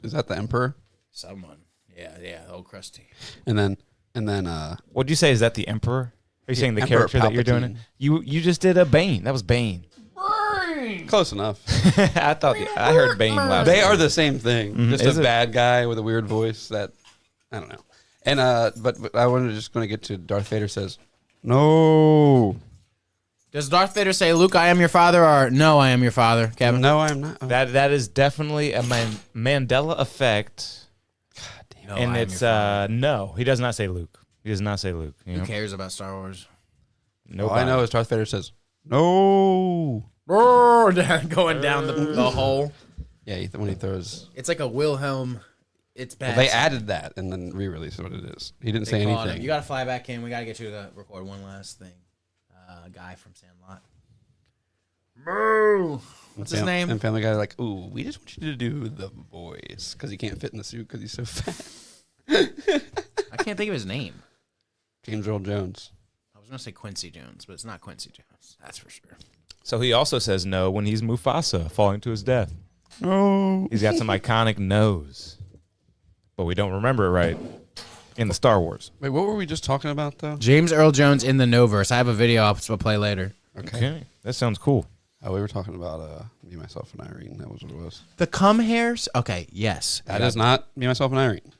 Is that the Emperor? Someone. Yeah, old Krusty. And then What'd you say? Is that the Emperor? Are you saying the Emperor character that you're doing it? Palpatine. You just did a Bane. That was Bane. close enough. I heard Bane last. They are the same thing. Just Is a it? bad guy with a weird voice that I don't know. And but I wanted to just going to get to Darth Vader says, "No, Does Darth Vader say, "Luke, I am your father," or "No, I am your father"? Kevin. no, I'm not." Oh. That is definitely a Mandela effect, No, and I am it's your father. no. He does not say Luke. He does not say Luke. You Who know? cares about Star Wars? No, All I know is Darth Vader says, "No." Going down the hole. Yeah, when he throws. It's like a Wilhelm. It's bad. Well, they added that and then re-released what it is. He didn't say anything. You got to fly back in. We got to get you to record one last thing. Guy from Sandlot. Moo. What's his name? And Family Guy are like, "Ooh, we just want you to do the voice because he can't fit in the suit because he's so fat." I can't think of his name. James Earl Jones. I was going to say Quincy Jones, but it's not Quincy Jones. That's for sure. So he also says no when he's Mufasa falling to his death. No. He's got some iconic no's, but we don't remember it right in the Star Wars. Wait, what were we just talking about though? James Earl Jones in the Noverse. I have a video I'll play later. Okay, that sounds cool. Oh, we were talking about Me, Myself, and Irene. That was what it was. The cum hairs? Okay, yes. That is not Me, Myself, and Irene.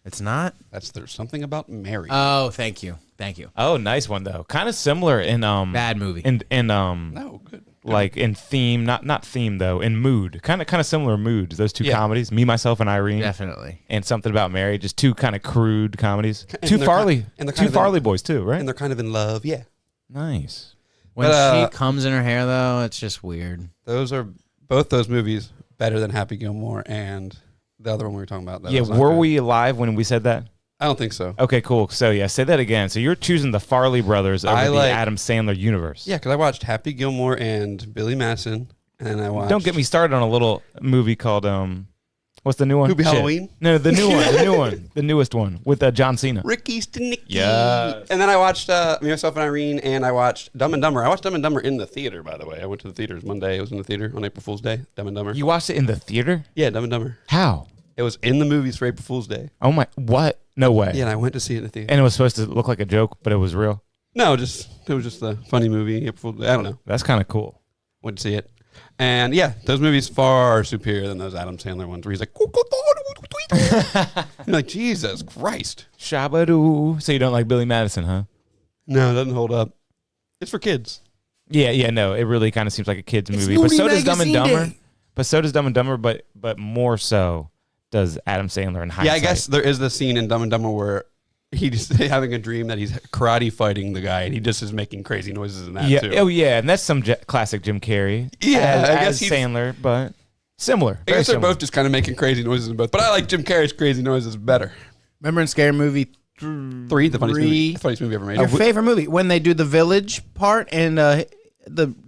It's not? There's something about Mary. Oh, thank you. Thank you. Oh, nice one though. Kind of similar in Bad movie. No, good. like in theme, not theme though, in mood. Kind of similar moods. Those two Yeah. comedies, Me, Myself, and Irene, Definitely. and Something About Mary. Just two kind of crude comedies. And Two they're Farley, and they're two kind of Farley boys too, right? And they're kind of in love. Yeah. Nice. When But, she comes in her hair, though, it's just weird. Those are both those movies better than Happy Gilmore and the other one we were talking about. That Yeah, was not were good. we alive when we said that? I don't think so. Okay, cool. So yeah, say that again. So you're choosing the Farley brothers over the Adam Sandler universe. Yeah, because I watched Happy Gilmore and Billy Madison, and I watched. Don't get me started on a little movie called what's the new one? Hoopy Shit. Halloween? No, the new one, the newest one with John Cena. Ricky Stenicki. Yes. And then I watched Me, Myself, and Irene, and I watched Dumb and Dumber. I watched Dumb and Dumber in the theater, by the way. I went to the theaters Monday. It was in the theater on April Fool's Day. Dumb and Dumber. You watched it in the theater? Yeah, Dumb and Dumber. How? It was in the movies for April Fool's Day. Oh my! What? No way. Yeah, and I went to see it in the theater. And it was supposed to look like a joke, but it was real. No, it was just a funny movie. April Fool's Day. I don't know. That's kind of cool. Went to see it. And yeah, those movies far superior than those Adam Sandler ones where he's like, you're like, Jesus Christ. Shabadoo. So you don't like Billy Madison, huh? No, it doesn't hold up. It's for kids. Yeah, no. It really kind of seems like a kid's movie. But so does Dumb and Dumber. Day. But so does Dumb and Dumber, but more so does Adam Sandler in hindsight. Yeah, I guess there is the scene in Dumb and Dumber where he's having a dream that he's karate fighting the guy, and he just is making crazy noises in that too. Oh yeah, and that's some classic Jim Carrey. Yeah, as, I guess as Sandler, but similar. I guess they're both just kind of making crazy noises in both. But I like Jim Carrey's crazy noises better. Remember in Scary Movie 3, the funniest movie ever made. Your favorite movie? When they do the village part and the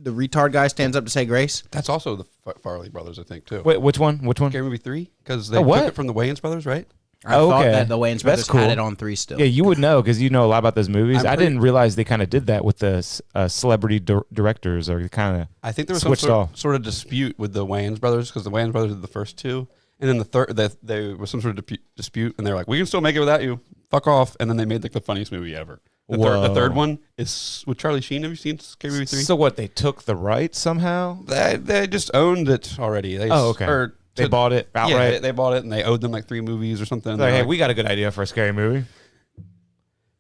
retard guy stands up to say grace? That's also the Farley brothers, I think, too. Wait, which one? Scary Movie 3? Because they what? took it from the Wayans brothers, right? I thought okay. that the Wayans brothers That's cool. had it on 3 still. Yeah, you would know because you know a lot about those movies. I pretty- didn't realize they kind of did that with the celebrity directors, or kind of. I think there was Switched some off. sort of dispute with the Wayans brothers because the Wayans brothers did the first 2. And then the third, there was some sort of dispute, and they were like, we can still make it without you. Fuck off. And then they made like the funniest movie ever. The third one is with Charlie Sheen. Have you seen Scary Movie 3? So what? They took the rights somehow. They just owned it already. They Okay. They bought it outright. Yeah, they bought it, and they owed them like 3 movies or something. Like, hey, we got a good idea for a scary movie.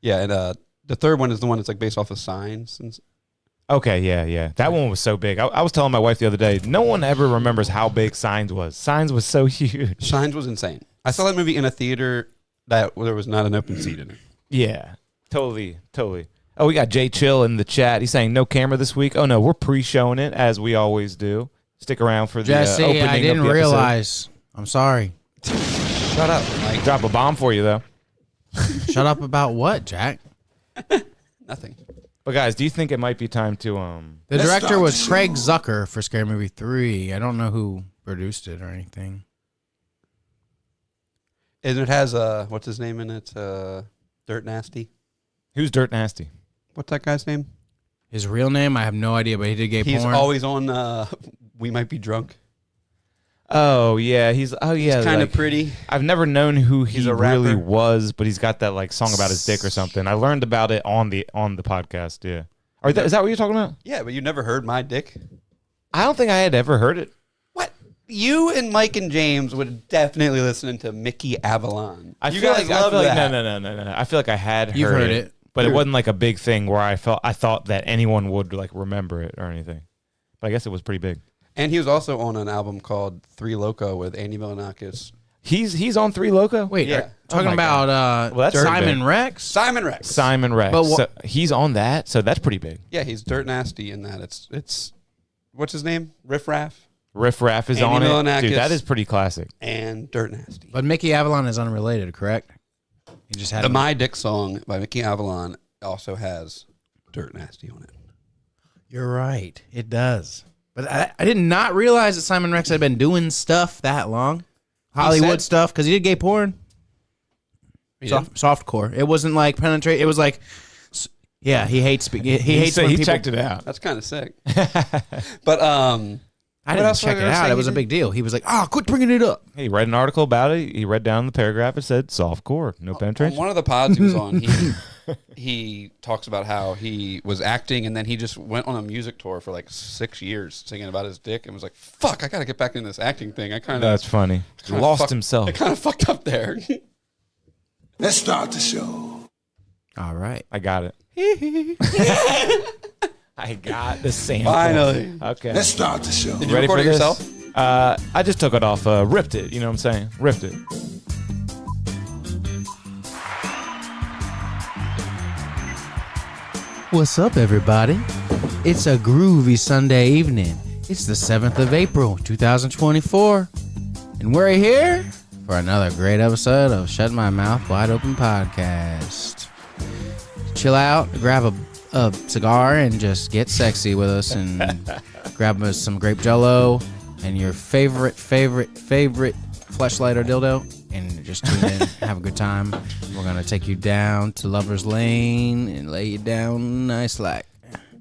Yeah, and the third one is the one that's like based off of Signs. And Okay, yeah. That one was so big. I was telling my wife the other day, no one ever remembers how big Signs was. Signs was so huge. Signs was insane. I saw that movie in a theater that there was not an open seat in it. Yeah, totally. Oh, we got Jay Chill in the chat. He's saying no camera this week. Oh, no, we're pre-showing it as we always do. Stick around for the Jesse, opening I didn't of the realize. I'm sorry. Shut up. episode. Drop a bomb for you, though. Shut up about what, Jack? Nothing. But, guys, do you think it might be time to... The director was Craig Zucker for Scary Movie 3. I don't know who produced it or anything. And it has, what's his name in it? Dirt Nasty. Who's Dirt Nasty? What's that guy's name? His real name, I have no idea, but he did gay He's porn. always on We Might Be Drunk. Oh yeah, he's kind of like, pretty. I've never known who he He's a really rapper. was, but he's got that like song about his dick or something. I learned about it on the podcast. Yeah, is that what you're talking about? Yeah, but you never heard My Dick? I don't think I had ever heard it. What? You and Mike and James would definitely listen to Mickey Avalon. I You feel guys like love that. No. I feel like I had You've heard it. but it wasn't like a big thing where I thought that anyone would like remember it or anything. But I guess it was pretty big. And he was also on an album called Three Loco with Andy Milonakis. He's on Three Loco. Wait, Yeah. talking my about Well, that's Simon big. Rex? Simon Rex. Simon Rex. But So he's on that, so that's pretty big. Yeah, he's dirt nasty in that. It's what's his name? Riff Raff Riff Raff is Andy on it. Milonakis. Dude, that is pretty classic. and Dirt Nasty. But Mickey Avalon is unrelated, correct? He just had The My Dick song by Mickey Avalon also has Dirt Nasty on it. You're right. It does. But I did not realize that Simon Rex had been doing stuff that long. Hollywood said- stuff, because he did gay porn. Softcore. It wasn't like penetrate. It was like, yeah, he hates when people. checked it out. That's kind of sick. But I didn't else check was I it gonna out. say It was he a big deal. He was like, quit bringing it up. He read an article about it. He read down the paragraph. It said soft core, no on penetration. one of the pods he was on, he talks about how he was acting and then he just went on a music tour for like 6 years singing about his dick and was like, fuck, I got to get back in this acting thing. I kind of That's funny. He lost himself. I kind of fucked up there. Let's start the show. All right. I got it. I got the sample. Finally. Okay. Let's start the show. Did you Ready record for it this? yourself? I just took it off. Ripped it. You know what I'm saying? Ripped it. What's up, everybody? It's a groovy Sunday evening. It's the 7th of April, 2024. And we're here for another great episode of Shut My Mouth Wide Open podcast. Chill out, grab a cigar, and just get sexy with us and grab us some grape jello and your favorite fleshlight or dildo and just tune in, have a good time. We're going to take you down to Lover's Lane and lay you down nice like.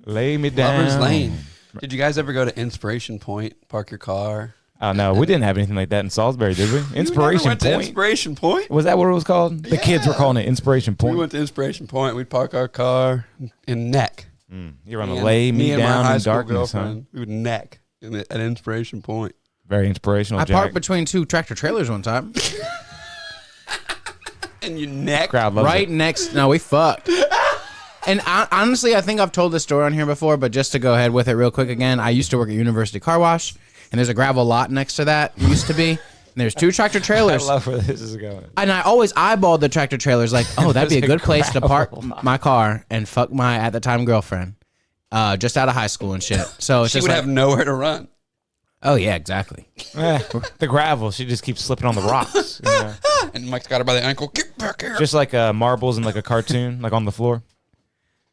Lay me down. Lover's Lane. Did you guys ever go to Inspiration Point, park your car? Oh, no. We didn't have anything like that in Salisbury, did we? You never Inspiration went to Point. Inspiration Point? Was that what it was called? The kids were calling it Inspiration We Point. went to Inspiration Point. We'd park our car in Neck. You're going to And lay me and my down high in school darkness, huh? girlfriend, we would neck at Inspiration Point. Very inspirational, I Jack. parked between two tractor trailers one time. And you neck. Crowd loves Right it. next. No, we fucked. And honestly, I think I've told this story on here before, but just to go ahead with it real quick again, I used to work at University Car Wash, and there's a gravel lot next to that. Used to be. And there's two tractor I trailers. love where this is going. And I always eyeballed the tractor trailers like, oh, that'd be a There's a good place to park gravel lot. my car and fuck my, at the time, girlfriend. Just out of high school and shit. So it's She just would like, have nowhere to run. oh, yeah, exactly. The gravel, she just keeps slipping on the rocks. You know? And Mike's got her by the ankle. Get back here. Just like marbles in like a cartoon, like on the floor.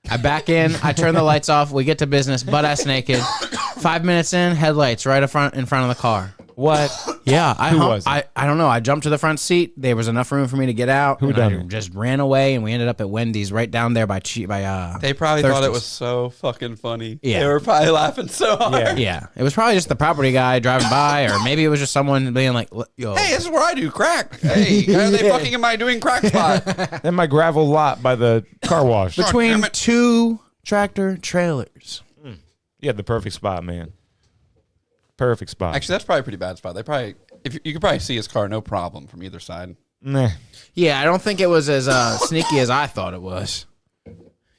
I back in, I turn the lights off, we get to business, butt ass naked. 5 minutes in, headlights right in front of the car. What? Yeah, Who was it? I don't know. I jumped to the front seat. There was enough room for me to get out. Who and done I it? just ran away, and we ended up at Wendy's right down there by They probably thought it Thirsties. was so fucking funny. Yeah. They were probably laughing so hard. Yeah, it was probably just the property guy driving by, or maybe it was just someone being like, "Yo, Hey, this is where I do crack. Hey, are they fucking am I doing crack spot? In my gravel lot by the car wash. between damn it. two tractor trailers." You had the perfect spot, man. Perfect spot. Actually, that's probably a pretty bad spot. They probably, if you could probably see his car, no problem from either side. Nah. Yeah, I don't think it was as sneaky as I thought it was.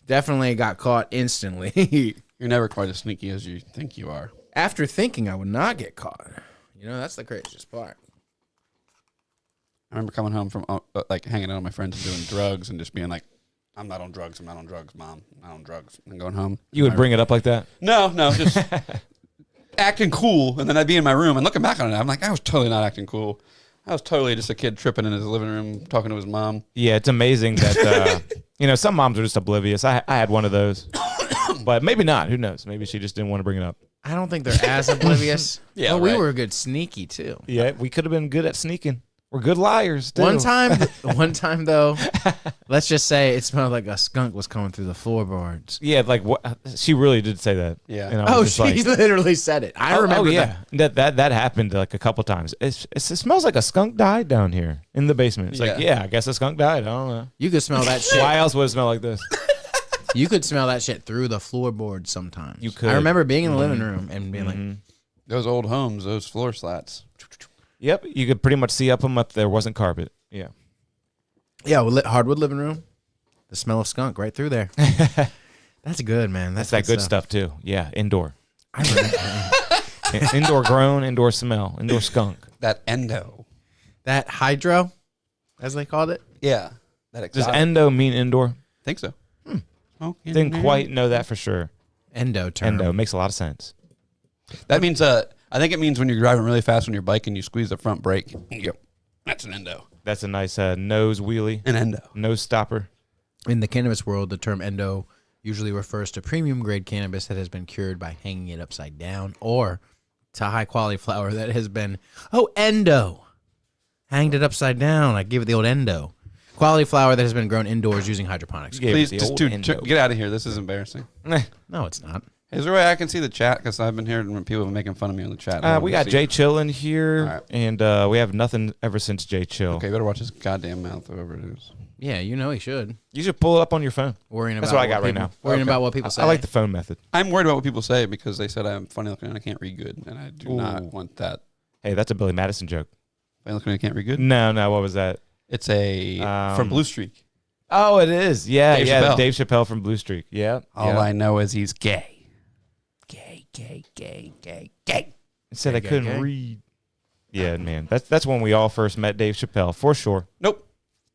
Definitely got caught instantly. You're never quite as sneaky as you think you are. After thinking I would not get caught. You know, that's the craziest part. I remember coming home from like hanging out with my friends and doing drugs and just being like, I'm not on drugs, Mom. I'm not on drugs. And going home. You would bring it up like that? No, just acting cool. And then I'd be in my room and looking back on it, I'm like, I was totally not acting cool. I was totally just a kid tripping in his living room, talking to his mom. Yeah, it's amazing that, some moms are just oblivious. I had one of those. But maybe not. Who knows? Maybe she just didn't want to bring it up. I don't think they're as oblivious. Yeah, but we right. were good sneaky too. Yeah, we could have been good at sneaking. We're good liars. Too. One time though, let's just say it smelled like a skunk was coming through the floorboards. Yeah, like what? She really did say that. Yeah. And I was just She literally said it. I remember. that happened like a couple times. It smells like a skunk died down here in the basement. It's like, I guess a skunk died. I don't know. You could smell that shit. Why else would it smell like this? You could smell that shit through the floorboards sometimes. You could. I remember being in the living room and being like, Those old homes, those floor slats. Yep, you could pretty much see up them if there wasn't carpet. Yeah. yeah, hardwood living room. The smell of skunk right through there. That's good, man. That's that good stuff too. Yeah, indoor. Indoor grown, indoor smell, indoor skunk. That endo. That hydro, as they called it. Yeah. That Does exotic. endo mean indoor? Think so. Didn't quite know that for sure. Endo term. Endo makes a lot of sense. That means I think it means when you're driving really fast on your bike and you squeeze the front brake. Yep. That's an endo. That's a nice nose wheelie, An endo. nose stopper. In the cannabis world, the term endo usually refers to premium grade cannabis that has been cured by hanging it upside down, or to high quality flower that has been, endo. Hanged it upside down. I gave it the old endo. Quality flower that has been grown indoors using hydroponics. Yeah. Please, the just old dude, endo. get out of here. This is embarrassing. No, it's not. Is there a way I can see the chat? Because I've been hearing people making fun of me on the chat. We got Jay Chill in here, All right. and we have nothing ever since Jay Chill. Okay, better watch his goddamn mouth, whoever it is. Yeah, you know he should. You should pull it up on your phone. Worrying That's about what I got right people- now. Worrying Okay. about what people say. I like the phone method. I'm worried about what people say because they said I'm funny looking and I can't read good, and I do not want that. Hey, that's a Billy Madison joke. Funny looking and I can't read good. No, what was that? It's a from Blue Streak. Oh, it is. Yeah, Dave yeah. Chappelle. Dave Chappelle from Blue Streak. Yeah. All I know is he's gay. Gay. He said I Gay, couldn't gay. read. Yeah, man. That's when we all first met Dave Chappelle, for sure. Nope.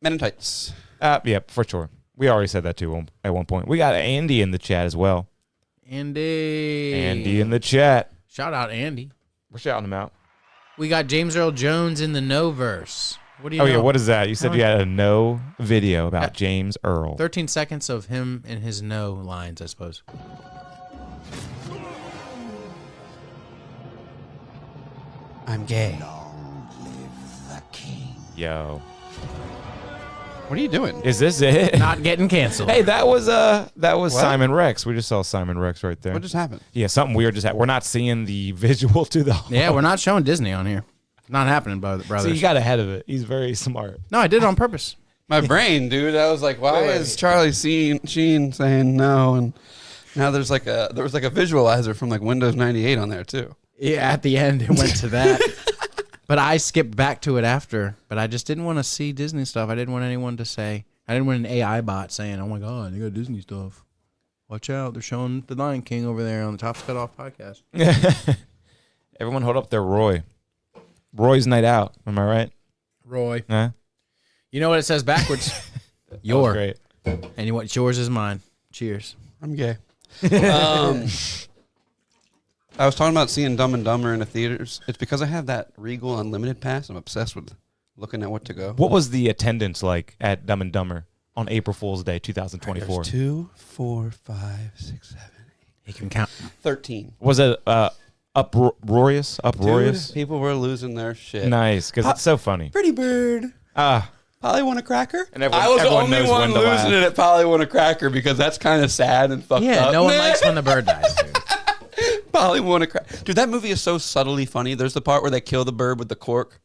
Men in tights. Yeah, for sure. We already said that too at one point. We got Andy in the chat as well. Andy. Andy in the chat. Shout out Andy. We're shouting him out. We got James Earl Jones in the No-verse. What do you know? Yeah, what is that? You said you had a no video about James Earl. 13 seconds of him and his no lines, I suppose. I'm gay. Yo. What are you doing? Is this it? Not getting canceled. Hey, that was What? Simon Rex. We just saw Simon Rex right there. What just happened? Yeah, something weird just happened. We're not seeing the visual to the Yeah, we're not showing Disney on here. Not happening, brothers. So you got ahead of it. He's very smart. No, I did it on purpose. My brain, dude. I was like, why is Charlie Sheen saying no? And now there was like a visualizer from like Windows 98 on there too. Yeah, at the end, it went to that. But I skipped back to it after. But I just didn't want to see Disney stuff. I didn't want anyone to say. I didn't want an AI bot saying, "Oh my God, they got Disney stuff. Watch out! They're showing the Lion King over there on the Tops Cut Off podcast." Everyone hold up their Roy. Roy's night out. Am I right? Roy, Huh? you know what it says backwards? That was Your. great. And what's yours is mine. Cheers. I'm gay. I was talking about seeing Dumb and Dumber in the theaters. It's because I have that Regal Unlimited pass. I'm obsessed with looking at what to go. What was the attendance like at Dumb and Dumber on April Fool's Day 2024? There's 2, 4, 5, 6, 7, 8, You can count. 13. Was it uproarious? Dude, people were losing their shit. Nice, because it's so funny. Pretty bird. Polly want a cracker? And everyone- I was the everyone only knows one when to losing laugh. it at Polly want a cracker because that's kind of sad and fucked Yeah, up. no one likes when the bird dies, dude. Polly want a cracker. Dude, that movie is so subtly funny. There's the part where they kill the bird with the cork,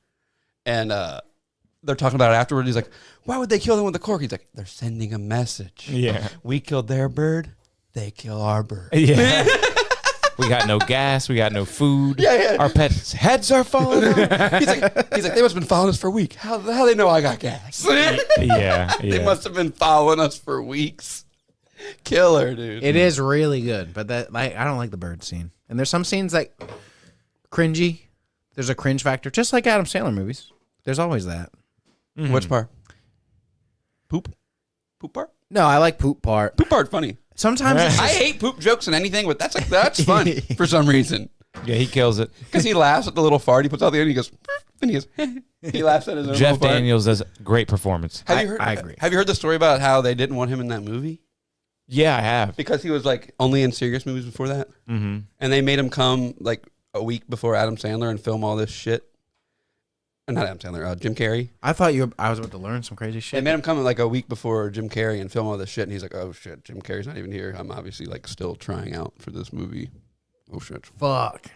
and they're talking about it afterward. He's like, why would they kill them with the cork? He's like, they're sending a message. Yeah. We killed their bird. They kill our bird. Yeah. We got no gas. We got no food. Yeah. Our pets' heads are falling out. He's like, they must have been following us for a week. How they know I got gas? Yeah. They must have been following us for weeks. Killer, dude. It is really good, but I don't like the bird scene. And there's some scenes like cringy. There's a cringe factor, just like Adam Sandler movies. There's always that. Which part? Poop part? No, I like poop part. Poop part funny. Sometimes it's I just, hate poop jokes and anything, but that's fun for some reason. Yeah, he kills it. Because he laughs at the little fart he puts out the end. He goes, and he goes, he laughs at his own Jeff little fart. Daniels does a great performance. Have you heard? I agree. Have you heard the story about how they didn't want him in that movie Yeah, I have. because he was like only in serious movies before that, Mm-hmm. and they made him come like a week before Adam Sandler and film all this shit. Not Adam Sandler. Jim Carrey. I thought I was about to learn some crazy They shit. made him come like a week before Jim Carrey and film all this shit, and he's like, "Oh shit, Jim Carrey's not even here. I'm obviously like still trying out for this movie. Oh shit." Fuck.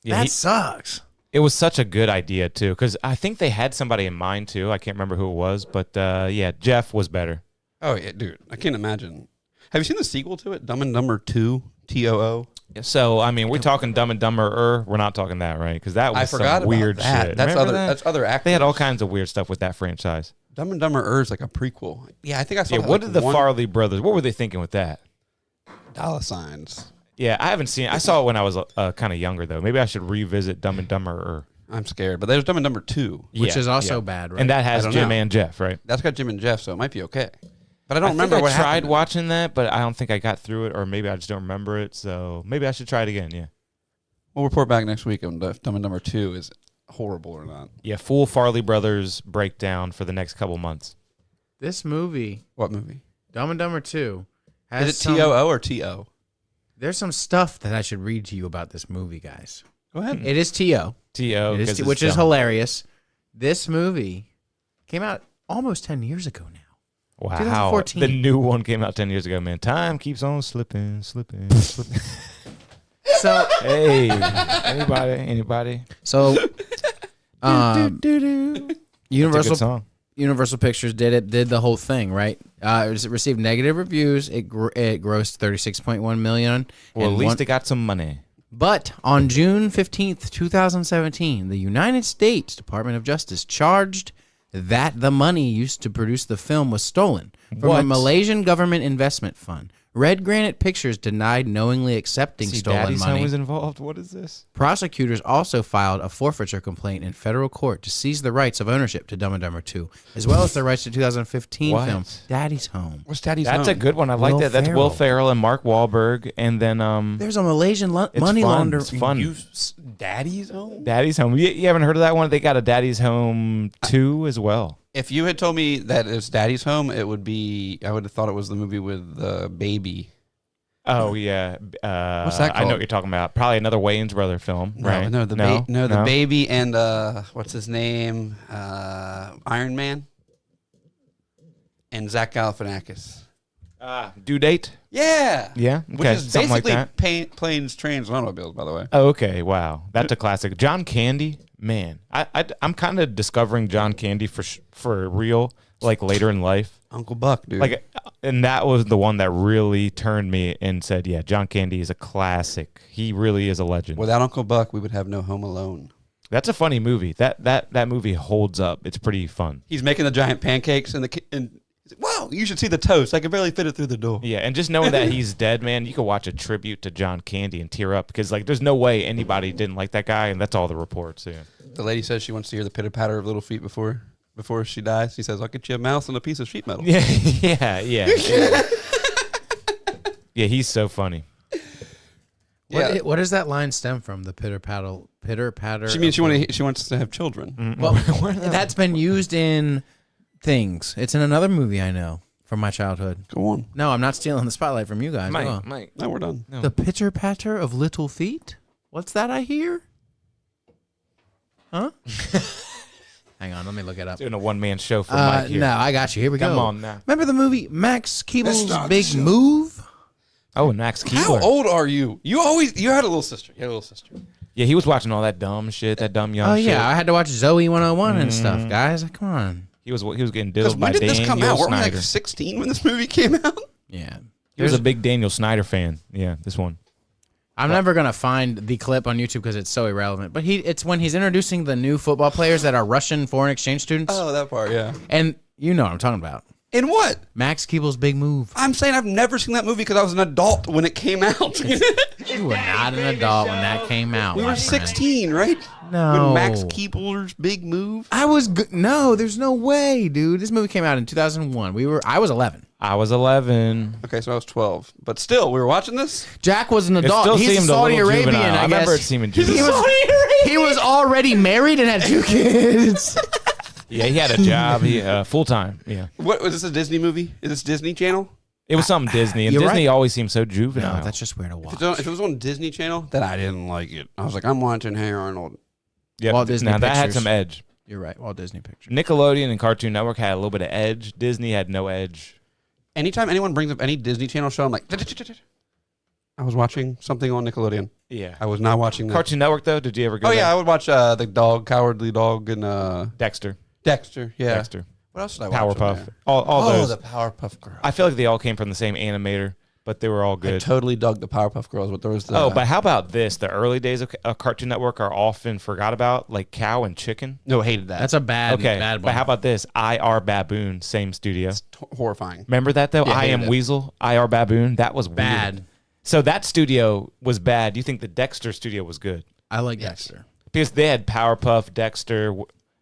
Yeah, That sucks. it was such a good idea too, because I think they had somebody in mind too. I can't remember who it was, but yeah, Jeff was better. Oh yeah, dude. I can't imagine. Have you seen the sequel to it, Dumb and Dumber 2? TOO. So I mean, we're talking Dumb and Dumber. We're not talking that, right? Because that was I forgot some weird about that. shit. That's Remember other. that? That's other actors. They had all kinds of weird stuff with that franchise. Dumb and Dumber is like a prequel. Yeah, I think I saw. Yeah, that, what like, did the one- Farley brothers? What were they thinking with that? dollar signs? Yeah, I haven't seen it. I saw it when I was kind of younger, though. Maybe I should revisit Dumb and Dumber. I'm scared, but there's Dumb and Dumber 2. Which is also bad, right? And that has I don't Jim know. and Jeff, right? That's got Jim and Jeff, so it might be okay. But I don't I remember think what I tried happened. watching that, but I don't think I got through it, or maybe I just don't remember it. So maybe I should try it again. Yeah. We'll report back next week on if Dumb and Dumber 2 is horrible or not. Yeah, full Farley Brothers breakdown for the next couple months. This movie, What movie? Dumb and Dumber 2, has Is it some, TOO or TO? there's some stuff that I should read to you about this movie, guys. Go ahead. It is TO, T.O. It is 'cause T- it's which is dumb. hilarious. This movie came out almost 10 years ago now. Wow. 2014. The new one came out 10 years ago, man. Time keeps on slipping. So, Hey, anybody? so It's a Universal good song. Universal Pictures did the whole thing, right? It received negative reviews. It grossed $36.1 million. Well, and at least one- they got some money. But on June 15th, 2017, the United States Department of Justice charged that the money used to produce the film was stolen from a What? Malaysian government investment fund. Red Granite Pictures denied knowingly accepting See, stolen Daddy's money. Home is involved. What is this? Prosecutors also filed a forfeiture complaint in federal court to seize the rights of ownership to Dumb and Dumber 2, as well as the rights to 2015 What? film Daddy's Home. What's Daddy's That's a Home? good one. I like Will that. That's Will Ferrell. Ferrell and Mark Wahlberg, and then There's a Malaysian it's money fun. launderer. It's fun. Daddy's Home? Daddy's Home. You haven't heard of that one? They got a Daddy's Home 2 as well. If you had told me that it's Daddy's Home, it would be. I would have thought it was the movie with the baby. Oh yeah. What's that I know called? what you're talking about. Probably another Wayans brother film, right? No, the baby and what's his name? Iron Man and Zach Galifianakis. Due date. Yeah, Yeah. which Okay. is Something like basically that. planes, trains, and automobiles. By the way, Oh, okay. Wow. That's a classic. John Candy. Man, I'm kind of discovering John Candy for real, like later in life. Uncle Buck, dude. Like, and that was the one that really turned me and said, yeah, John Candy is a classic. He really is a legend. Without Uncle Buck, we would have no Home Alone. That's a funny movie. That movie holds up. It's pretty fun. He's making the giant pancakes and he's like, wow, you should see the toast. I can barely fit it through the door. Yeah, and just knowing that he's dead, man, you could watch a tribute to John Candy and tear up because, like, there's no way anybody didn't like that guy, and that's all the reports. Yeah. The lady says she wants to hear the pitter patter of little feet before she dies. She says, "I'll get you a mouse and a piece of sheet metal." Yeah, yeah. Yeah, he's so funny. Yeah. What does that line stem from? The pitter patter. She means she wants to have children. Well, that's been used in things. It's in another movie I know from my childhood. Go on. No, I'm not stealing the spotlight from you guys. Go on. Mike. No, we're done. No. The pitter patter of little feet. What's that I hear? Huh? Hang on, let me look it up. Doing a one-man show for Mike here. No, I got you. Here we go. Come on now. Remember the movie Max Keeble's start Big the show. Move? Oh, and Max How Keebler. old are you? You had a little sister. You had a little sister. Yeah, he was watching all that dumb shit, that dumb young Oh shit. yeah, I had to watch Zoe 101 and stuff, guys. Come on. He was getting Because diddled when by did this come Daniel out? Weren't we Snyder. like 16 when this movie came out? Yeah. He was a big Daniel Snyder fan. Yeah, this one. I'm never gonna find the clip on YouTube because it's so irrelevant. But it's when he's introducing the new football players that are Russian foreign exchange students, Oh, that part, yeah. and you know what I'm talking about. In what? Max Keeble's Big Move. I'm saying I've never seen that movie because I was an adult when it came out. You were not an adult when that came out. We my were friend. 16, right? No. When Max Keebler's Big Move. I was no. There's no way, dude. This movie came out in 2001. I was 11. I was 11. Okay, so I was 12. But still, we were watching this? Jack was an It adult. still He's seemed a Saudi little Arabian. juvenile. I remember guess. it seeming He juvenile. he was already married and had 2 kids. Yeah, he had a job. He full time. Yeah, What was this, a Disney movie? Is this Disney Channel? it was something Disney, and You're Disney right. always seems so juvenile. No, that's just weird to watch. If it was on Disney Channel, then I didn't like it. I was like, I'm watching Hey Arnold. Yeah, Walt Disney now that had Pictures. some edge. You're right. Walt Disney Pictures. Nickelodeon and Cartoon Network had a little bit of edge. Disney had no edge. Anytime anyone brings up any Disney Channel show, I'm like, I was watching something on Nickelodeon. Yeah. I was not watching that. Cartoon Network, though, did you ever go Oh, there? yeah, I would watch the dog, Cowardly Dog, and Dexter. Dexter. Yeah. Dexter. What else did I watch? on Powerpuff. there? All those. the Powerpuff Girls. I feel like they all came from the same animator, but they were all I good. totally dug the Powerpuff Girls, but there was the... Oh, but how about this? The early days of Cartoon Network are often forgot about, like Cow and Chicken. No, hated that. That's a bad one. But how about this? IR Baboon, same studio. It's horrifying. Remember that, though? Yeah, I hated Am it. Weasel, IR Baboon. That was bad? weird. So that studio was bad. Do you think the Dexter studio was good? I like Yes. Dexter. Because they had Powerpuff, Dexter,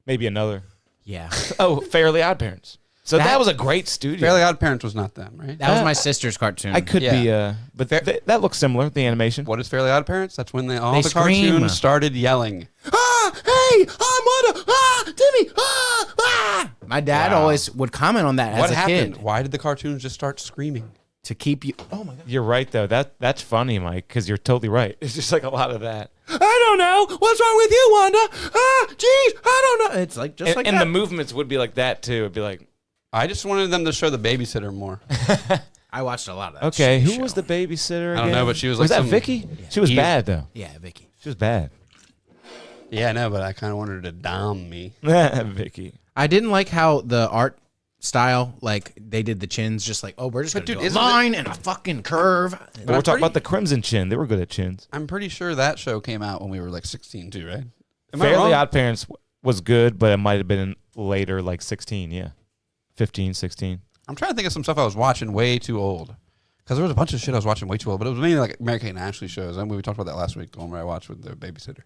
maybe another. Yeah. Oh, Fairly Odd Parents. So that That- was a great studio. Fairly Odd Parents was not them, right? That was my sister's cartoon. I could Yeah. be, but that looks similar, the animation. What is Fairly Odd Parents? That's when all They the scream. cartoons started yelling. Ah, hey, I'm Wanda. Ah, Timmy. Ah, ah. My dad Wow. always would comment on that What as a happened? kid Why did the cartoons just start screaming? to keep you. Oh my god. You're right, though. That's funny, Mike, because you're totally right. It's just like a lot of that. I don't know. What's wrong with you, Wanda? Ah, geez, I don't know. It's like just like And that. the movements would be like that, too. It'd be like, I just wanted them to show the babysitter more. I watched a lot of that. okay, who show. was the babysitter I don't again? know, but she was Was like that some- Vicky? She was He- bad, though. Yeah, Vicky. She was bad. Yeah, I know, but I kind of wanted her to dom me. Vicky. I didn't like how the art style, like they did the chins, just like, oh, we're just But gonna dude, do a isn't line and a fucking curve. But I'm we're talking pretty- about the Crimson Chin. They were good at chins. I'm pretty sure that show came out when we were like 16 too, right? Am I Fairly wrong? Odd Parents was good, but it might have been later, like 16, yeah. 15, 16. I'm trying to think of some stuff I was watching way too old. Because there was a bunch of shit I was watching way too old, but it was mainly like Mary Kate and Ashley shows. I mean, we talked about that last week, the one where I watched with the babysitter.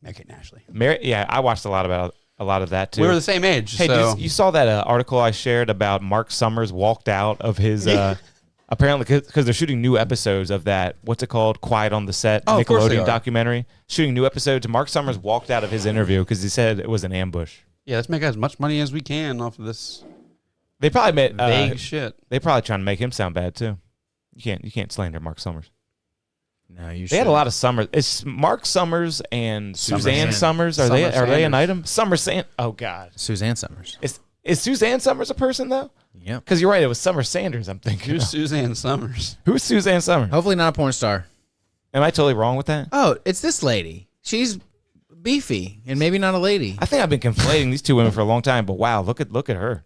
Mary Kate and Ashley. Yeah, I watched a lot of that, too. We were the same age, Hey, so... you saw that article I shared about Mark Summers walked out of his apparently because they're shooting new episodes of that. What's it called? Quiet on the Set Oh, of course they Nickelodeon are. documentary. Shooting new episodes. Mark Summers walked out of his interview because he said it was an ambush. Yeah, let's make as much money as we can off of this They probably made vague shit. they probably trying to make him sound bad too. You can't slander Mark Summers. No, you. They had a lot of Summers. It's Mark Summers and Suzanne Sand. Summers. Are Summer they an Sanders. item? Summer Sand. Oh God. Suzanne Summers. Is Suzanne Summers a person though? Yep. Because you're right. It was Summer Sanders. I'm thinking. Who's Suzanne Summers? Who's Suzanne Summers? Hopefully not a porn star. Am I totally wrong with that? Oh, it's this lady. She's beefy and maybe not a lady. I think I've been conflating these two women for a long time, but wow, look at her.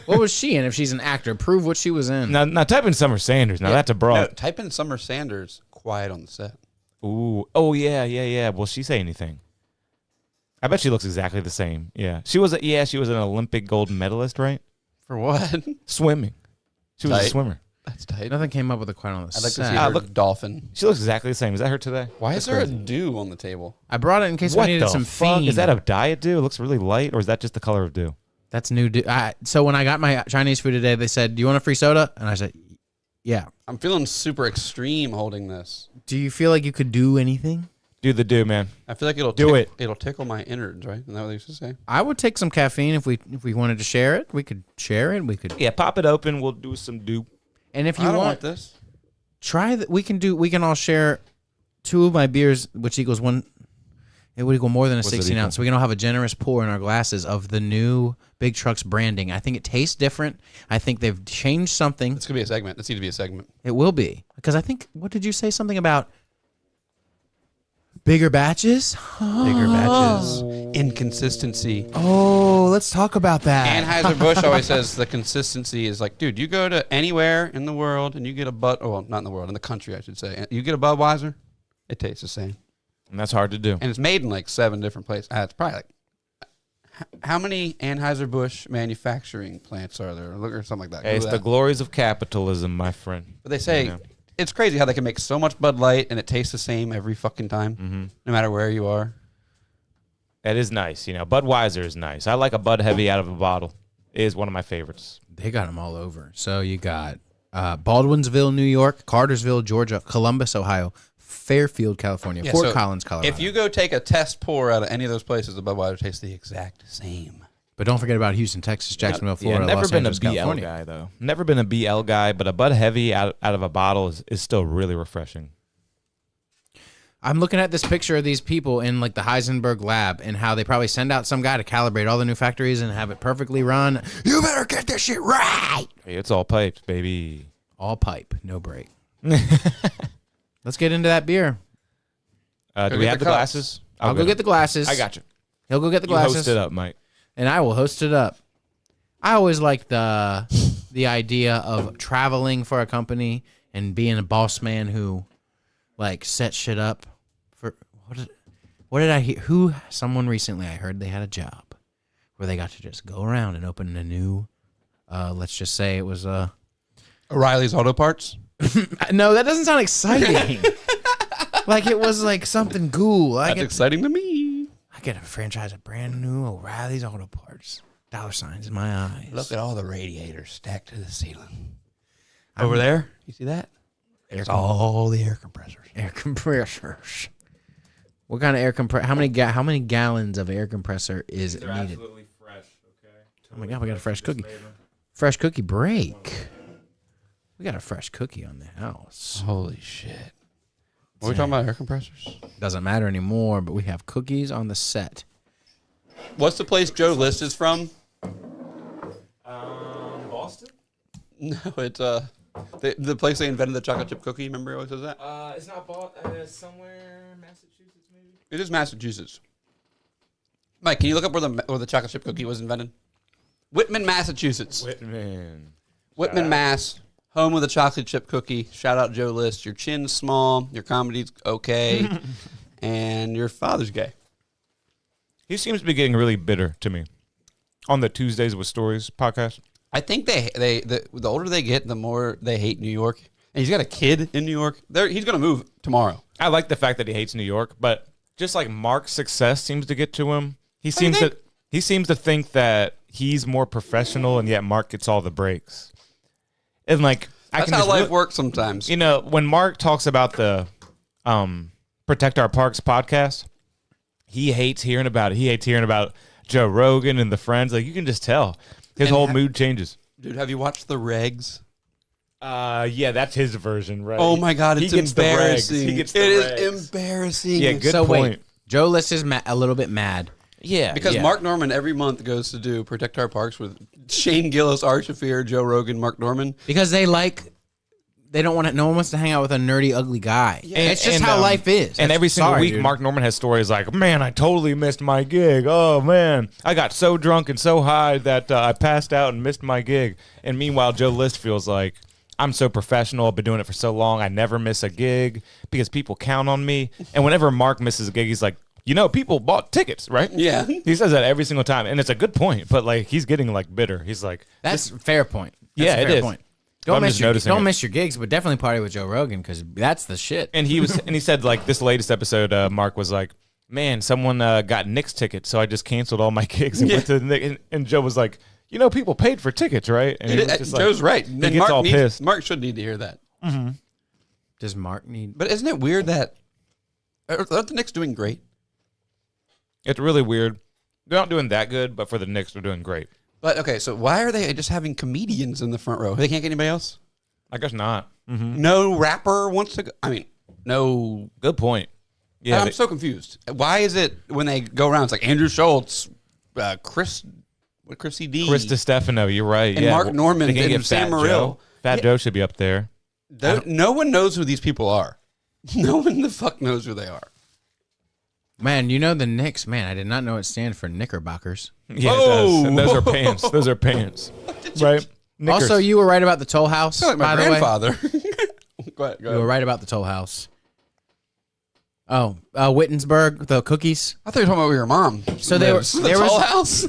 What was she in? If she's an actor, prove what she was in. Now type in Summer Sanders. Now that's a No, broad. type in Summer Sanders, Quiet on the Set. Ooh. Oh yeah. Will she say anything? I bet she looks exactly the same. Yeah. She was an Olympic gold medalist, right? For what? Swimming. She was a Tight. swimmer. That's tight. Nothing came up with a quiet on the I'd like to set. see her look- dolphin. She looks exactly the same. Is that her today? Why That's is there crazy. a dew on the table? I brought it in case What we needed the some fuck? fiend. Is that a diet dew? It looks really light, or is that just the color of dew? That's new. So when I got my Chinese food today, they said, "Do you want a free soda?" And I said, "Yeah." I'm feeling super extreme holding this. Do you feel like you could do anything? Do the dew, man. I feel like it'll Do it. It'll tickle my innards, right? Isn't that what they used to say? I would take some caffeine if we wanted to share it. We could share it. We could. Yeah, pop it open. We'll do some dew. And if I you don't want want, this. try that. We can all share 2 of my beers, which equals 1. It would equal more than a What's it 16 equal? ounce. So we can all have a generous pour in our glasses of the new Big Trucks branding. I think it tastes different. I think they've changed something. This could be a segment. This needs to be a segment. It will be. Because I think, what did you say? Something about bigger batches? Bigger batches. Inconsistency. Oh, let's talk about that. Anheuser-Busch always says the consistency is like, dude, you go to anywhere in the world and you get a well, not in the world, in the country, I should say. You get a Budweiser, it tastes the same. And that's hard to do. And it's made in like 7 different places. It's probably like, how many Anheuser-Busch manufacturing plants are there? Or something like that. Hey, it's Google the that. glories of capitalism, my friend. But they say You know. it's crazy how they can make so much Bud Light and it tastes the same every fucking time, no matter where you are. That is nice. You know, Budweiser is nice. I like a Bud Heavy out of a bottle. It is one of my favorites. They got them all over. So you got Baldwinsville, New York, Cartersville, Georgia, Columbus, Ohio, Fairfield, California, Yeah, Fort so Collins, Colorado. If you go take a test pour out of any of those places, the Budweiser tastes the exact same. But don't forget about Houston, Texas, Jacksonville, Florida, never Los been Angeles, a BL California. guy though. Never been a BL guy, but a Bud Heavy out of a bottle is still really refreshing. I'm looking at this picture of these people in like the Heisenberg lab and how they probably send out some guy to calibrate all the new factories and have it perfectly run. You better get this shit right. Hey, it's all piped, baby. All pipe, no break. Let's get into that beer. Do we have the glasses? I'll go get the glasses. I got you. He'll go get the You glasses. host it up, Mike. And I will host it up. I always like the idea of traveling for a company and being a boss man who like set shit up for what did I hear? Someone recently I heard they had a job where they got to just go around and open a new let's just say it was O'Reilly's Auto Parts. no, that doesn't sound exciting. Like it was like something cool. That's exciting to me. I get to franchise a brand new O'Reilly's Auto Parts. Dollar signs in my eyes. Look at all the radiators stacked to the ceiling. Over there, you see that? It's all the air compressors. Air compressors. What kind of air compressor? How many gallons of air compressor is needed? Absolutely fresh. Okay. Oh my god, we got a fresh cookie. Fresh cookie break. We got a fresh cookie on the house. Holy shit. What are we talking about, air compressors? Doesn't matter anymore, but we have cookies on the set. What's the place Joe List is from? Boston? No, it's the place they invented the chocolate chip cookie. Remember he always says that? It's not Boston. Somewhere Massachusetts, maybe. It is Massachusetts. Mike, can you look up where the chocolate chip cookie was invented? Whitman, Massachusetts. Whitman, Mass. Home of the chocolate chip cookie. Shout out Joe List. Your chin's small. Your comedy's okay. And your father's gay. He seems to be getting really bitter to me on the Tuesdays with Stories podcast. I think the older they get, the more they hate New York. And he's got a kid in New York. He's going to move tomorrow. I like the fact that he hates New York, but just like Mark's success seems to get to him. He seems to think that he's more professional, and yet Mark gets all the breaks. And like that's how life works sometimes. You know, when Mark talks about the Protect Our Parks podcast, he hates hearing about it. He hates hearing about Joe Rogan and the friends. Like you can just tell his whole mood changes. Dude, have you watched The Regs? Yeah, that's his version, right? Oh my God, it's embarrassing. He gets the regs. regs. It is embarrassing. Yeah, good so point. wait, Joe List is a little bit mad. Yeah, because Mark Norman every month goes to do Protect Our Parks with Shane Gillis, Ari Shaffir, Joe Rogan, Mark Norman. Because they don't want to. No one wants to hang out with a nerdy, ugly guy. Yeah. It's just how life is. And every single week, dude. Mark Norman has stories like, "Man, I totally missed my gig. Oh man, I got so drunk and so high that I passed out and missed my gig." And meanwhile, Joe List feels like, "I'm so professional. I've been doing it for so long. I never miss a gig because people count on me." And whenever Mark misses a gig, he's like, "You know, people bought tickets, right?" Yeah. He says that every single time, and it's a good point. But like, he's getting like bitter. He's like, "That's a fair point." Yeah, it is. Don't miss your gigs, but definitely party with Joe Rogan because that's the shit. And he said like this latest episode, Mark was like, "Man, someone got Nick's tickets, so I just canceled all my gigs and went to Nick." And Joe was like, "You know, people paid for tickets, right?" And Joe's right. He gets all pissed. Mark should need to hear that. Mm-hmm. Does Mark need? But isn't it weird that aren't the Knicks doing great? It's really weird. They're not doing that good, but for the Knicks, they're doing great. But okay, so why are they just having comedians in the front row? They can't get anybody else? I guess not. Mm-hmm. No rapper wants to go? I mean, no. Good point. Yeah, I'm so confused. Why is it when they go around, it's like Andrew Schultz, Chrissy D. Chris DiStefano, you're right. And Mark Norman and Sam Morril. Fat Joe should be up there. No one knows who these people are. No one the fuck knows who they are. Man, you know the Knicks. Man, I did not know it stands for Knickerbockers. Yeah, it does. And those are pants. Those are pants. Right? Knickers. Also, you were right about the Toll House. Like my grandfather. Go ahead. You were right about the Toll House. Oh, Wittensburg, the cookies. I thought you were talking about your mom. So there was Toll House.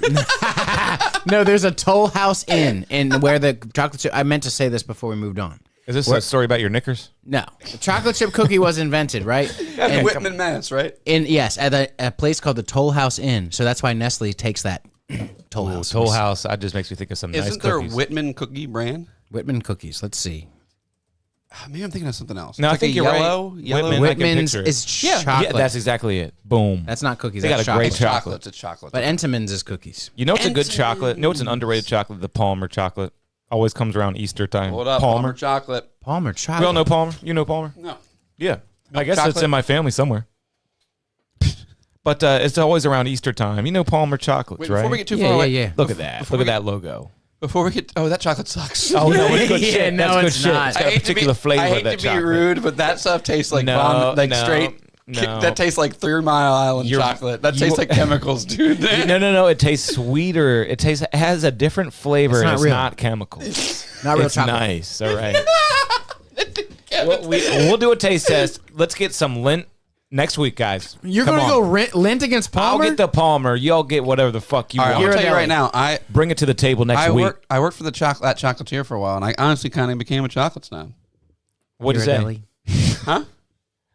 No, there's a Toll House Inn in where the chocolate chip. I meant to say this before we moved on. Is this a story about your knickers? No, the chocolate chip cookie was invented, right? In Whitman, Mass, right? At a place called the Toll House Inn. So that's why Nestle takes that Toll House. Toll House. That just makes me think of some nice cookies. Isn't there a Whitman cookie brand? Whitman cookies. Let's see. Maybe I'm thinking of something else. No, I think you're yellow, right. Yellow. Whitman's is chocolate. Yeah, that's exactly it. Boom. That's not cookies. They that's got a great chocolate. It's chocolate. But Entenmann's is cookies. You know what's a good chocolate? You know what's an underrated chocolate? The Palmer chocolate. Always comes around Easter time. Hold up, Palmer chocolate. Palmer chocolate. We all know Palmer. You know Palmer? No. Yeah. I guess it's chocolate? in my family somewhere. But it's always around Easter time. You know Palmer chocolates, Wait, right? before we get too far away, yeah. Look at that. Look at that logo. Before we get, that chocolate sucks. Oh, no, it's good Yeah, shit. no, That's good it's shit. not. It's got a particular flavor I of hate that to be chocolate. rude, but that stuff tastes like No, vomit, like no, straight. no. That tastes like 3 Mile Island chocolate. That tastes like chemicals, dude. No. It tastes sweeter. It has a different flavor. It's not and it's real. not chemicals. Not real It's chocolate. nice. All right. We'll do a taste test. Let's get some lint next week, guys. You're Come going to on. go Lint against Palmer? I'll get the Palmer. Y'all get whatever the fuck you All right, I'm want. gonna tell you right Ghirardelli. now. Bring it to the table next week. I worked for that chocolatier for a while, and I honestly kind of became a chocolate snob. What is that? Ghirardelli. Huh?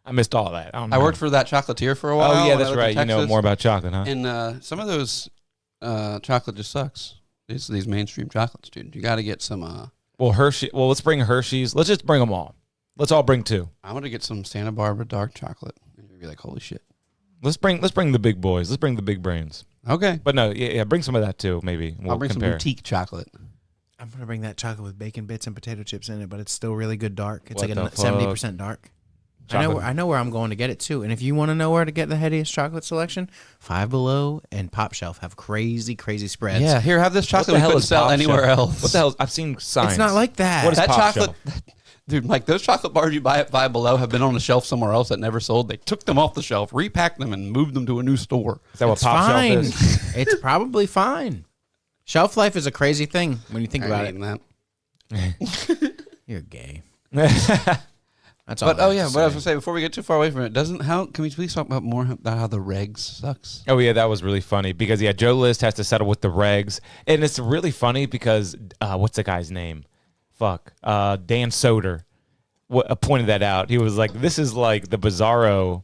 I missed all that. I don't know. I worked for that chocolatier for a while. Oh yeah, when I that's lived in right. You know Texas. more about chocolate, huh? And some of those chocolate just sucks. These mainstream chocolates, dude. You got to get some. Well, Hershey. Well, let's bring Hershey's. Let's just bring them all. Let's all bring 2. I'm gonna get some Santa Barbara dark chocolate. And you'll be like, holy shit. Let's bring the big boys. Let's bring the big brains. Okay. But no, yeah, bring some of that too. Maybe we'll I'll bring compare. some boutique chocolate. I'm going to bring that chocolate with bacon bits and potato chips in it, but it's still really good dark. It's What like the a 70% dark. I know where I'm going to get it too. And if you want to know where to get the headiest chocolate selection, Five Below and Pop Shelf have crazy spreads. Yeah, here, have this What chocolate the we hell couldn't is sell Pop anywhere Shelf? else. What the hell? I've seen signs. It's not like that. What is that Pop chocolate? Shelf? Dude, like those chocolate bars you buy at Five Below have been on a shelf somewhere else that never sold. They took them off the shelf, repacked them, and moved them to a new store. Is that what It's Pop fine. Shelf is? It's probably fine. Shelf life is a crazy thing when you think I about ain't it. that. You're gay. That's all. But I have yeah, to what I was say. gonna say before we get too far away from it, can we please talk about more about how the regs sucks? Oh yeah, that was really funny because Joe List has to settle with the regs, and it's really funny because what's the guy's name? Dan Soder pointed that out. He was like, "This is like the Bizarro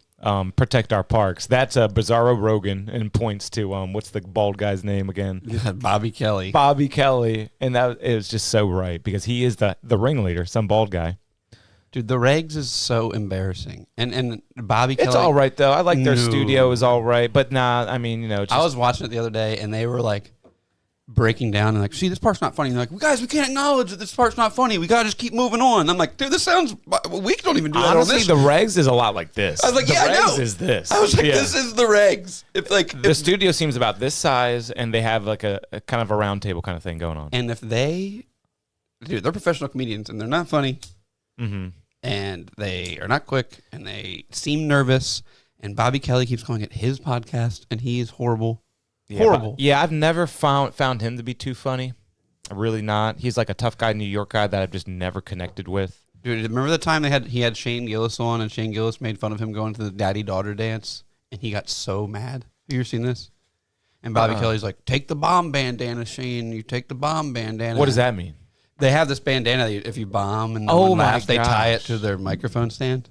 protect our parks." That's Bizarro Rogan, and points to what's the bald guy's name again? Bobby Kelly. Bobby Kelly, and that it was just so right because he is the ringleader, some bald guy. Dude, the regs is so embarrassing. And Bobby Kelly. It's all right though. I like their No. studio is all right, but nah. I mean, just, I was watching it the other day, and they were like breaking down and like, see, this part's not funny. And they're like, guys, we can't acknowledge that this part's not funny. We gotta just keep moving on. And I'm like, dude, this sounds. We don't even do that honestly on this. the regs is a lot like this. I was like, the yeah, I regs know. is this. I was like, Yeah. this is the regs. It's like, The studio seems about this size, and they have like a kind of a round table kind of thing going on. and if they, dude, they're professional comedians, and they're not funny. Mm-hmm. And they are not quick, and they seem nervous. And Bobby Kelly keeps calling it his podcast, and he is horrible. Horrible. Yeah, I've never found him to be too funny. Really not. He's like a tough guy, New York guy that I've just never connected with. Dude, remember the time he had Shane Gillis on, and Shane Gillis made fun of him going to the daddy-daughter dance, and he got so mad? Have you ever seen this? And Bobby Kelly's like, take the bomb bandana, Shane. You take the bomb bandana. What does that mean? They have this bandana that if you bomb and Oh no one my laughs, they tie it gosh. to their microphone stand.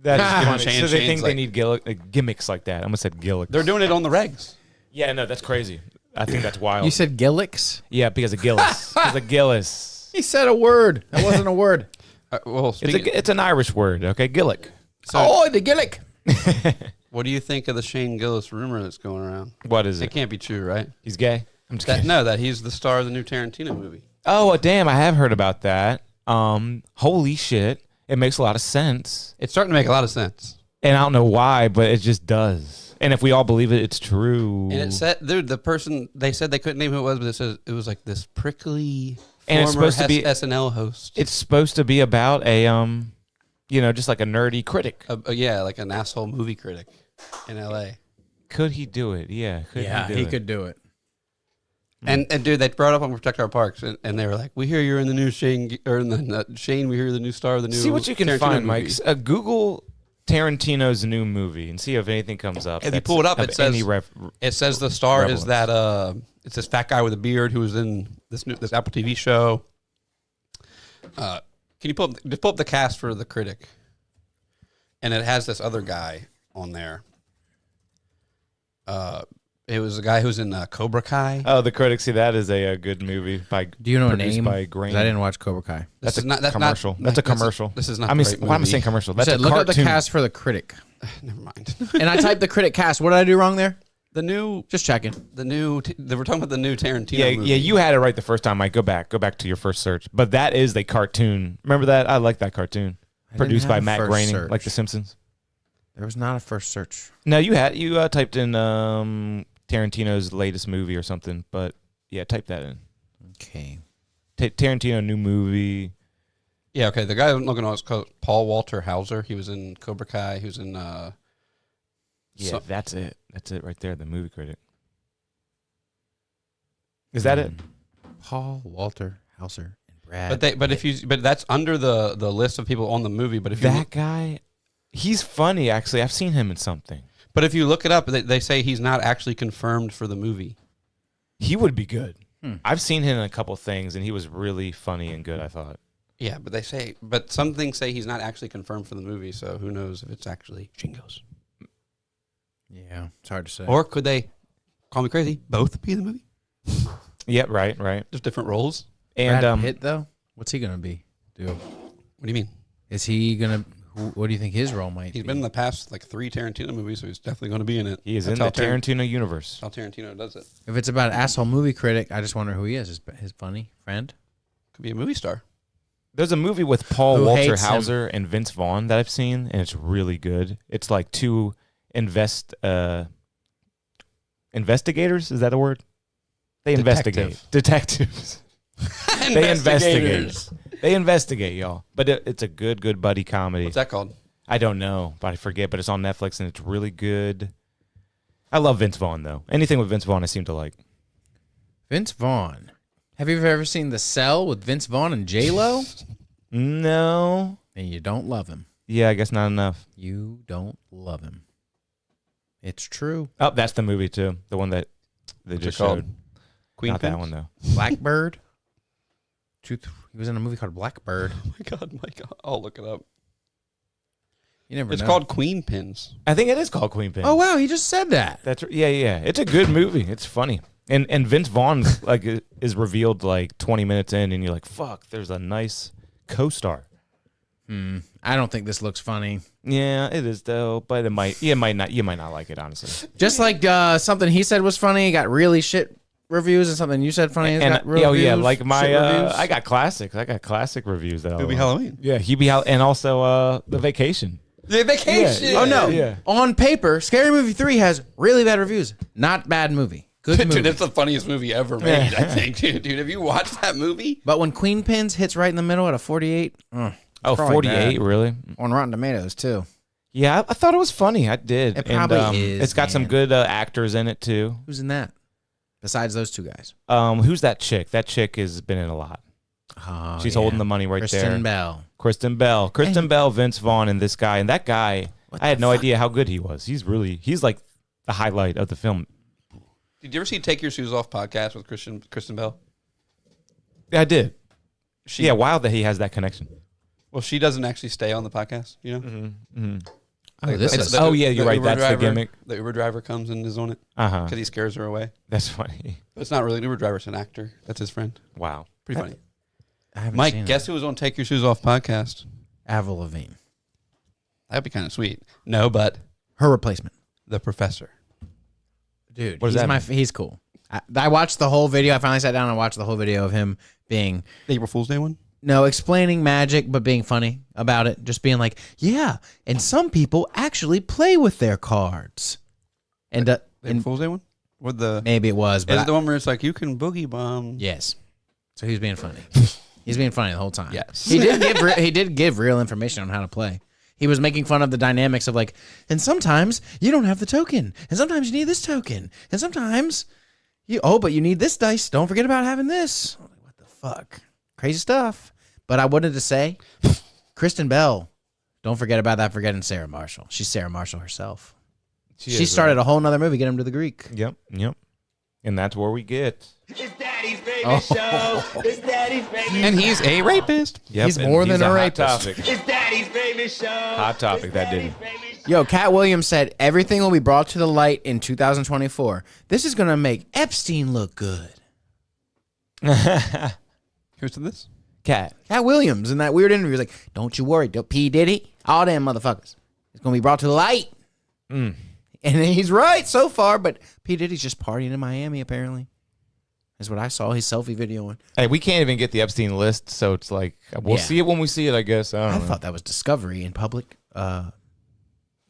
That is Shane- funny. So they Shane's think they like- need gimmicks like that. I almost said gillicks. They're doing it on the regs. Yeah, no, that's crazy. I think that's wild. You said Gillix? Yeah, because of Gillis. Because of Gillis. He said a word. That wasn't a word. Well, It's an Irish word, okay? Gillick. Oh, the Gillick. what do you think of the Shane Gillis rumor that's going around? What is It it? can't be true, right? He's gay? I'm just kidding. That he's the star of the new Tarantino movie. Oh, damn, I have heard about that. Holy shit. It makes a lot of sense. It's starting to make a lot of sense. And I don't know why, but it just does. And if we all believe it, it's true. And it said, dude, the person, they said they couldn't name who it was, but it was like this prickly And it's former supposed to be- SNL host. It's supposed to be about a, just like a nerdy critic. Yeah, like an asshole movie critic in L.A. Could he do it? Yeah. He could do it. And dude, they brought up on Protect Our Parks, and they were like, "We hear you're in the new Shane, or in the Shane. We hear you're the new star of the new." See what you can Tarantino find, movie." Mike. Google Tarantino's new movie and see if anything comes up. If you that's pull it up, of it says any it says the star relevance. is that it's this fat guy with a beard who was in this Apple TV show. Can you pull up the cast for the critic? And it has this other guy on there. It was a guy who's in Cobra Kai. Oh, the critics see that is a good movie by. Do you know a produced name? by 'Cause Grain. I didn't watch Cobra Kai. That's is a not- that's commercial. not- That's a that's a- commercial. this is not I the mean, right why am I movie. saying commercial? You That's said, a look up the cartoon. cast for the critic. Never mind. And I typed the critic cast. What did I do wrong there? the new Just checking. we're talking about the new Tarantino Yeah, movie. yeah, you had it right the first time, Mike. Go back to your first search. But that is the cartoon. Remember that? I like that cartoon. didn't Produced by have a Matt first Groening, search. like The Simpsons. There was not a first search. No, you typed in Tarantino's latest movie or something, but yeah, type that in. Okay. Tarantino new movie. Yeah, okay. The guy I'm looking at is called Paul Walter Hauser. He was in Cobra Kai. He was in. That's it. That's it right there. The movie critic. Is that it? Paul Walter Hauser and Brad. But that's under the list of people on the movie. But if you That guy, he's funny. Actually, I've seen him in something. But if you look it up, they say he's not actually confirmed for the movie. He would be good. I've seen him in a couple things, and he was really funny and good, I thought. Yeah, but some things say he's not actually confirmed for the movie, so who knows if it's actually Jingo's. Yeah, it's hard to say. Or could they, call me crazy, both be in the movie? Yeah, right. Just different roles? And Brad Pitt, though? What's he going to be? What do you mean? Is he going to... What do you think his role might be? He's been in the past 3 Tarantino movies, so he's definitely going to be in it. he is in the Tarantino universe. That's how Tarantino does it. If it's about asshole movie critic, I just wonder who he is. His funny friend? Could be a movie star. There's a movie with Paul Who Walter hates him? Hauser and Vince Vaughn that I've seen, and it's really good. It's like 2 investigators. Is that a word? They investigate. Detectives. They investigate. They investigate, y'all. But it's a good buddy comedy. What's that called? I don't know, but I forget. But it's on Netflix, and it's really good. I love Vince Vaughn, though. Anything with Vince Vaughn, I seem to like. Vince Vaughn. Have you ever seen The Cell with Vince Vaughn and J-Lo? No. And you don't love him. Yeah, I guess not enough. You don't love him. It's true. Oh, that's the movie, too. The one that they What's just it called? showed. Queen Not Pins? that one, though. Blackbird. He was in a movie called Blackbird. Oh my God. I'll look it up. You never It's know. called Queen Pins. I think it is called Queen Pin. Oh, wow. He just said that. That's yeah. It's a good movie. It's funny. And Vince Vaughn is revealed 20 minutes in, and you're like, fuck, there's a nice co-star. I don't think this looks funny. Yeah, it is though, but you might not like it, honestly. Just like something he said was funny, got really shit reviews, and something you said funny has got real yeah, reviews, like shit my reviews. I got classics. I got classic reviews though. It'll be Halloween. Yeah, and also The Vacation. The Vacation. Yeah. Oh no! Yeah. On paper, Scary Movie 3 has really bad reviews. Not bad movie. Good movie. Dude, it's the funniest movie ever made, I think. Dude, have you watched that movie? But when Queen Pins hits right in the middle at a 48, Oh, probably 48, bad. really? On Rotten Tomatoes too. Yeah, I thought it was funny. I did. It probably and, is, It's got some man. good actors in it too. Who's in that? Besides those two guys. Who's that chick? That chick has been in a lot. Oh, She's yeah. holding the money right there. Kristen Bell. Kristen Bell, Vince Vaughn, and this guy. And that guy, I had no idea how good he was. He's like the highlight of the film. Did you ever see Take Your Shoes Off podcast with Kristen Bell? Yeah, I did. Yeah, wild that he has that connection. Well, she doesn't actually stay on the podcast, you know? Mm-hmm. Oh, this It's is. the- Oh, yeah, you're the right. Uber That's the driver- gimmick. The Uber driver comes and is on it Uh-huh. because he scares her away. That's funny. But it's not really an Uber driver, it's an actor. That's his friend. Wow. Pretty funny. I haven't Mike, seen guess who was on Take Your Shoes Off podcast? Avril Lavigne. That'd be kind of sweet. No, but Her replacement. the professor. Dude, What does that mean? he's cool. I watched the whole video. I finally sat down and watched the whole video of him being The April Fool's Day one? explaining magic, but being funny about it. Just being like, yeah, and some people actually play with their cards. And, The April Fool's Day one? Or the... maybe it was, but Is it the one where it's like, you can boogie bomb? yes. So he was being funny. He's being funny the whole time. Yes. He did give real information on how to play. He was making fun of the dynamics of like, and sometimes you don't have the token, and sometimes you need this token, and sometimes but you need this dice. Don't forget about having this. I'm like, what the fuck? Crazy stuff. But I wanted to say, Kristen Bell, don't forget about that forgetting Sarah Marshall. She's Sarah Marshall herself. She started a whole nother movie, Get Him to the Greek. Yep. And that's where we get. It's Daddy's baby show. It's Daddy's baby. And he's a rapist. Yep, He's and more than a hot rapist. topic. It's Daddy's baby show. Hot topic, that did it. Yo, Cat Williams said everything will be brought to the light in 2024. This is going to make Epstein look good. Who said this? Cat. Cat Williams in that weird interview was like, don't you worry, P. Diddy, all them motherfuckers. It's going to be brought to the light. And he's right so far, but P. Diddy's just partying in Miami, apparently. Is what I saw his selfie video on. Hey, we can't even get the Epstein list, so it's like we'll Yeah. see it when we see it, I guess. I I don't know. thought that was discovery in public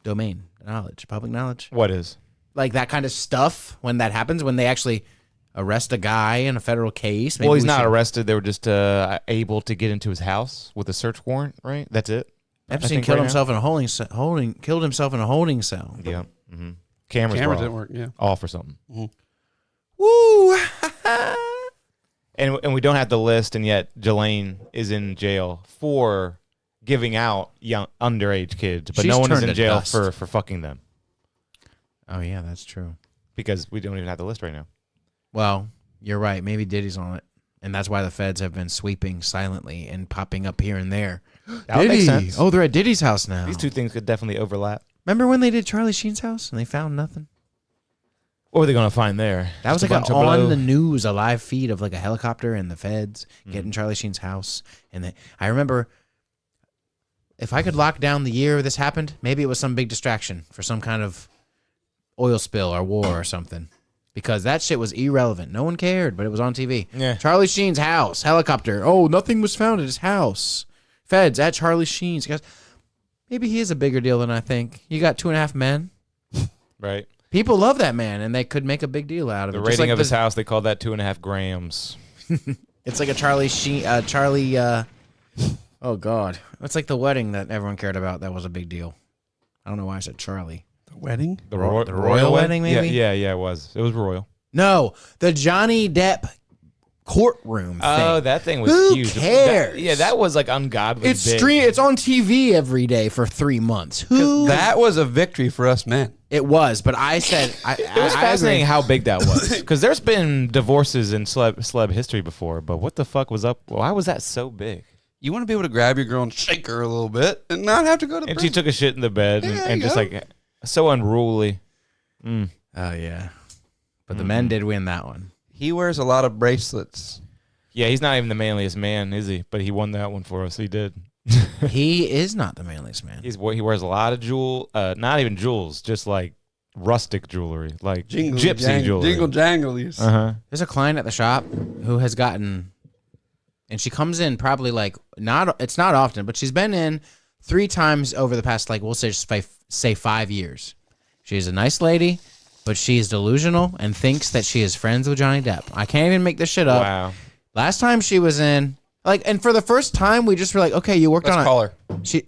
domain knowledge, public knowledge. What is? Like that kind of stuff when that happens, when they actually arrest a guy in a federal case. Well, he's we not should- arrested. They were just able to get into his house with a search warrant, right? That's it. Epstein think killed right himself in a killed himself in a holding cell. Yeah. Mm-hmm. Cameras Cameras were didn't work. Yeah. off or something. Woo! And we don't have the list, and yet Jelaine is in jail for giving out young underage kids, but She's no one is turned in to jail dust. for fucking them Oh yeah, that's true. because we don't even have the list right now. Well, you're right. Maybe Diddy's on it, and that's why the feds have been sweeping silently and popping up here and there. That would make sense. Oh, they're at Diddy's house now. These two things could definitely overlap. Remember when they did Charlie Sheen's house and they found nothing? What are they going to find there? That was Just a like bunch a, of on blow? the news, a live feed of like a helicopter and the feds getting Charlie Sheen's house. And I remember, if I could lock down the year this happened, maybe it was some big distraction for some kind of oil spill or war or something. Because that shit was irrelevant. No one cared, but it was on TV. Yeah. Charlie Sheen's house, helicopter. Oh, nothing was found at his house. Feds at Charlie Sheen's. Guys, maybe he is a bigger deal than I think. You got 2.5 men. Right. People love that man, and they could make a big deal out of The it. Just rating like of his the- house, they call that 2.5 grams. It's like a Charlie Sheen, oh God. It's like the wedding that everyone cared about. That was a big deal. I don't know why I said Charlie. The wedding. The royal wedding, maybe? Yeah, it was. It was royal. No, the Johnny Depp courtroom thing. Oh, that thing was Who huge. cares? That was like ungodly It's big. It's on TV every day for 3 months. Who? That was a victory for us men. It was, but I said It was fascinating how big that was. Because there's been divorces in celeb history before, but what the fuck was up? Why was that so big? You want to be able to grab your girl and shake her a little bit and not have to go to And prison. she took a shit in the bed Yeah, and just yeah. like so unruly. Oh yeah, but the men did win that one. He wears a lot of bracelets. Yeah, he's not even the manliest man, is he? But he won that one for us. He did. He is not the manliest man. He wears a lot of not even jewels, just like rustic jewelry, like gypsy jewelry. Jingle janglies. Uh-huh. There's a client at the shop who has gotten, and she comes in probably like it's not often, but she's been in 3 times over the past, like, we'll say 5 years. She's a nice lady, but she is delusional and thinks that she is friends with Johnny Depp. I can't even make this shit up. Wow. Last time she was in, like, and for the first time, we just were like, okay, you worked Let's on call her.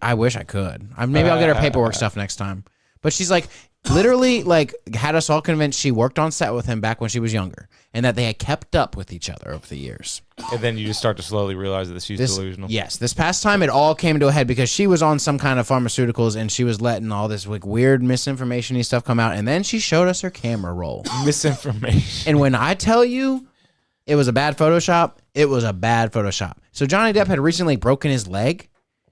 I wish I could. Maybe I'll get her paperwork stuff next time. But she's like, literally, like, had us all convinced she worked on set with him back when she was younger, and that they had kept up with each other over the years. And then you just start to slowly realize that she's delusional. Yes, this past time it all came to a head because she was on some kind of pharmaceuticals and she was letting all this like weird misinformation-y stuff come out, and then she showed us her camera roll. Misinformation. And when I tell you it was a bad Photoshop, it was a bad Photoshop. So Johnny Depp had recently broken his leg.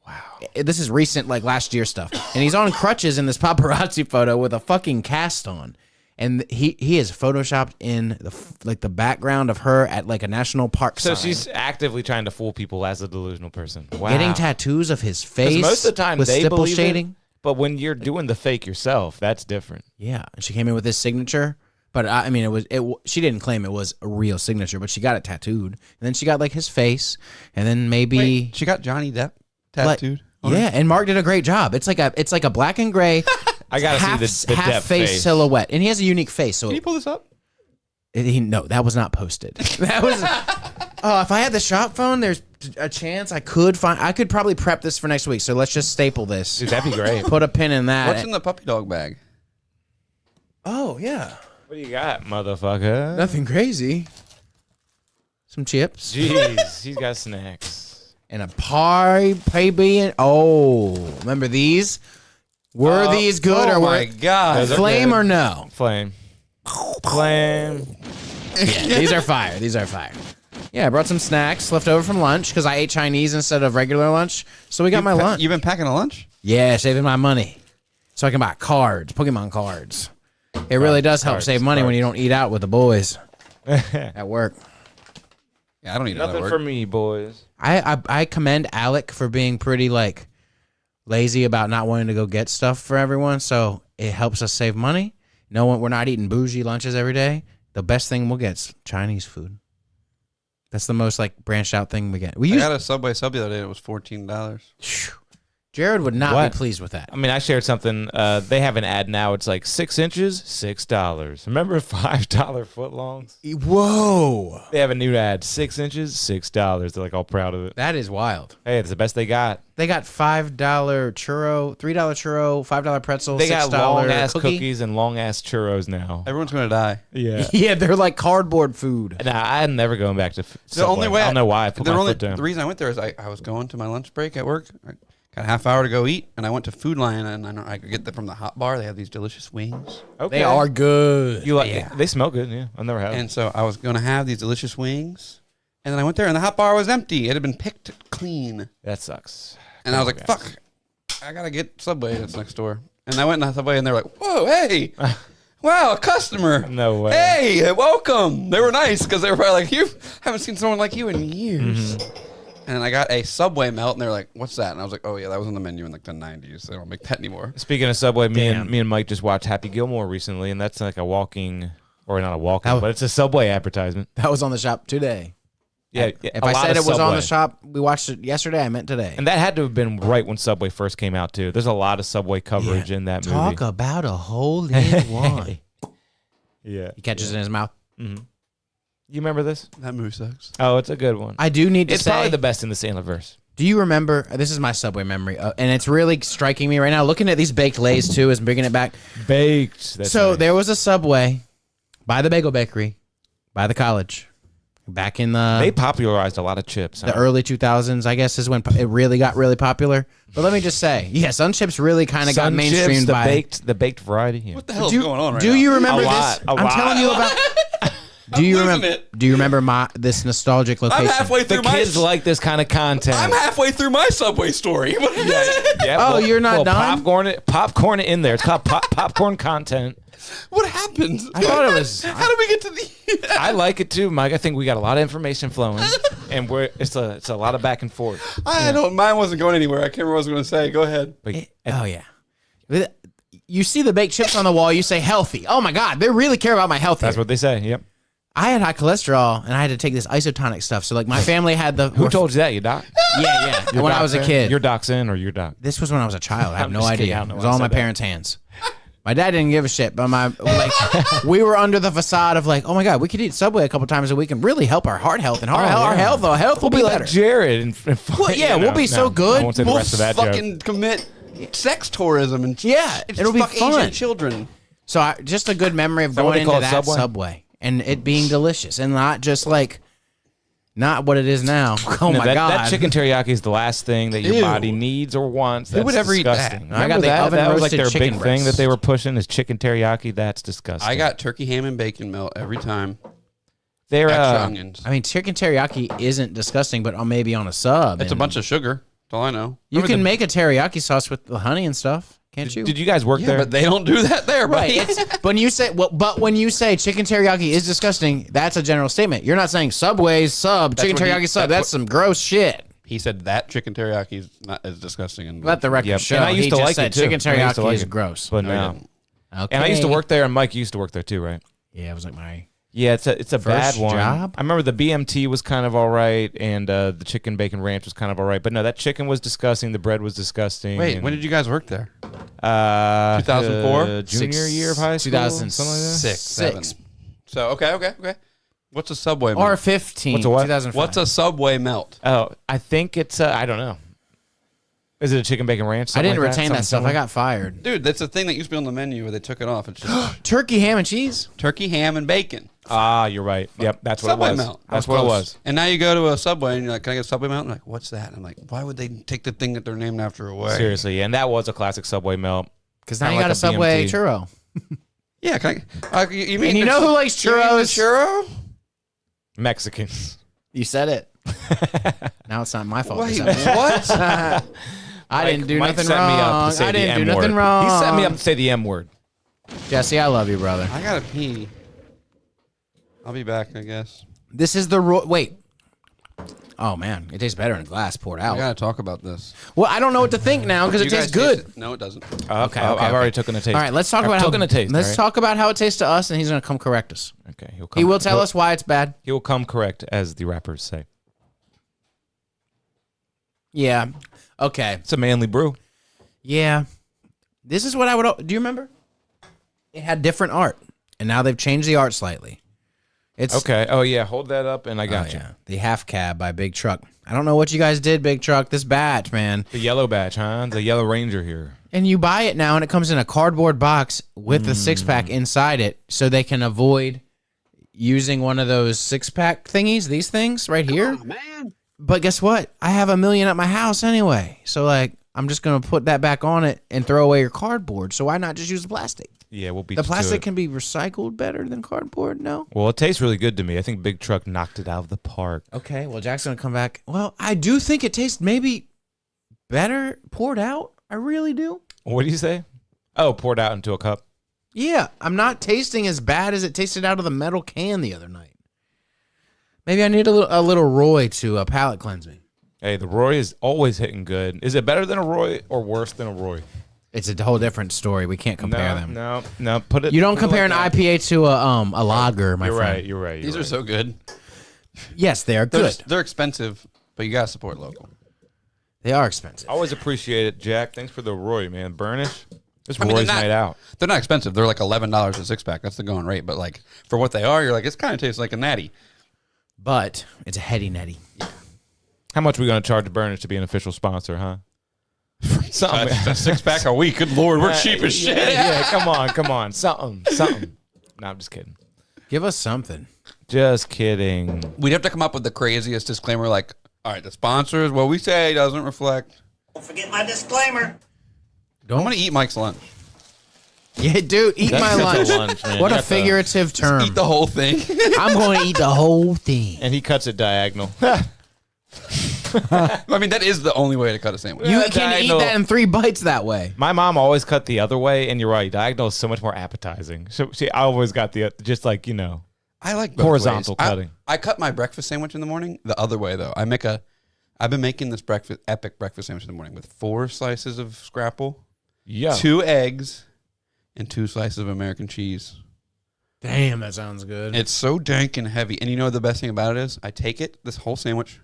Wow. This is recent, like last year stuff. And he's on crutches in this paparazzi photo with a fucking cast on. And he is photoshopped in the background of her at like a national park So sign. she's actively trying to fool people as a delusional person. Wow. Getting tattoos of his face. Most of the time with they stipple believe shading. it, but when you're doing the fake yourself, that's different. Yeah, and she came in with his signature. But I mean, she didn't claim it was a real signature, but she got it tattooed. And then she got like his face, and then maybe Wait, she got Johnny Depp like- tattooed. yeah. And Mark did a great job. It's like a black and gray. I gotta half, see the half Depp face silhouette, and he has a unique face. So Can you pull this up? no, that was not posted. That was. Oh, if I had the shop phone, there's a chance I could probably prep this for next week. So let's just staple this. Dude, that'd be great. Put a pin in that. What's in the puppy dog bag? Oh yeah, What do you got, motherfucker? nothing crazy. Some chips. Jeez, he's got snacks. And a pie being. Oh, remember these? Were these good or oh were my god! Those are flame good. or no? Flame. Flame. Yeah, these are fire. These are fire. Yeah, I brought some snacks left over from lunch because I ate Chinese instead of regular lunch. So we got my lunch. You've been packing a lunch? Yeah, saving my money so I can buy cards, Pokemon cards. It really does help cards, save money when cards. you don't eat out with the boys at work. Yeah, I don't need another Nothing work. for me, boys. I commend Alec for being pretty like lazy about not wanting to go get stuff for everyone, so it helps us save money. We're not eating bougie lunches every day. The best thing we'll get is Chinese food. That's the most like branched out thing we get. I got a Subway sub the other day. It was $14. Jared would not What? be pleased with that. I mean, I shared something. They have an ad now. It's like 6 inches, $6. Remember $5 footlongs? Whoa. They have a new ad. 6 inches, $6. They're like all proud of it. That is wild. Hey, it's the best they got. They got $5 churro, $3 churro, $5 pretzel, They $6 got long ass cookie. cookies and long ass churros now. Everyone's gonna die. Yeah. Yeah, they're like cardboard food. Nah, I'm never going back to The only way I don't know why I put my foot down. The reason I went there is I was going to my lunch break at work. I got a half hour to go eat, and I went to Food Lion, and I could get them from the hot bar. They have these delicious wings, Okay. They are good. You like? They smell good. Yeah, I've never had them. and so I was gonna have these delicious wings, and then I went there, and the hot bar was empty. It had been picked clean, That sucks. and I was like, "Fuck, I gotta get Subway that's next door." And I went to Subway, and they're like, "Whoa, hey." Wow, a customer. No way. Hey, welcome. They were nice because they were probably like, you haven't seen someone like you in years. And I got a Subway melt, and they're like, what's that? And I was like, oh, yeah, that was on the menu in like the 90s. They don't make that anymore. Speaking of Subway, me and Mike just watched Happy Gilmore recently, and that's like a walking, or not a walking, Oh. but it's a Subway advertisement. That was on the shop today. Yeah. If a I lot said of it was on Subway. the shop, we watched it yesterday, I meant today. And that had to have been right when Subway first came out too. There's a lot of Subway coverage in that Talk movie. about a hole in one. Yeah. He catches it in his mouth. You remember this? That movie sucks. Oh, it's a good one. I do need to It's say, probably the best in the Sandlerverse. do you remember, this is my Subway memory, and it's really striking me right now. Looking at these baked Lays too is bringing it back. Baked. That's So nice. there was a Subway by the Bagel Bakery, by the college, back in They the popularized a lot of chips. Huh? early 2000s, I guess, is when it really got really popular. But let me just say, yeah, Sun Chips really kind of got Sun chips, mainstreamed the by... baked variety. Yeah. What the hell is Do, going on right do now? you remember A this? lot, a I'm lot. telling you about... Do you losing remember? it. Do you remember this nostalgic location? I'm halfway The through my... kids like this kind of content. I'm halfway through my Subway story. Yeah, Oh, you're not done? Popcorn it in there. It's called popcorn content. What happened? I thought it was. How did we get to the... I like it too, Mike. I think we got a lot of information flowing, and it's a lot of back and forth. I don't... Mine wasn't going anywhere. I can't remember what I was going to say. Go ahead. But Oh yeah. You see the baked chips on the wall. You say healthy. Oh my God, they really care about my health. that's here. what they say. Yep. I had high cholesterol, and I had to take this isotonic stuff. So like my family had the. Who told you that? Your doc? Yeah. Your When I was a doc's in? kid. Your doc's in or your doc? This was when I was a child. I have I'm no just kidding. idea. I don't know It was why I all in my said that. parents' hands. My dad didn't give a shit, but we were under the facade of like, oh my God, we could eat Subway a couple times a week and really help our heart health and our health will be We'll be better. like Jared. And Well, yeah, we'll be so good. I won't say the We'll rest of that joke. fucking commit sex tourism and Yeah, it'll be fuck fun. Asian children. So just a good memory of that what going they call into it, that Subway? Subway and it being delicious and not just like, not what it is now. Oh No, my that, God. that chicken teriyaki is the last thing that your Ew. body needs or wants. That's would ever eat that? disgusting. I got Remember the that? oven That was like roasted their chicken big thing that they breast. were pushing is chicken teriyaki. That's disgusting. I got turkey ham and bacon melt every time. They're Extra onions. I mean, chicken teriyaki isn't disgusting, but maybe on a sub. It's a and bunch of sugar. That's all I know. You Remember can the- make a teriyaki sauce with the honey and stuff, can't you? Did you guys work Yeah, there? but they don't do that there, Right. buddy. It's, when you say but when you say chicken teriyaki is disgusting, that's a general statement. You're not saying Subway's sub, That's chicken what he- teriyaki sub. that's That's some gross shit. He said that chicken teriyaki is not as disgusting. And Let the record Yep. show. And I used he to just like said it, too. chicken I used to teriyaki like is it. gross. But No, now. I didn't. Okay. And I used to work there, and Mike used to work there too, right? Yeah, it was like my Yeah, it's a bad First one. job? I remember the BMT was kind of all right, and the chicken bacon ranch was kind of all right. But no, that chicken was disgusting. The bread was disgusting. Wait, and, when did you guys work there? 2004? Junior Six- year of high school? 2006. Something like that? Six. Six. Seven. So okay. What's a Subway or melt? 15. What's a what? 2005. What's a Subway melt? Oh, I think it's, I don't know. Is it a chicken bacon ranch? I Something didn't like retain that Something stuff. I similar? got fired. Dude, that's a thing that used to be on the menu where they took it off. It's just Turkey, ham, and cheese. turkey, ham, and bacon. Ah, you're right. Yep, that's what Subway it was. melt. That's what it Close. was. And now you go to a Subway and you're like, can I get a Subway melt? And I'm like, what's that? And I'm like, why would they take the thing that they're named after away? Seriously, and that was a classic Subway melt. Because now Kinda you like got a a Subway BMT. churro. Yeah, can I, you mean And you the know ch- who likes you mean the churros? churro? Mexicans. You said it. Now it's not my fault. Wait, It's not- what? I didn't do Mike nothing set me up wrong. to say I the didn't do M nothing word. wrong. He set me up to say the M word. Jesse, I love you, brother. I gotta pee. I'll be back, I guess. This is the wait. Oh man, it tastes better in a glass poured I out. gotta talk about this. Well, I don't know what to think now because it You tastes guys good. taste it? No, it doesn't. Okay, I've already taken a taste. All right, let's talk I've about how. taken a taste. Let's all right? talk about how it tastes to us, and he's gonna come correct us. Okay, He will tell us why it's bad. He will come correct, as the rappers say. Yeah. Okay. It's a manly brew. Yeah. This is what I would... Do you remember? It had different art, and now they've changed the art slightly. It's Okay. Oh, yeah. Hold that up, and I got you. yeah. The half cab by Big Truck. I don't know what you guys did, Big Truck. This batch, man. The yellow batch, huh? The yellow Ranger here. And you buy it now, and it comes in a cardboard box with a 6-pack inside it, so they can avoid using one of those 6-pack thingies, these things right here. Oh, man. But guess what? I have 1 million at my house anyway. So, like, I'm just going to put that back on it and throw away your cardboard. So why not just use the plastic? Yeah, we'll beat The you to plastic it. can be recycled better than cardboard, no? Well, it tastes really good to me. I think Big Truck knocked it out of the park. Okay, well, Jack's going to come back. Well, I do think it tastes maybe better poured out. I really do. What do you say? Oh, poured out into a cup. Yeah, I'm not tasting as bad as it tasted out of the metal can the other night. Maybe I need a little Roy to palate cleanse me. Hey, the Roy is always hitting good. Is it better than a Roy or worse than a Roy? It's a whole different story. We can't compare them. No. Put it. You don't put it compare like an that. IPA to a lager, my You're friend. right. You're right. These are so good. Yes, they are good. They're expensive, but you got to support local. They are expensive. I always appreciate it, Jack. Thanks for the Roy, man. Burnish. This I mean, Roy's they're not- night out. They're not expensive. They're like $11 a 6-pack. That's the going rate. But like for what they are, you're like, it's kind of tastes like a natty. But it's a heady netty. How much are we going to charge Burnish to be an official sponsor, huh? Something. That's a 6-pack a week. Good Lord, we're cheap as shit. Yeah, come on. Something. No, I'm just kidding. Give us something. Just kidding. We'd have to come up with the craziest disclaimer like, all right, the sponsors, what we say doesn't reflect. Don't forget my disclaimer. I'm going to eat Mike's lunch. Yeah, dude, eat my That's lunch. a lunch, man. What You a got the- figurative term. Eat the whole thing. I'm going to eat the whole thing. And he cuts it diagonal. I mean, that is the only way to cut a sandwich. You Yeah, can diagonal. eat that in 3 bites that way. My mom always cut the other way, and you're right. Diagonal is so much more appetizing. So I always got the just like I like both Horizontal ways. cutting. I cut my breakfast sandwich in the morning the other way though. I've been making this epic breakfast sandwich in the morning with 4 slices of scrapple, yeah. 2 eggs, and 2 slices of American cheese. Damn, that sounds good. It's so dank and heavy. And you know the best thing about it is I take it, this whole sandwich,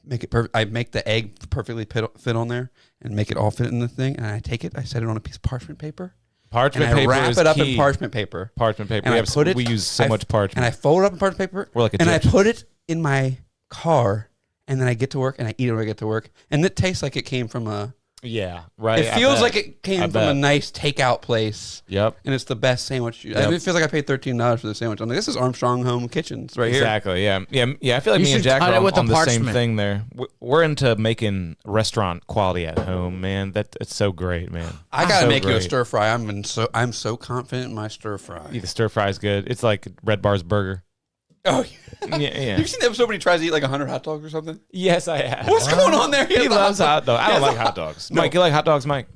make it perfect. I make the egg perfectly fit on there and make it all fit in the thing. And I take it, I set it on a piece of parchment paper. Parchment And I paper wrap is it up key. in parchment paper. Parchment paper. And We, I have, put it, we use so much parchment. And I fold it up in parchment paper. We're like a and I ditch. put it in my car. And then I get to work and I eat it when I get to work. And it tastes like it came from yeah, right. it I feels bet. like it came I from bet. a nice takeout place. Yep. And it's the best sandwich. I Yep. mean, it feels like I paid $13 for the sandwich. I'm like, this is Armstrong Home Kitchens right here. Exactly. Yeah. I feel like You me and should Jack cut are it on, with the on the same parchment. thing there. We're into making restaurant quality at home, man. It's so great, man. I gotta So make you a great. stir fry. I'm so confident in my stir fry. The stir fry is good. It's like Red Bar's burger. Oh, Yeah. You've seen the episode when he tries to eat like 100 hot dogs or something? Yes, I have. What's going on there? He has the loves dog. hot dogs. I don't like hot dogs. Mike, you like hot dogs, Mike?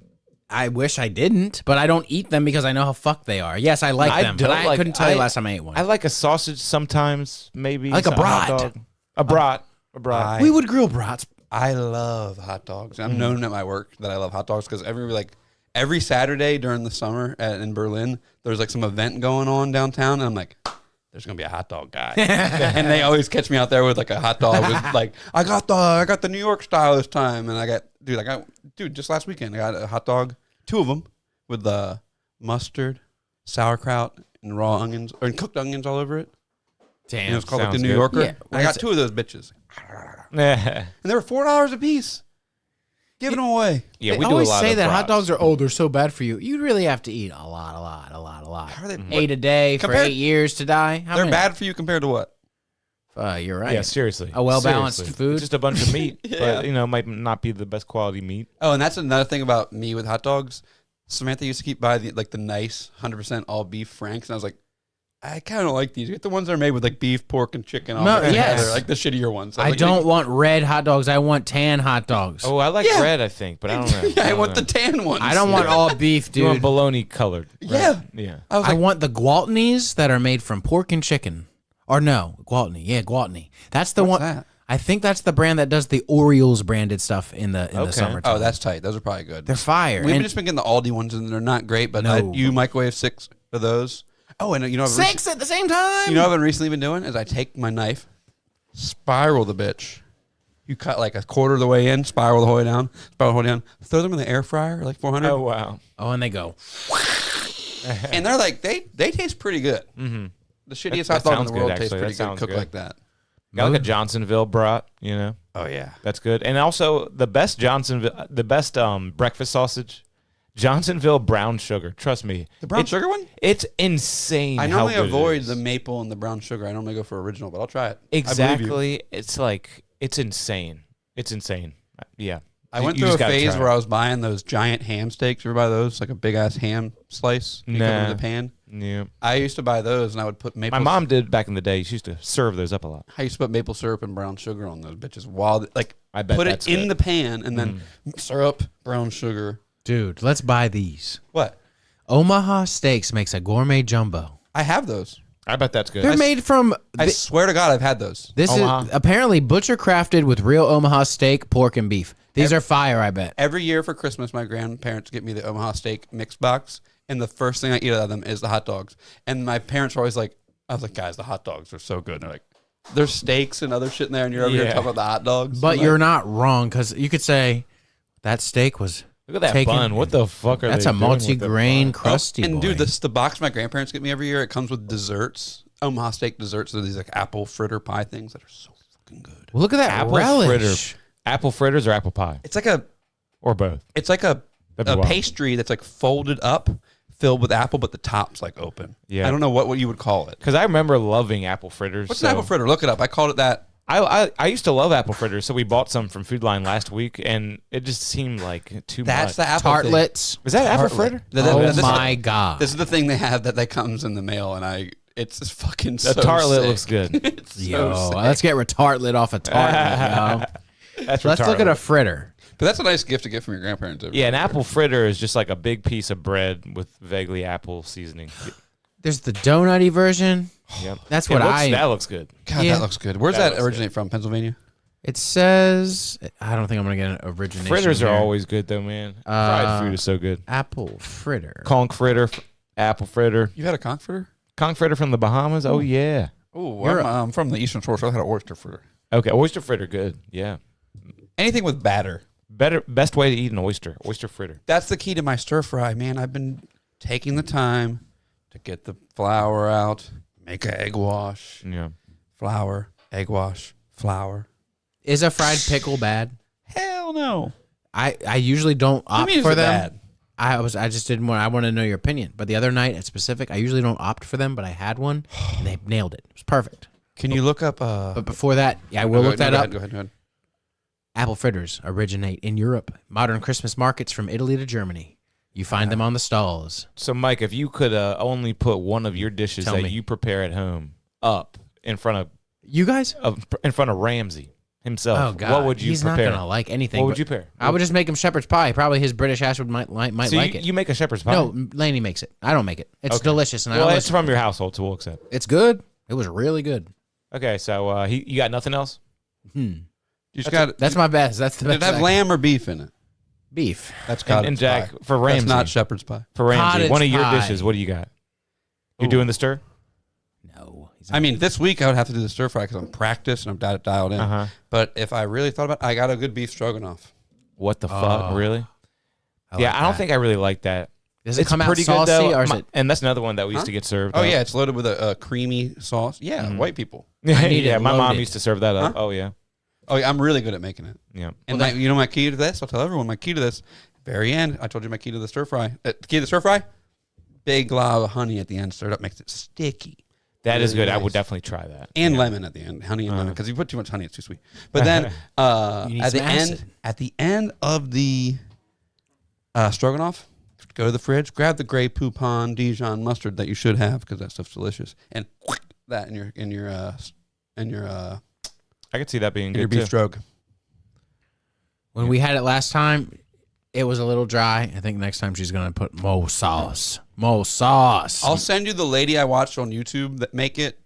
I wish I didn't, but I don't eat them because I know how fucked they are. Yes, I like I them, but don't I like- couldn't tell you I- last time I ate one. I like a sausage sometimes, maybe. I like a It's hot brat. dog. A brat. A brat. we would grill brats. I love hot dogs. I'm known at my work that I love hot dogs because every Saturday during the summer in Berlin, there's like some event going on downtown, and I'm like, there's gonna be a hot dog guy, and they always catch me out there with like a hot dog with like I got the New York style this time, and I got just last weekend I got a hot dog, 2 of them with the mustard, sauerkraut, and raw onions or cooked onions all over it. Damn. And it was called like the sounds New good. Yorker. Yeah, I got 2 of those bitches, Yeah, and they were $4 a piece. Giving them away. we They do a always lot say of that hot brats. dogs are they're so bad for you. You really have to eat a lot. How are they? 8 a day for Compared- 8 years to die. How They're many? bad for you compared to what? You're right. Yeah, seriously. A well-balanced Seriously. food. It's just a bunch of meat, but might not be the best quality meat. Oh, and that's another thing about me with hot dogs. Samantha used to keep by the nice 100% all beef Franks, and I was like, I kind of like these. Get the ones that are made with like beef, pork, and chicken. All No, mixed yes. together, like the shittier ones. I like, don't want red hot dogs. I want tan hot dogs. Oh, I like Yeah. red, I think, but I don't know. Yeah, I don't want know. the tan ones. I don't want all beef, You want dude. bologna colored. right? Yeah. Yeah. I was I like, want the Gwaltneys that are made from pork and chicken. Or no, Gwaltney. Yeah, Gwaltney. That's the What's one. that? I think that's the brand that does the Orioles branded stuff in the Okay. summertime. oh, that's tight. Those are probably good. They're fire. We've And just been getting the Aldi ones, and they're not great. But No. you microwave 6 of those. Oh, and you know, 6 at the same time. you know what I've been recently been doing is I take my knife, spiral the bitch, You cut like a quarter of the way in, spiral the whole way down, throw them in the air fryer, like 400. Oh wow. Oh, and they go. And they're like, they taste pretty good. Mm-hmm. The shittiest hot dog in the world tastes pretty good cooked like that. Got like a Johnsonville brat, you know. Oh yeah, that's good. And also the best breakfast sausage, Johnsonville brown sugar. Trust me, the brown sugar one. It's insane. I normally avoid the maple and the brown sugar. I normally go for original, but I'll try it. Exactly. It's like it's insane. It's insane. Yeah. I went through a phase where I was buying those giant ham steaks. You ever buy those? Like a big ass ham slice. You put it in the pan. Yeah. I used to buy those, and I would put maple. My mom did back in the day. She used to serve those up a lot. I used to put maple syrup and brown sugar on those bitches. While I bet put that's it in good. the pan and then syrup, brown sugar. Dude, let's buy these. What? Omaha Steaks makes a gourmet jumbo. I have those. I bet that's good. They're made from. I swear to God, I've had those. This Omaha. is apparently butcher crafted with real Omaha steak, pork, and beef. These are fire, I bet. Every year for Christmas, my grandparents get me the Omaha steak mix box, and the first thing I eat out of them is the hot dogs. And my parents are always like, I was like, guys, the hot dogs are so good. And they're like, there's steaks and other shit in there, and you're over here talking about the hot dogs. But you're not wrong, because you could say that steak was. Look at that bun. What the fuck are That's they a doing with the multi-grain bun? crusty and boy. dude, the box my grandparents get me every year, it comes with desserts. Omaha steak desserts. They're these like apple fritter pie things that are so fucking good. Well, look at that Apple relish. fritter. Apple fritters or apple pie? It's like a Or both. a pastry that's like folded up, filled with apple, but the top's like open. Yeah. I don't know what you would call it. Because I remember loving apple fritters. What's an apple fritter? Look it up. I called it that. I used to love apple fritters, so we bought some from Food Line last week, and it just seemed like too That's much. the apple Tartlets. Is that apple Tartlet. fritter? Oh my God. This is the thing they have that comes in the mail, and it's just fucking The so tartlet sick. looks good. It's Yo, so sick. let's get tartlet off a tartlet, yo. That's Let's look at a fritter. But that's a nice gift to get from your grandparents. Yeah, an apple fritter is just like a big piece of bread with vaguely apple seasoning. There's the donutty version. Yep. That's what That looks good. God, Yeah. that looks good. Where's That that looks originate from? Pennsylvania? It says, I don't think I'm going to get an origination. Fritters are here. always good though, man. Fried food is so good. Apple fritter. Conch fritter, apple fritter, You had a conch fritter? conch fritter from the Bahamas. Oh yeah. Oh, I'm from the Eastern Shore, so I had an oyster fritter. Okay, oyster fritter, good. Yeah. Anything with batter. Best way to eat an oyster fritter. That's the key to my stir fry, man. I've been taking the time to get the flour out, make an egg wash, Yeah. flour, egg wash, flour. Is a fried pickle bad? Hell no. I usually don't opt mean, for is it them. bad? I just didn't want. I want to know your opinion. But the other night at specific, I usually don't opt for them, but I had one and they nailed it. It was perfect. Can you look up? But before that, yeah, I will look that up. Go ahead. Apple fritters originate in Europe. Modern Christmas markets from Italy to Germany. You find them on the stalls. So Mike, if you could only put one of your dishes Tell that me. you prepare at home up in front You guys? of Ramsey himself, Oh God, what would you he's prepare? not gonna like anything. What would but you prepare? I would just make him shepherd's pie. Probably his British ass might So like it. you make a shepherd's pie? No, Laney makes it. I don't make it. It's Okay. delicious, and Well, I it's from your household, so we'll accept. it's good. It was really good. Okay, so you got nothing else? You just got. That's my best. That's the Did best. it have lamb or beef in it? beef. That's And, cottage and Jack, pie. for Ramsey, That's not shepherd's pie. for Ramsey, Cottage one of your pie. dishes. What do you got? You Ooh. doing the stir? No, he's I mean, this week I would have to do the stir fry because I'm practiced and I'm dialed in. Uh-huh. But if I really thought about it, I got a good beef stroganoff. What the fuck? Really? I Yeah, like I don't that. think I really like that. Does it It's come out pretty saucy good though. or is it? And that's another one that we used to get served. Oh, up. yeah. It's loaded with a creamy sauce. Yeah, white people. yeah, need it my mom loaded. used to serve that up. Huh? Oh yeah, Oh, yeah, I'm really good at making it. yeah. And you know my key to this? I'll tell everyone my key to this. Very end. I told you my key to the stir fry. Key to the stir fry? Big glob of honey at the end. Stirred up makes it sticky. That is Really good. I would nice. definitely try that. And lemon at the end, honey and lemon, because you put too much honey, it's too sweet. But then You need at the some end, acid. at the end of the stroganoff, go to the fridge, grab the Grey Poupon Dijon mustard that you should have because that stuff's delicious, and that in your I could see that being your good beef too. strog. When we had it last time, it was a little dry. I think next time she's gonna put more sauce. More sauce. I'll send you the lady I watched on YouTube that make it,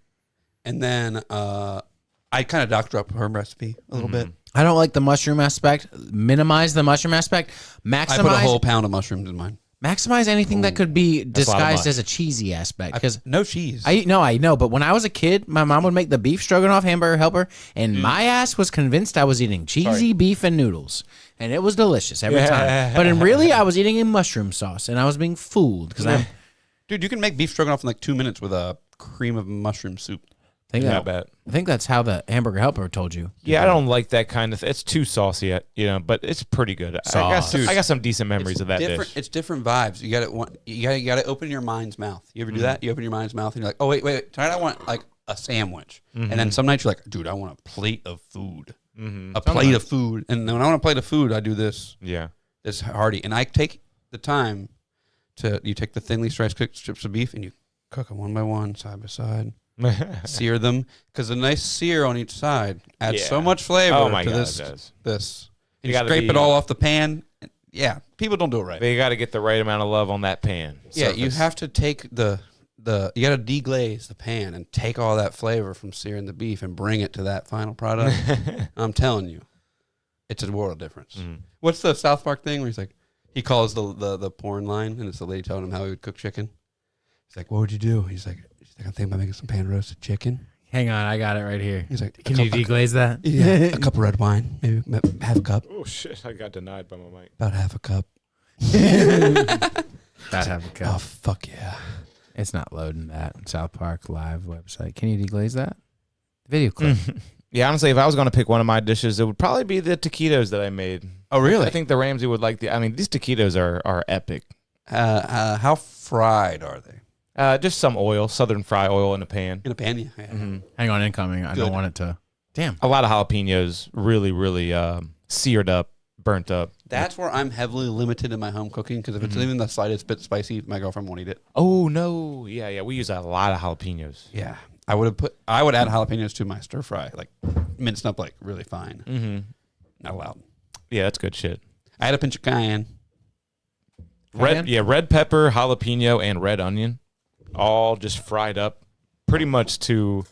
and then I kind of doctor up her recipe a little bit. I don't like the mushroom aspect. Minimize the mushroom aspect. I put a Maximize. whole pound of mushrooms in mine. Maximize anything that could be a lot of disguised money. as a cheesy aspect. Because No cheese. I know, but when I was a kid, my mom would make the beef stroganoff hamburger helper, and my ass was convinced I was eating cheesy beef and noodles, and it was delicious every time. But really, I was eating a mushroom sauce, and I was being fooled because I'm. Dude, you can make beef stroganoff in like 2 minutes with a cream of mushroom soup. Not bad. I think that's how the hamburger helper told you. Yeah, I don't like that kind of. It's too saucy, but it's pretty good. I got some decent memories of that dish. It's different vibes. You got to open your mind's mouth. You ever do that? You open your mind's mouth and you're like, oh wait. Tonight I want like a sandwich. And then some nights you're like, dude, I want a plate of food. A plate of food. And then when I want a plate of food, I do this. Yeah. This hearty. And I take the time you take the thinly sliced strips of beef and you cook them one by one, side by side. Sear them because a nice sear on each side adds so much flavor to this. You scrape it all off the pan. Yeah, people don't do it right. They got to get the right amount of love on that pan. Yeah, you have to take you got to deglaze the pan and take all that flavor from searing the beef and bring it to that final product. I'm telling you, it's a world of difference. What's the South Park thing where he calls the porn line and it's the lady telling him how he would cook chicken. He's like, what would you do? He's like, I'm thinking about making some pan roasted chicken. Hang on, I got it right here. He's like, can you deglaze that? Yeah, a cup of red wine, maybe half a cup. Oh shit! I got denied by my mic. About half a cup. About half a cup. Oh fuck yeah! It's not loading that South Park Live website. Can you deglaze that? Video clip. Yeah, honestly, if I was going to pick one of my dishes, it would probably be the taquitos that I made. Oh really? I think the Ramsey would like these taquitos are epic. How fried are they? Just some oil, southern fry oil in a pan. In a pan, yeah. Hang on, incoming. I don't want it to. Damn. A lot of jalapenos, really, really seared up, burnt up. That's where I'm heavily limited in my home cooking because if it's even the slightest bit spicy, my girlfriend won't eat it. Oh no, yeah, we use a lot of jalapenos. Yeah, I would add jalapenos to my stir fry, like minced up like really fine. Not allowed. Yeah, that's good shit. I had a pinch of cayenne. Red pepper, jalapeno, and red onion. All just fried up pretty much to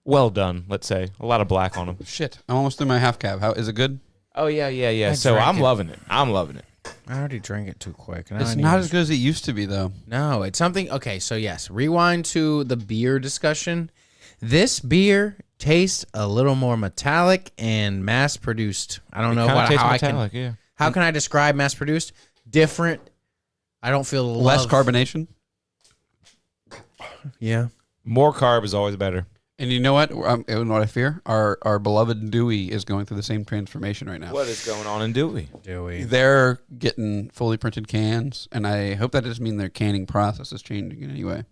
well done, let's say. A lot of black on them. Shit, I'm almost through my half cab. How is it good? Oh, yeah. So I'm loving it. I already drank it too quick. It's not as good as it used to be, though. No, it's something. Okay, so yes, rewind to the beer discussion. This beer tastes a little more metallic and mass-produced. I don't know how How can I describe mass-produced? Different. I don't feel less carbonation. Yeah. More carb is always better. And you know what? What I fear? Our beloved Dewey is going through the same transformation right now. What is going on in Dewey? They're getting fully printed cans, and I hope that doesn't mean their canning process is changing in any way.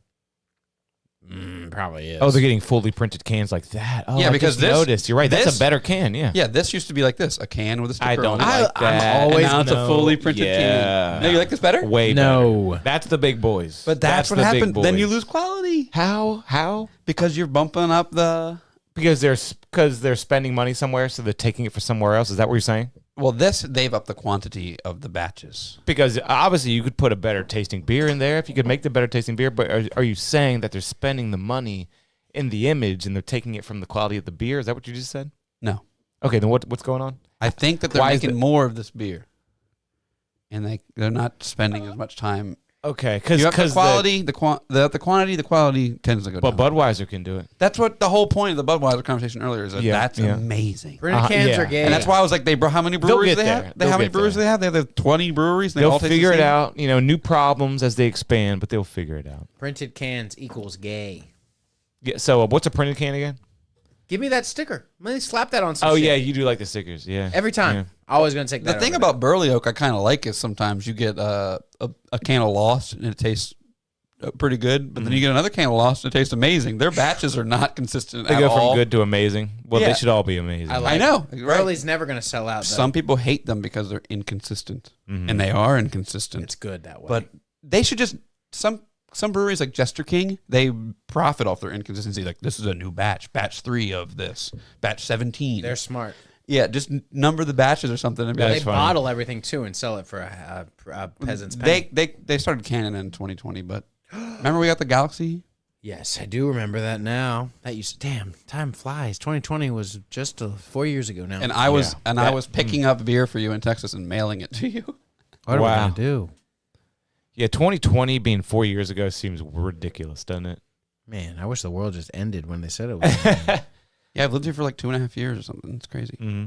Probably is. Oh, they're getting fully printed cans like that. Oh, yeah, because I just noticed. You're right. That's a better can. Yeah. Yeah, this used to be like this: a can with a sticker. I don't on it. like that. I'm always now it's a fully printed can. No, you like this better? Way no. Better. That's the big boys. But that's what happened. Then you lose quality. How? Because you're bumping up the. Because they're spending money somewhere, so they're taking it for somewhere else. Is that what you're saying? Well, they've upped the quantity of the batches. Because obviously you could put a better tasting beer in there if you could make the better tasting beer. But are you saying that they're spending the money in the image and they're taking it from the quality of the beer? Is that what you just said? No. Okay, then what's going on? I think that they're making more of this beer, and they're not spending as much time. Okay, because the quality, the quantity, the quality tends to go down. But Budweiser can do it. That's what the whole point of the Budweiser conversation earlier is. That's amazing. Printed cans are gay, and that's why I was like, how many breweries do they have? How many breweries do they have? They have 20 breweries. And they'll figure it out. New problems as they expand, but they'll figure it out. Printed cans equals gay. Yeah. So what's a printed can again? Give me that sticker. Let me slap that on some shit. Yeah, you do like the stickers. Yeah. Every time. Yeah. Always going to take that. The thing about Burley Oak I kind of like is sometimes you get a can of Lost and it tastes pretty good, but then you get another can of Lost and it tastes amazing. Their batches are not consistent They go from good to amazing. Well, they should all be amazing. I know. Burley's never going to sell out, though. Some people hate them because they're inconsistent, and they are inconsistent. It's good that way. But they should just... Some breweries like Jester King, they profit off their inconsistency. Like, this is a new batch 3 of this, batch 17. They're smart. Yeah, just number the batches or something. And they bottle everything too and sell it for a peasant's penny. They started canning in 2020, but remember we got the Galaxy? Yes, I do remember that now. Damn, time flies. 2020 was just 4 years ago now. And I was picking up beer for you in Texas and mailing it to you. What are we gonna do? Yeah, 2020 being 4 years ago seems ridiculous, doesn't it? Man, I wish the world just ended when they said it was. Yeah, I've lived here for like 2.5 years or something. It's crazy. Mm-hmm.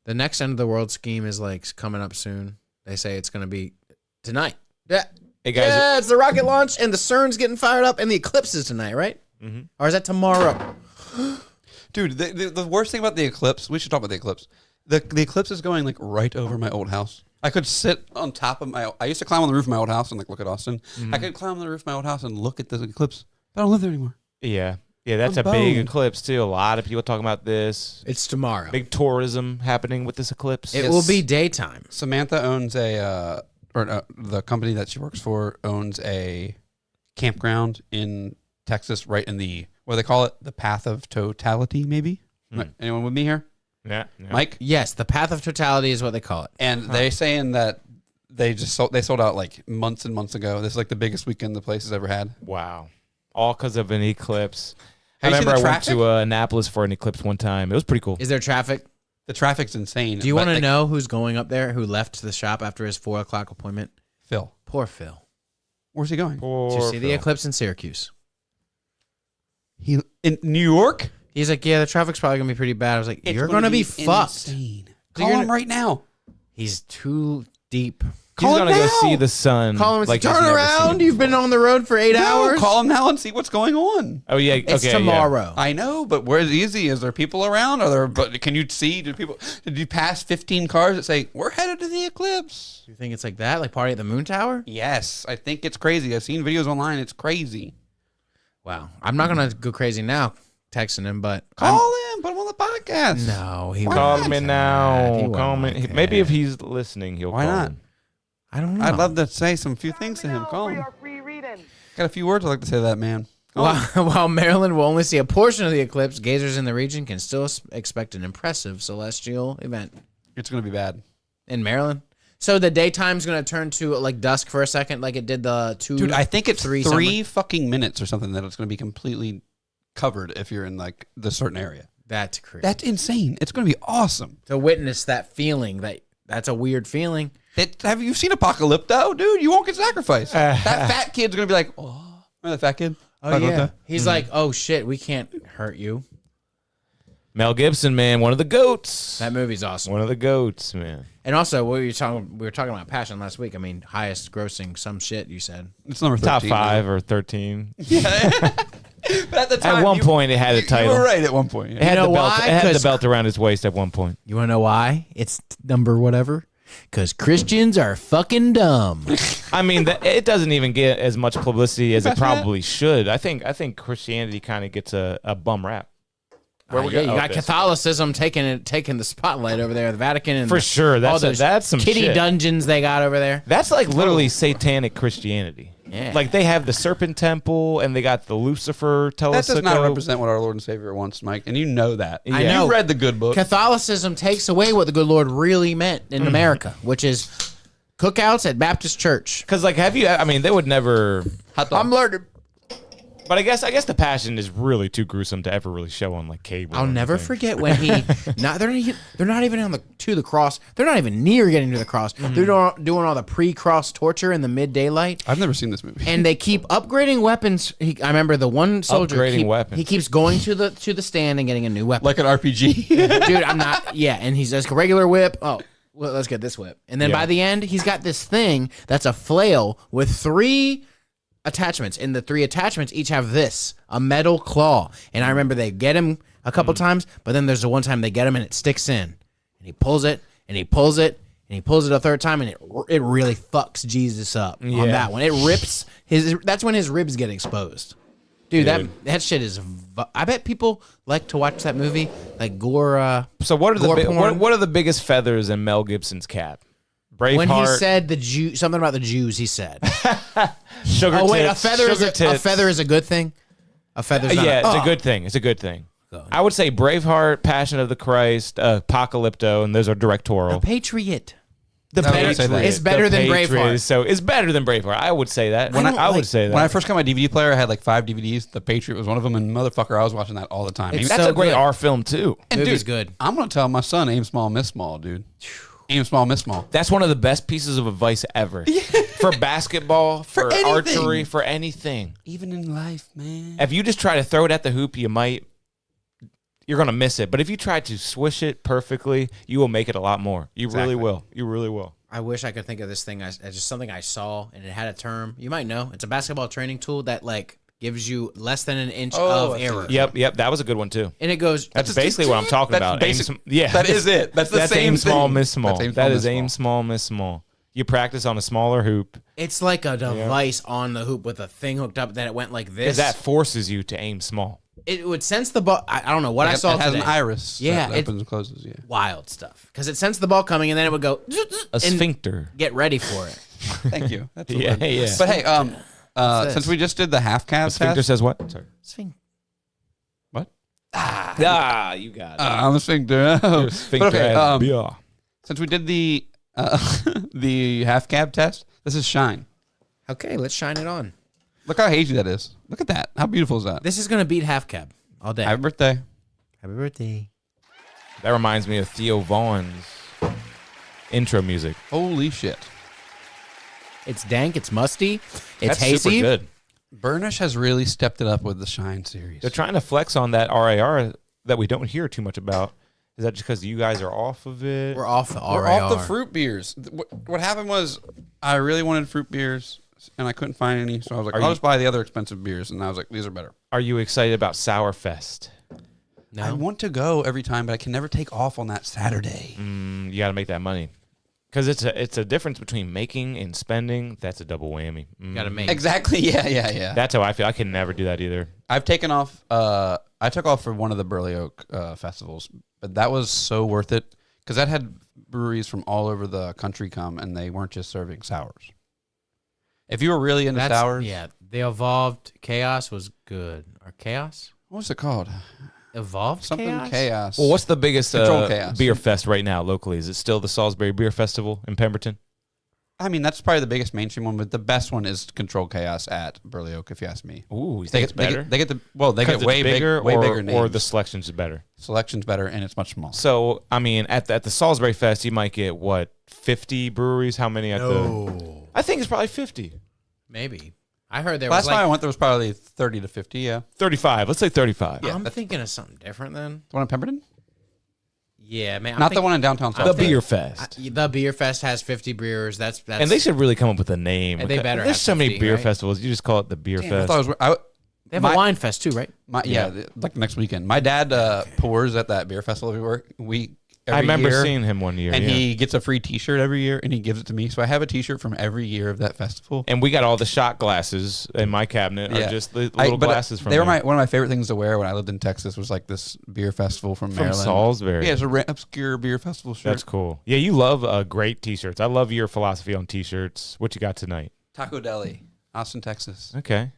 The next end of the world scheme is like coming up soon. They say it's going to be tonight. Yeah. Hey guys, Yeah, it's the rocket launch and the CERN's getting fired up and the eclipse is tonight, right? Mm-hmm. Or is that tomorrow? Dude, the worst thing about the eclipse, we should talk about the eclipse. The eclipse is going like right over my old house. I could sit on top of I used to climb on the roof of my old house and like look at Austin. Mm-hmm. I could climb on the roof of my old house and look at the eclipse. But I don't live there anymore. yeah, that's I'm a big boned. eclipse too. A lot of people talking about this. It's tomorrow. Big tourism happening with this eclipse. It will be daytime. Samantha owns the company that she works for owns a campground in Texas, right in the, what do they call it? The path of totality, maybe? Anyone with me here? Yeah. Mike? Yes, the path of totality is what they call it. And they're saying that they sold out like months and months ago. This is like the biggest weekend the place has ever had. Wow. All because of an eclipse. Have I you seen remember the I went traffic? to Annapolis for an eclipse one time. It was pretty cool. Is there traffic? The traffic's insane. Do you but, want to like, know who's going up there, who left the shop after his 4 o'clock appointment? Phil? Poor Phil. Where's he going? Did you see the eclipse in Syracuse? He in New York? He's like, yeah, the traffic's probably going to be pretty bad. I was like, It's you're going to be fucked. insane. So Call you're him right now. He's too deep. He's Call him going to go now. see the sun. Call him and like say, he's turn never around. seen You've been on the road for 8 No, hours. call him now and see what's going on. Oh, yeah. It's okay, tomorrow. I know, but where's easy? Is there people around? Are there? But can you see? Did you pass 15 cars that say we're headed to the eclipse? You think it's like that? Like Party at the Moon Tower? Yes, I think it's crazy. I've seen videos online. It's crazy. Wow. I'm not going to go crazy now texting him, but Call him. Put him on the podcast. no, he Yeah. won't. Call him in He now. won't Call him like in. that. Maybe if he's listening, he'll Why call not? him. I don't know. I'd love to say some few things to him. Call him. Got a few words I'd like to say to that man. While Maryland will only see a portion of the eclipse, gazers in the region can still expect an impressive celestial event It's gonna be bad. in Maryland. So the daytime's going to turn to like dusk for a second, like it did the two. Dude, I think it's three three fucking minutes or something that it's gonna be completely covered if you're in like the certain area. That's crazy. That's insane. It's gonna be awesome. To witness that feeling, that's a weird feeling. Have you seen Apocalypto, dude? You won't get sacrificed. That fat kid's gonna be like, oh, remember that fat kid? Oh yeah, Apocalypto? he's like, oh shit, we can't hurt you. Mel Gibson, man, one of the goats. That movie's awesome. One of the goats, man. And also, we were talking about Passion last week. I mean, highest grossing some shit you said. It's number 13, Top man. 5 or 13. But at the time, At one point, it had a you title. were right at one point. It Yeah. had, know the belt, why? it had the 'Cause- belt around his waist at one point. You want to know why? It's number whatever. Because Christians are fucking dumb. I mean, it doesn't even get as much publicity as it probably should. I think Christianity kind of gets a bum rap. Where we Yeah, go? you Oh, got this. Catholicism taking the spotlight over there, the Vatican, and For sure. all That's those that's some kitty shit. dungeons they got over there. That's like literally satanic Christianity. Yeah. Like they have the Serpent Temple and they got the Lucifer That telescope. does not represent what our Lord and Savior wants, Mike, and you know that. I know. You read the good book. Catholicism takes away what the good Lord really meant in America, which is cookouts at Baptist church. Because like, have you? I mean, they would never. I'm learning. But I guess the Passion is really too gruesome to ever really show on like cable. I'll or never anything. forget when he. They're not even on to the cross. They're not even near getting to the cross. They're doing all the pre-cross torture in the mid daylight. I've never seen this movie. And they keep upgrading weapons. I remember the one soldier. Upgrading weapons. He keeps going to the stand and getting a new weapon. Like an RPG. Dude, I'm not. Yeah, and he's just a regular whip. Oh, well, let's get this whip. And then Yeah. by the end, he's got this thing that's a flail with 3 attachments. And the 3 attachments each have a metal claw. And I remember they get him a couple times, but then there's the one time they get him and it sticks in. And he pulls it, and he pulls it, and he pulls it a third time, and it really fucks Jesus up on Yeah. that one. It rips that's when his ribs get exposed. Dude, that shit is. I bet people like to watch that movie, like gore. So what are Gore the porn. what are the biggest feathers in Mel Gibson's cap? Braveheart. When he said the Jew, something about the Jews, he said, sugar "Oh wait, tits, a feather is a good thing. A feather's not yeah, it's oh. a good thing. It's a good thing. I would say Braveheart, Passion of the Christ, Apocalypto, and those are directorial. Patriot. The I would say that. It's better than Braveheart. So it's better than Braveheart. I would say that. I don't I would like- say that. When I first got my DVD player, I had like 5 DVDs. The Patriot was one of them, and motherfucker, I was watching that all the time. It's That's so a great good. R film too. and Movie's dude, good. I'm gonna tell my son, aim small, miss small, dude. Aim small, miss small. That's one of the best pieces of advice ever. For basketball, for anything. archery, for anything. Even in life, man. If you just try to throw it at the hoop, you're going to miss it. But if you try to swish it perfectly, you will make it a lot more. You really will. You really will. I wish I could think of this thing as just something I saw, and it had a term. You might know. It's a basketball training tool that like gives you less than an inch of error. Yep. That was a good one too. And it goes. That's basically what I'm talking about. Basic. Yeah, That is it. That's the same aim small, thing. miss small. That's aim That small, is miss aim small, miss small. You practice on a smaller hoop It's like a device on the hoop with a thing hooked up that it went like this. because that forces you to aim small. It would sense the ball. I don't know what I saw It has today. an iris. Yeah, that opens and closes. Yeah. Wild stuff because it sensed the ball coming and then it would go A and sphincter. get ready for it. Thank you. That's Yeah, word. yeah. But hey, this? since we just did the half A calf sphincter test, says what? Sorry. Sphinx. what? Ah, you got it. I'm a sphincter. Oh. Sphincter But okay, as beer. since we did the the half cab test, this is shine. Okay, let's shine it on. Look how hazy that is. Look at that. How beautiful is that? This is gonna beat half cab all day. Happy birthday. Happy birthday. That reminds me of Theo Vaughn's intro music. Holy shit. It's dank. It's musty. It's That's hazy. super good. Burnish has really stepped it up with the Shine series. They're trying to flex on that RAR that we don't hear too much about. Is that just because you guys are off of it? We're off the We're RAR. off the fruit beers. What happened was I really wanted fruit beers and I couldn't find any, so I was like, I'll just buy the other expensive beers, and I was like, these are better. Are you excited about Sourfest? No. I want to go every time, but I can never take off on that Saturday. You got to make that money because it's a difference between making and spending. That's a double whammy. Gotta make. Exactly. Yeah. That's how I feel. I can never do that either. I've taken off. I took off for one of the Burley Oak festivals, but that was so worth it because that had breweries from all over the country come, and they weren't just serving sours. If you were really into sours, Yeah, the Evolved Chaos was good. Or Chaos? what's it called? Evolved Something chaos. Well, what's the biggest Control Chaos. beer fest right now locally? Is it still the Salisbury Beer Festival in Pemberton? I mean, that's probably the biggest mainstream one, but the best one is Control Chaos at Burley Oak, if you ask me. Ooh, you think it's better? They get Because way it's bigger, way or, bigger names. or the selection's better. Selection's better, and it's much smaller. So, I mean, at the Salisbury Fest, you might get, what, 50 breweries? How many at the... I think it's probably 50. Maybe. I heard there Last was time I like... went, there was probably 30 to 50, yeah. 35. Let's say 35. I'm thinking of something different then. The one in Pemberton? Yeah, man. Not the one in downtown The Salisbury. Beer Fest. The Beer Fest has 50 brewers. That's And they should really come up with a name. And they better There's have so many 50, beer right? festivals. You just call it the Beer Damn, I Fest. thought it was... They have my- a wine fest too, right? like next weekend. My dad pours at that beer festival every week. I remember year, seeing him one year. and yeah. he gets a free T-shirt every year, and he gives it to me. So I have a T-shirt from every year of that festival. And we got all the shot glasses in my cabinet. Are just the little glasses from they were there. one of my favorite things to wear when I lived in Texas. Was like this beer festival from Maryland. Salisbury. Yeah, it's a obscure beer festival shirt. That's cool. Yeah, you love great T-shirts. I love your philosophy on T-shirts. What you got tonight? Taco Deli, Austin, Texas. Okay.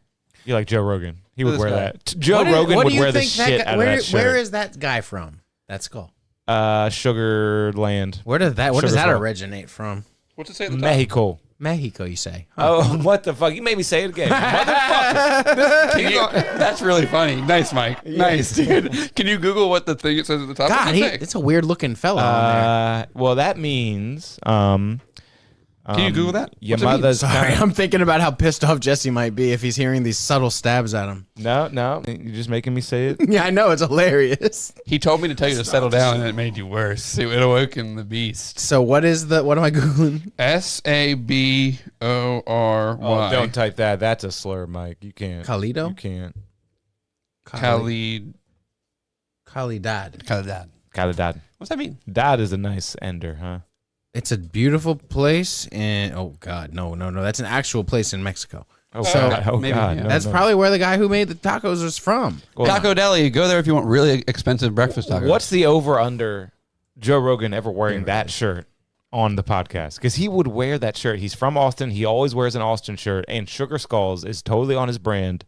You like Joe Rogan. He would This wear guy. that. Joe Rogan would wear the that shit guy, out of where, that shirt. Where is that guy from? That skull. Sugar Land. Where does that Sugar originate Skull. from? What's it say at the top? Mexico. Mexico, you say? Oh, what the fuck? You made me say it again. Motherfucker. That's really funny. Nice, Mike. Nice, dude. Can you Google what the thing it says at the top? God, What's it say? it's a weird looking fella on there. Well, that means... Can you Google that? Your What's it mean? mother's Sorry, kind of- I'm thinking about how pissed off Jesse might be if he's hearing these subtle stabs at him. No. You're just making me say it. Yeah, I know, it's hilarious. He told me to tell you to settle down, and it made you worse. It awoken the beast. So what am I Googling? SABORY. Oh, don't type that. That's a slur, Mike. You can't. Khalid? You can't. Khalid. Khalidad. Khalidad. What's that mean? Dad is a nice ender, huh? It's a beautiful place and oh god, no. That's an actual place in Mexico. Oh, So, God. Oh, maybe, God. yeah. No, That's no. probably where the guy who made the tacos is from. Well, Taco Deli. Go there if you want really expensive breakfast tacos. What's the over-under Joe Rogan ever wearing that shirt on the podcast? Because he would wear that shirt. He's from Austin. He always wears an Austin shirt, and Sugar Skulls is totally on his brand.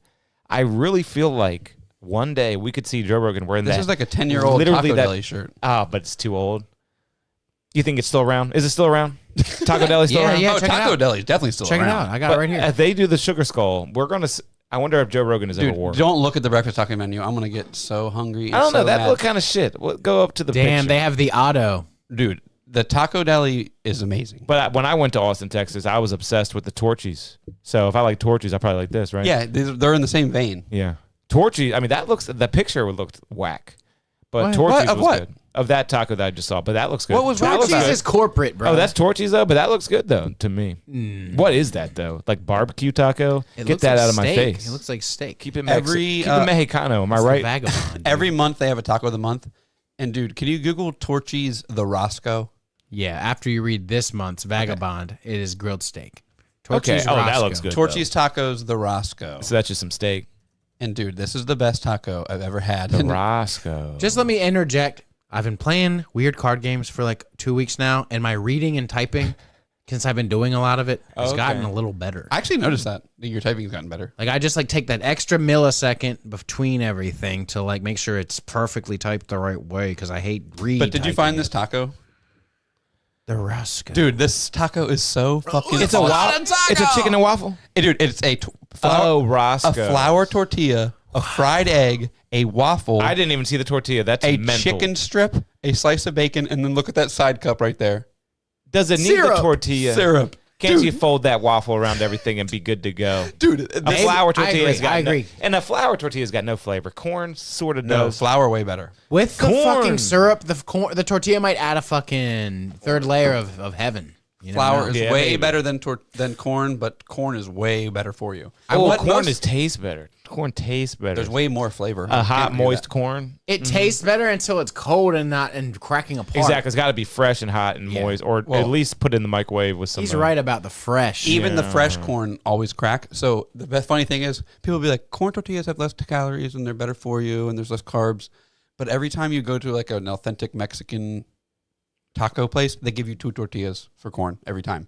I really feel like one day we could see Joe Rogan wearing This that. is like a 10-year-old Literally Taco that- Deli shirt. But it's too old. You think it's still around? Is it still around? Taco Deli still around? Yeah, Oh, check it Taco out. Deli is definitely still Check it around. out. I got But it right here. if they do the Sugar Skull, we're gonna. I wonder if Joe Rogan has ever Dude, worn. don't look at the breakfast taco menu. I'm gonna get so hungry. And I don't know. so That mad. look kind of shit. Well, go up to the Damn, picture. they have the auto. Dude, The taco deli is amazing. But when I went to Austin, Texas, I was obsessed with the Torchies. So if I like Torchies, I probably like this, right? Yeah, they're in the same vein. Yeah. Torchies, I mean, the picture would look whack. But What? Torchies Of was what? good. Of that taco that I just saw. But that looks good. What was That wrong looks with Torchies good. is corporate, bro. Oh, that's Torchies, though? But that looks good, though, to me. What is that, though? Like barbecue taco? It Get looks that like out of my steak. face. It looks like steak. Keep it Every, keep it Mexicano. Am I It's the right? Vagabond. dude. Every month they have a taco of the month. And dude, can you Google Torchy's the Roscoe? Yeah, after you read this month's Vagabond, it is grilled steak. Okay. Torchy's Oh, that Roscoe. looks good. Torchy's Tacos the Roscoe. So that's just some steak. And dude, this is the best taco I've ever had. The And Roscoe. Just let me interject. I've been playing weird card games for like 2 weeks now, and my reading and typing, since I've been doing a lot of it, has Okay. gotten a little better. I actually noticed that your typing's gotten better. Like I just like take that extra millisecond between everything to like make sure it's perfectly typed the right way because I hate reading. But did you find this taco? The Roscoe? Dude, this taco is so fucking It's a awesome. waffle. It's a chicken and waffle. Dude, it's a flour, Roscoe. a flour tortilla, a fried egg, a waffle, I didn't even see the tortilla. That's a mental. chicken strip, a slice of bacon, and then look at that side cup right there. Does it need Syrup. the tortilla? Syrup. Can't Dude. you fold that waffle around everything and be good to go? Dude, A this, flour tortilla has got I agree. and a flour tortilla's got no flavor. Corn sort of no, does. flour way better. With the Corn. fucking syrup, the tortilla might add a fucking third layer of heaven. You never Flour know. is Yeah, way maybe. better than corn, but corn is way better for you. Corn Most- tastes better. Corn tastes better. There's way more flavor. a hot, Can't do moist that. corn. It tastes better until it's cold and cracking apart. Exactly. It's got to be fresh and hot and Yeah. moist, or Well- at least put it in the microwave with some. He's right about the fresh. Even the fresh corn always crack. So the best funny thing is people be like, corn tortillas have less calories and they're better for you and there's less carbs. But every time you go to like an authentic Mexican taco place, they give you 2 tortillas for corn every time.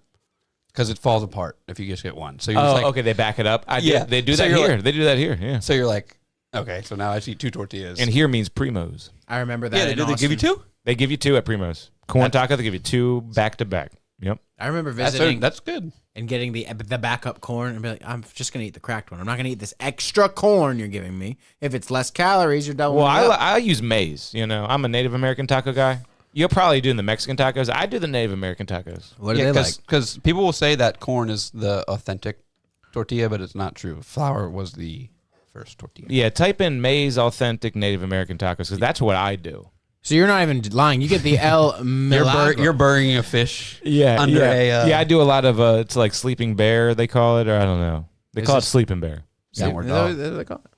Because it falls apart if you just get one. So you're just Oh, like, okay. They back it up. Yeah. They do So that you're here. like- They do that here. Yeah. So you're like, okay, so now I just eat 2 tortillas. And here means Primos. I remember that. yeah, in they give you Austin. 2? They give you 2 at Primos. Corn taco. They give you 2 back to back. Yep. I remember visiting That's good. and getting the backup corn and be like, I'm just gonna eat the cracked one. I'm not gonna eat this extra corn you're giving me. If it's less calories, you're doubling. Well, it up. I use maize. You know, I'm a Native American taco guy. You're probably doing the Mexican tacos. I do the Native American tacos. What do Yeah, they like? because people will say that corn is the authentic tortilla, but it's not true. Flour was the first tortilla. Yeah, type in maize authentic Native American tacos because that's what I do. So you're not even lying. You get the El Milagro. You're burying a fish. Yeah, under a yeah. I do a lot of it's like sleeping bear they call it, or I don't know. They call it sleeping bear. downward Is dog. that what they call it?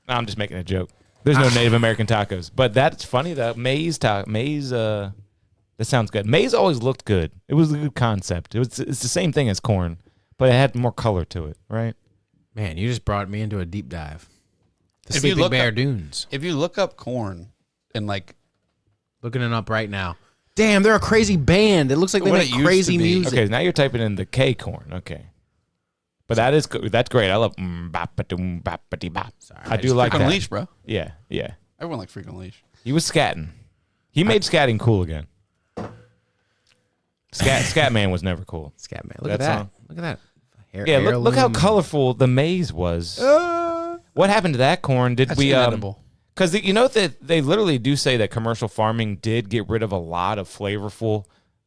I'm just making a joke. There's no Native American tacos, but that's funny though. Maize. That sounds good. Maize always looked good. It was a good concept. It's the same thing as corn, but it had more color to it, right? Man, you just brought me into a deep dive. The If you Sleeping look Bear up- Dunes. If you look up corn and like Looking it up right now. Damn, they're a crazy band. It looks like they What make it used crazy to be. music. Okay, now you're typing in the K corn. Okay, but that's great. I love bop. Sorry, I do like Freak that. Unleashed, bro. Yeah. Everyone likes Freak Unleashed. He was scatting. He made scatting cool again. Scat Man was never cool. Scatman. Look at That that. song. Look at that. Yeah, look how Heirloom. colorful the maize was. What happened to that corn? Did That's we inedible. Because you know that they literally do say that commercial farming did get rid of a lot of flavorful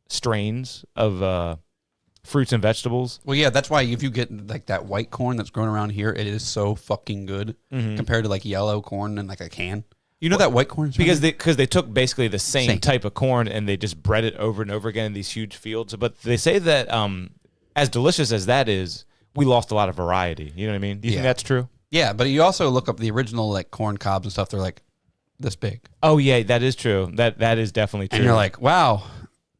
strains of fruits and vegetables. Well, yeah, that's why if you get like that white corn that's grown around here, it is so fucking good compared to like yellow corn in like a can. You know that white corn? Because they took basically the same Same. type of corn and they just bred it over and over again in these huge fields. But they say that as delicious as that is, we lost a lot of variety. You know what I mean? Do you think Yeah. that's true? yeah, but you also look up the original like corn cobs and stuff. They're like this big, Oh yeah, that is true. That is definitely true. and you're like, wow,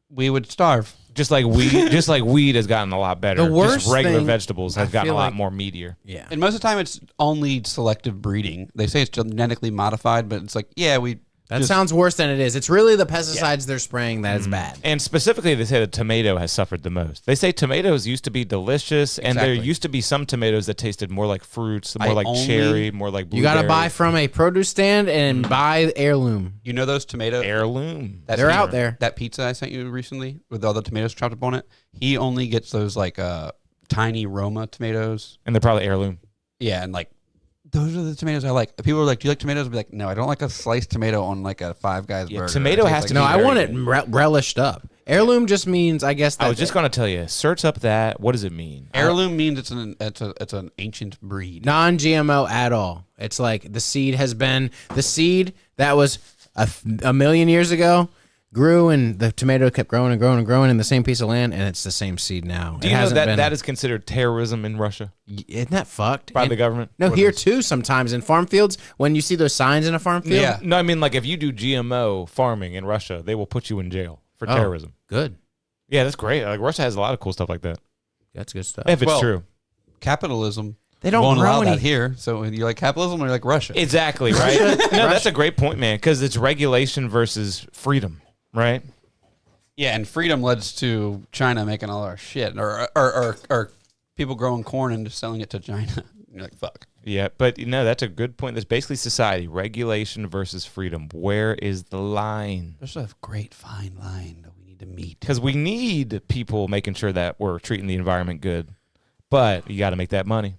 we would starve. just like weed has gotten a lot better. The worst just regular thing- vegetables I have gotten a feel lot like- more meatier. Yeah. And most of the time, it's only selective breeding. They say it's genetically modified, but it's like, yeah, we. That just- sounds worse than it is. It's really the pesticides they're spraying that is bad. And specifically, they say the tomato has suffered the most. They say tomatoes used to be delicious, and there Exactly. used to be some tomatoes that tasted more like fruits, more I like only- cherry, more like You blueberry. got to buy from a produce stand and buy heirloom. You know those tomatoes? heirloom. That They're pizza- out there. That pizza I sent you recently with all the tomatoes chopped up on it. He only gets those like tiny Roma tomatoes. And they're probably heirloom. Yeah, and like those are the tomatoes I like. People are like, "Do you like tomatoes?" I'll be like, "No, I don't like a sliced tomato on like a Five Guys burger." tomato It tastes has like to No, be I very want it good. relished up. Heirloom just means, I guess. I was just going to tell you. Search up that. What does it mean? Heirloom means it's an ancient breed. non-GMO at all. It's like the seed that was a million years ago grew, and the tomato kept growing and growing and growing in the same piece of land, and it's the same seed now. Do you know that that is considered terrorism in Russia Isn't that fucked? by the government? No, What here is? too. Sometimes in farm fields, when you see those signs in a farm field. Yeah. No, I mean like if you do GMO farming in Russia, they will put you in jail for Oh, terrorism. Good. Yeah, that's great. Like Russia has a lot of cool stuff like that. That's good stuff. If it's Well, true. Capitalism. They don't won't grow allow any- that here. So you like capitalism or you like Russia? Exactly, right? No, that's a great point, man, because it's regulation versus freedom, right? Yeah, and freedom leads to China making all our shit, or people growing corn and just selling it to China. You're like, fuck. Yeah, but that's a good point. There's basically society, regulation versus freedom. Where is the line? There's a great fine line that we need to meet. Because we need people making sure that we're treating the environment good, but you got to make that money.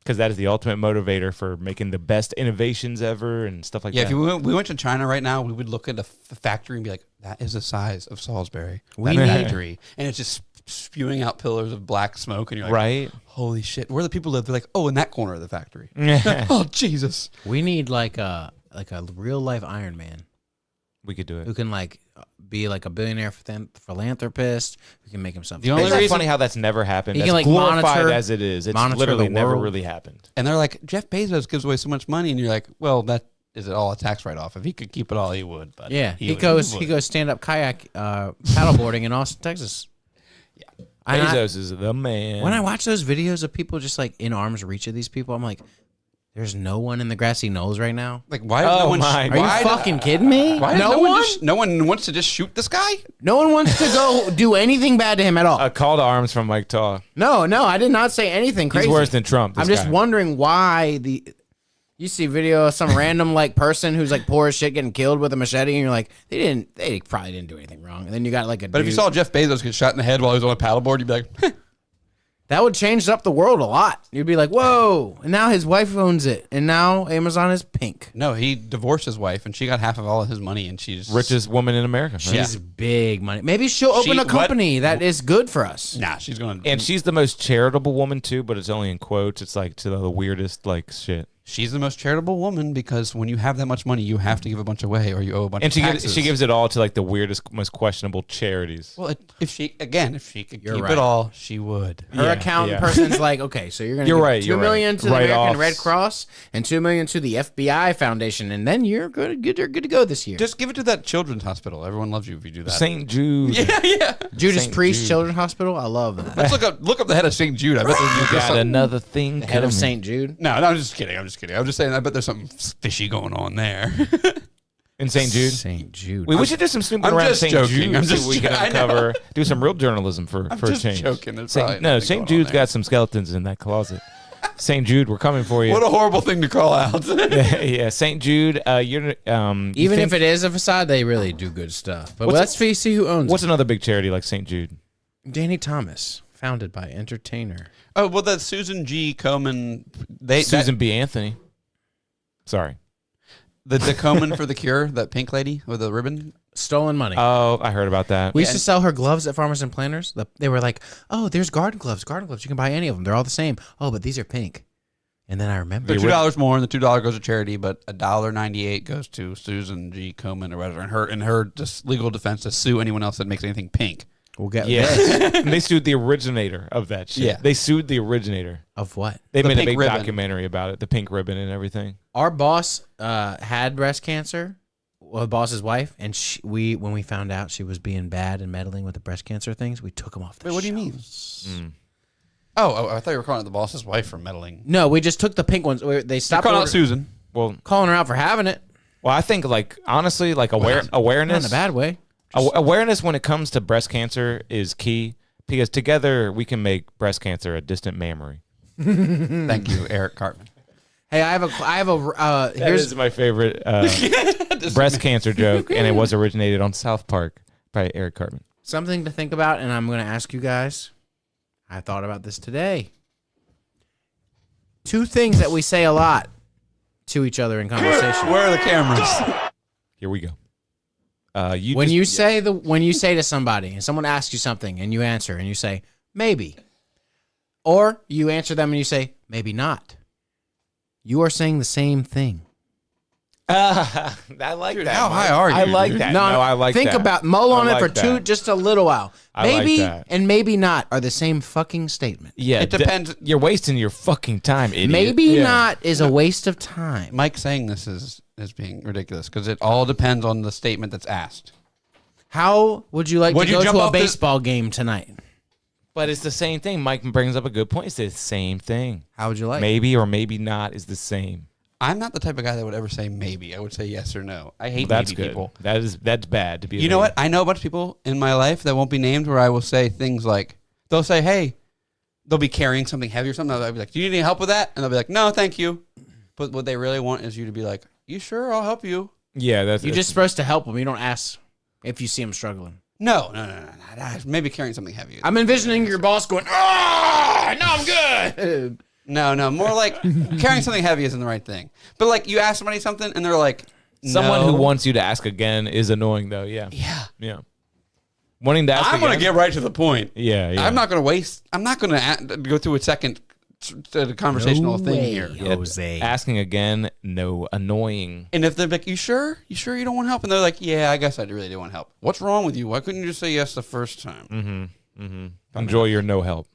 Because that is the ultimate motivator for making the best innovations ever and stuff like Yeah, that. if we went to China right now, we would look at a factory and be like, that is the size of Salisbury. We That need- factory. And it's just spewing out pillars of black smoke. And you're like, Right? holy shit. Where the people live? They're like, oh, in that corner of the factory. Yeah. Oh, Jesus. We need like a real life Iron Man We could do it. who can like be like a billionaire philanthropist who can make himself. The only Isn't that reason- funny how that's never happened? He As can, like, glorified monitor- as it is, it's monitor literally the never world. really happened. And they're like, Jeff Bezos gives away so much money. And you're like, well, that is it all a tax write off. If he could keep it all, he would. But Yeah, he would- goes would. stand up kayak paddleboarding in Austin, Texas. Yeah. And Bezos is the man. when I watch those videos of people just like in arm's reach of these people, I'm like, there's no one in the grassy knolls right now. Like, why? Oh no one my Are you why, fucking kidding me? why no, no one. no one wants to just shoot this guy? No one wants to go do anything bad to him at all. a call to arms from Mike Taw. No, I did not say anything crazy. He's worse than Trump. This I'm just guy. wondering why you see video of some random like person who's like poor as shit getting killed with a machete, and you're like, they probably didn't do anything wrong. And then you got like a But if you dude- saw Jeff Bezos get shot in the head while he was on a paddleboard, you'd be like, that would change up the world a lot. You'd be like, whoa! And now his wife owns it, and now Amazon is pink. no, he divorced his wife, and she got half of all of his money, and she's Richest woman in America. right? She's big money. Maybe she'll open She- a company that is good for us. Nah, she's going to. And she's the most charitable woman too, but it's only in quotes. It's like to the weirdest like shit. She's the most charitable woman because when you have that much money, you have to give a bunch away, or you owe a bunch And of she taxes. gives it all to like the weirdest, most questionable charities. Well, if she could You're keep right. it all, she would. Her Yeah, accountant yeah. person's like, okay, so you're gonna You're give right, $2 you're million right. to the American Write-offs. Red Cross and $2 million to the FBI Foundation, and then you're good to go this year. Just give it to that children's hospital. Everyone loves you if you do that. St. Jude. yeah. Judas St. Priest Jude. Children's Hospital. I love that. Let's look up the head of St. Jude. I bet there's Got something. another thing. The head of coming. St. Jude. No, I'm just kidding. I'm just saying. I bet there's something fishy going on there. in St. Jude. St. Jude. We should do some snooping I'm around just St. joking. Jude. I'm See just what we can jo- I know. uncover. Do some real journalism for a just change. joking. There's probably No, nothing St. going on Jude's there. got some skeletons in that closet. St. Jude, we're coming for you. What a horrible thing to call out. yeah, St. Jude. You're Even if it is a facade, they really do good stuff. But What's let's see who owns what's it. another big charity like St. Jude? Danny Thomas, founded by entertainer. Oh well, that Susan G. Komen. Susan B. Anthony. Sorry. The Komen for the Cure, that pink lady with the ribbon. Stolen money. Oh, I heard about that. We used to sell her gloves at Farmers and Planters. They were like, oh, there's garden gloves. Garden gloves. You can buy any of them. They're all the same. Oh, but these are pink. And then I remember. They're $2 more, and the $2 goes to charity, but $1.98 goes to Susan G. Komen or whatever. In her just legal defense to sue anyone else that makes anything pink. We'll get Yeah. this. And they sued the originator of that shit. Yeah. They sued the originator. Of what? They The made a pink big ribbon. documentary about it, the pink ribbon and everything. Our boss had breast cancer. Well, the boss's wife, and when we found out she was being bad and meddling with the breast cancer things, we took him off the Wait, what do you mean? Oh, I thought you were calling it the boss's wife for meddling. No, we just took the pink ones. They You're stopped calling out order- Susan. Well, calling her out for having it. I think like honestly, like Not awareness, in a bad way. awareness when it comes to breast cancer is key because together we can make breast cancer a distant memory. Thank you, Eric Cartman. Hey, I have a. Here's my favorite breast cancer joke, and it was originated on South Park by Eric Cartman. something to think about, and I'm going to ask you guys. I thought about this today. 2 things that we say a lot to each other in conversation. Where are the cameras? Here we go. When you say to somebody and someone asks you something and you answer and you say maybe, or you answer them and you say maybe not, you are saying the same thing. I like Dude, that. how Mike. high are you, I like dude? that. No, I like think that. about mull on I it for like that. just a little while. I like Maybe that. and maybe not are the same fucking statement. Yeah, It depends. You're wasting your fucking time, idiot. Maybe Yeah. not is a waste of time. Mike saying this is being ridiculous because it all depends on the statement that's asked. How would you like Would to you go jump to a off the- baseball game tonight? But it's the same thing. Mike brings up a good point. It's the same thing. How would you like? Maybe or maybe not is the same. I'm not the type of guy that would ever say maybe. I would say yes or no. I hate That's maybe good. people. That's bad to be. You know what? I know a bunch of people in my life that won't be named where I will say things like, they'll say, hey, they'll be carrying something heavy or something. I'll be like, do you need any help with that? And they'll be like, no, thank you. But what they really want is you to be like, you sure? I'll help you. Yeah, that's You're just supposed to help them. You don't ask if you see them struggling. No. Maybe carrying something heavy. I'm envisioning your boss going, "Ah, no, I'm good." No. More like carrying something heavy isn't the right thing. But like you ask somebody something and they're like, someone no. who wants you to ask again is annoying though. Yeah. Yeah. Wanting to ask. I'm going to again? get right to the point. Yeah. I'm not going to go through a second conversational thing here. Jose. Asking again. No, annoying. And if they're like, you sure you don't want help? And they're like, yeah, I guess I really do want help. What's wrong with you? Why couldn't you just say yes the first time? Enjoy your no help.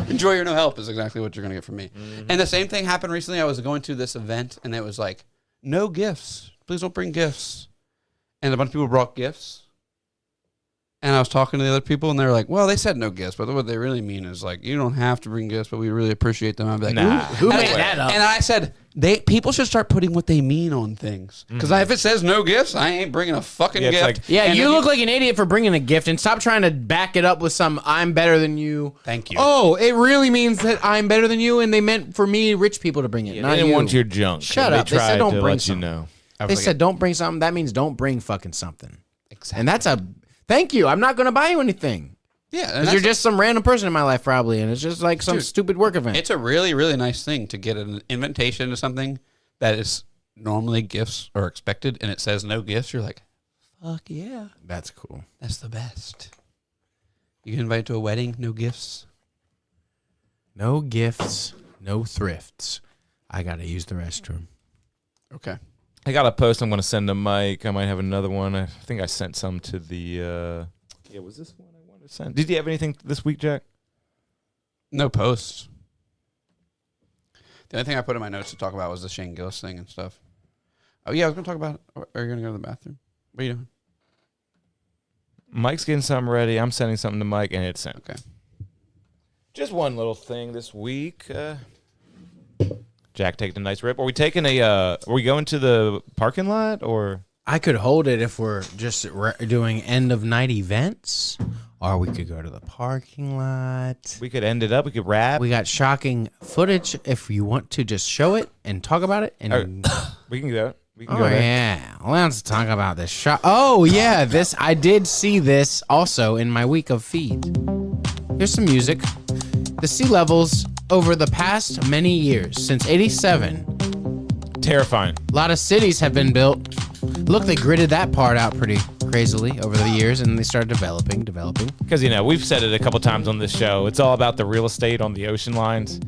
Enjoy your no help is exactly what you're going to get from me. And the same thing happened recently. I was going to this event and it was like, no gifts. Please don't bring gifts. And a bunch of people brought gifts. And I was talking to the other people and they were like, well, they said no gifts, but what they really mean is like, you don't have to bring gifts, but we really appreciate them. I'd be like, Nah. Who And made I- that up? And I said, people should start putting what they mean on things. Because if it says no gifts, I ain't bringing a fucking Yeah, it's gift. like- Yeah, And you if look like an idiot for bringing a gift, and stop trying to back it up with some "I'm better than you." Thank you. Oh, it really means that I'm better than you, and they meant for me, rich people, to bring it. They not didn't you. want your junk. Shut They up. They said tried don't to bring let you something. know. I They was said don't bring something. That means don't bring fucking something. exactly. And that's a thank you. I'm not going to buy you anything. Yeah. And 'Cause that's you're just some random person in my life, probably, and it's just like some Dude, stupid work event. it's a really, really nice thing to get an invitation to something that is normally gifts are expected and it says no gifts. You're like, fuck yeah. That's cool. That's the best. You get invited to a wedding, no gifts. No gifts, no thrifts. I got to use the restroom. Okay. I got a post I'm going to send to Mike. I might have another one. I think I sent some to the. Yeah, was this one I wanted to send? Did you have anything this week, Jack? No posts. The only thing I put in my notes to talk about was the Shane Gillis thing and stuff. Oh, yeah, I was going to talk about are you going to go to the bathroom? What are you doing? Mike's getting something ready. I'm sending something to Mike, and it's sent. Okay. Just one little thing this week. Jack taking a nice rip. Are we taking a? Are we going to the parking lot or? I could hold it if we're just doing end of night events, or we could go to the parking lot. We could end it up. We could wrap. We got shocking footage if you want to just show it and talk about it. And We can do that. We can oh go there. yeah, let's talk about this shot. Oh yeah, this I did see this also in my week of feed. Here's some music. The sea levels over the past many years, since '87, Terrifying. a lot of cities have been built. Look, they gridded that part out pretty crazily over the years, and they started developing. Because, we've said it a couple times on this show. It's all about the real estate on the ocean lines.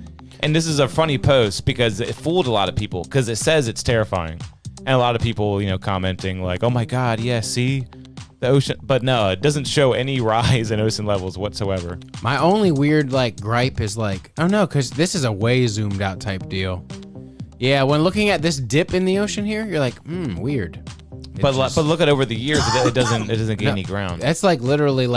And this is a funny post because it fooled a lot of people because it says it's terrifying. And a lot of people, commenting like, oh my God, yeah, see? The ocean. But no, it doesn't show any rise in ocean levels whatsoever. My only weird gripe is oh no, because this is a way zoomed out type deal. Yeah, when looking at this dip in the ocean here, you're like, weird. But look at over the years, it doesn't gain any ground. That's literally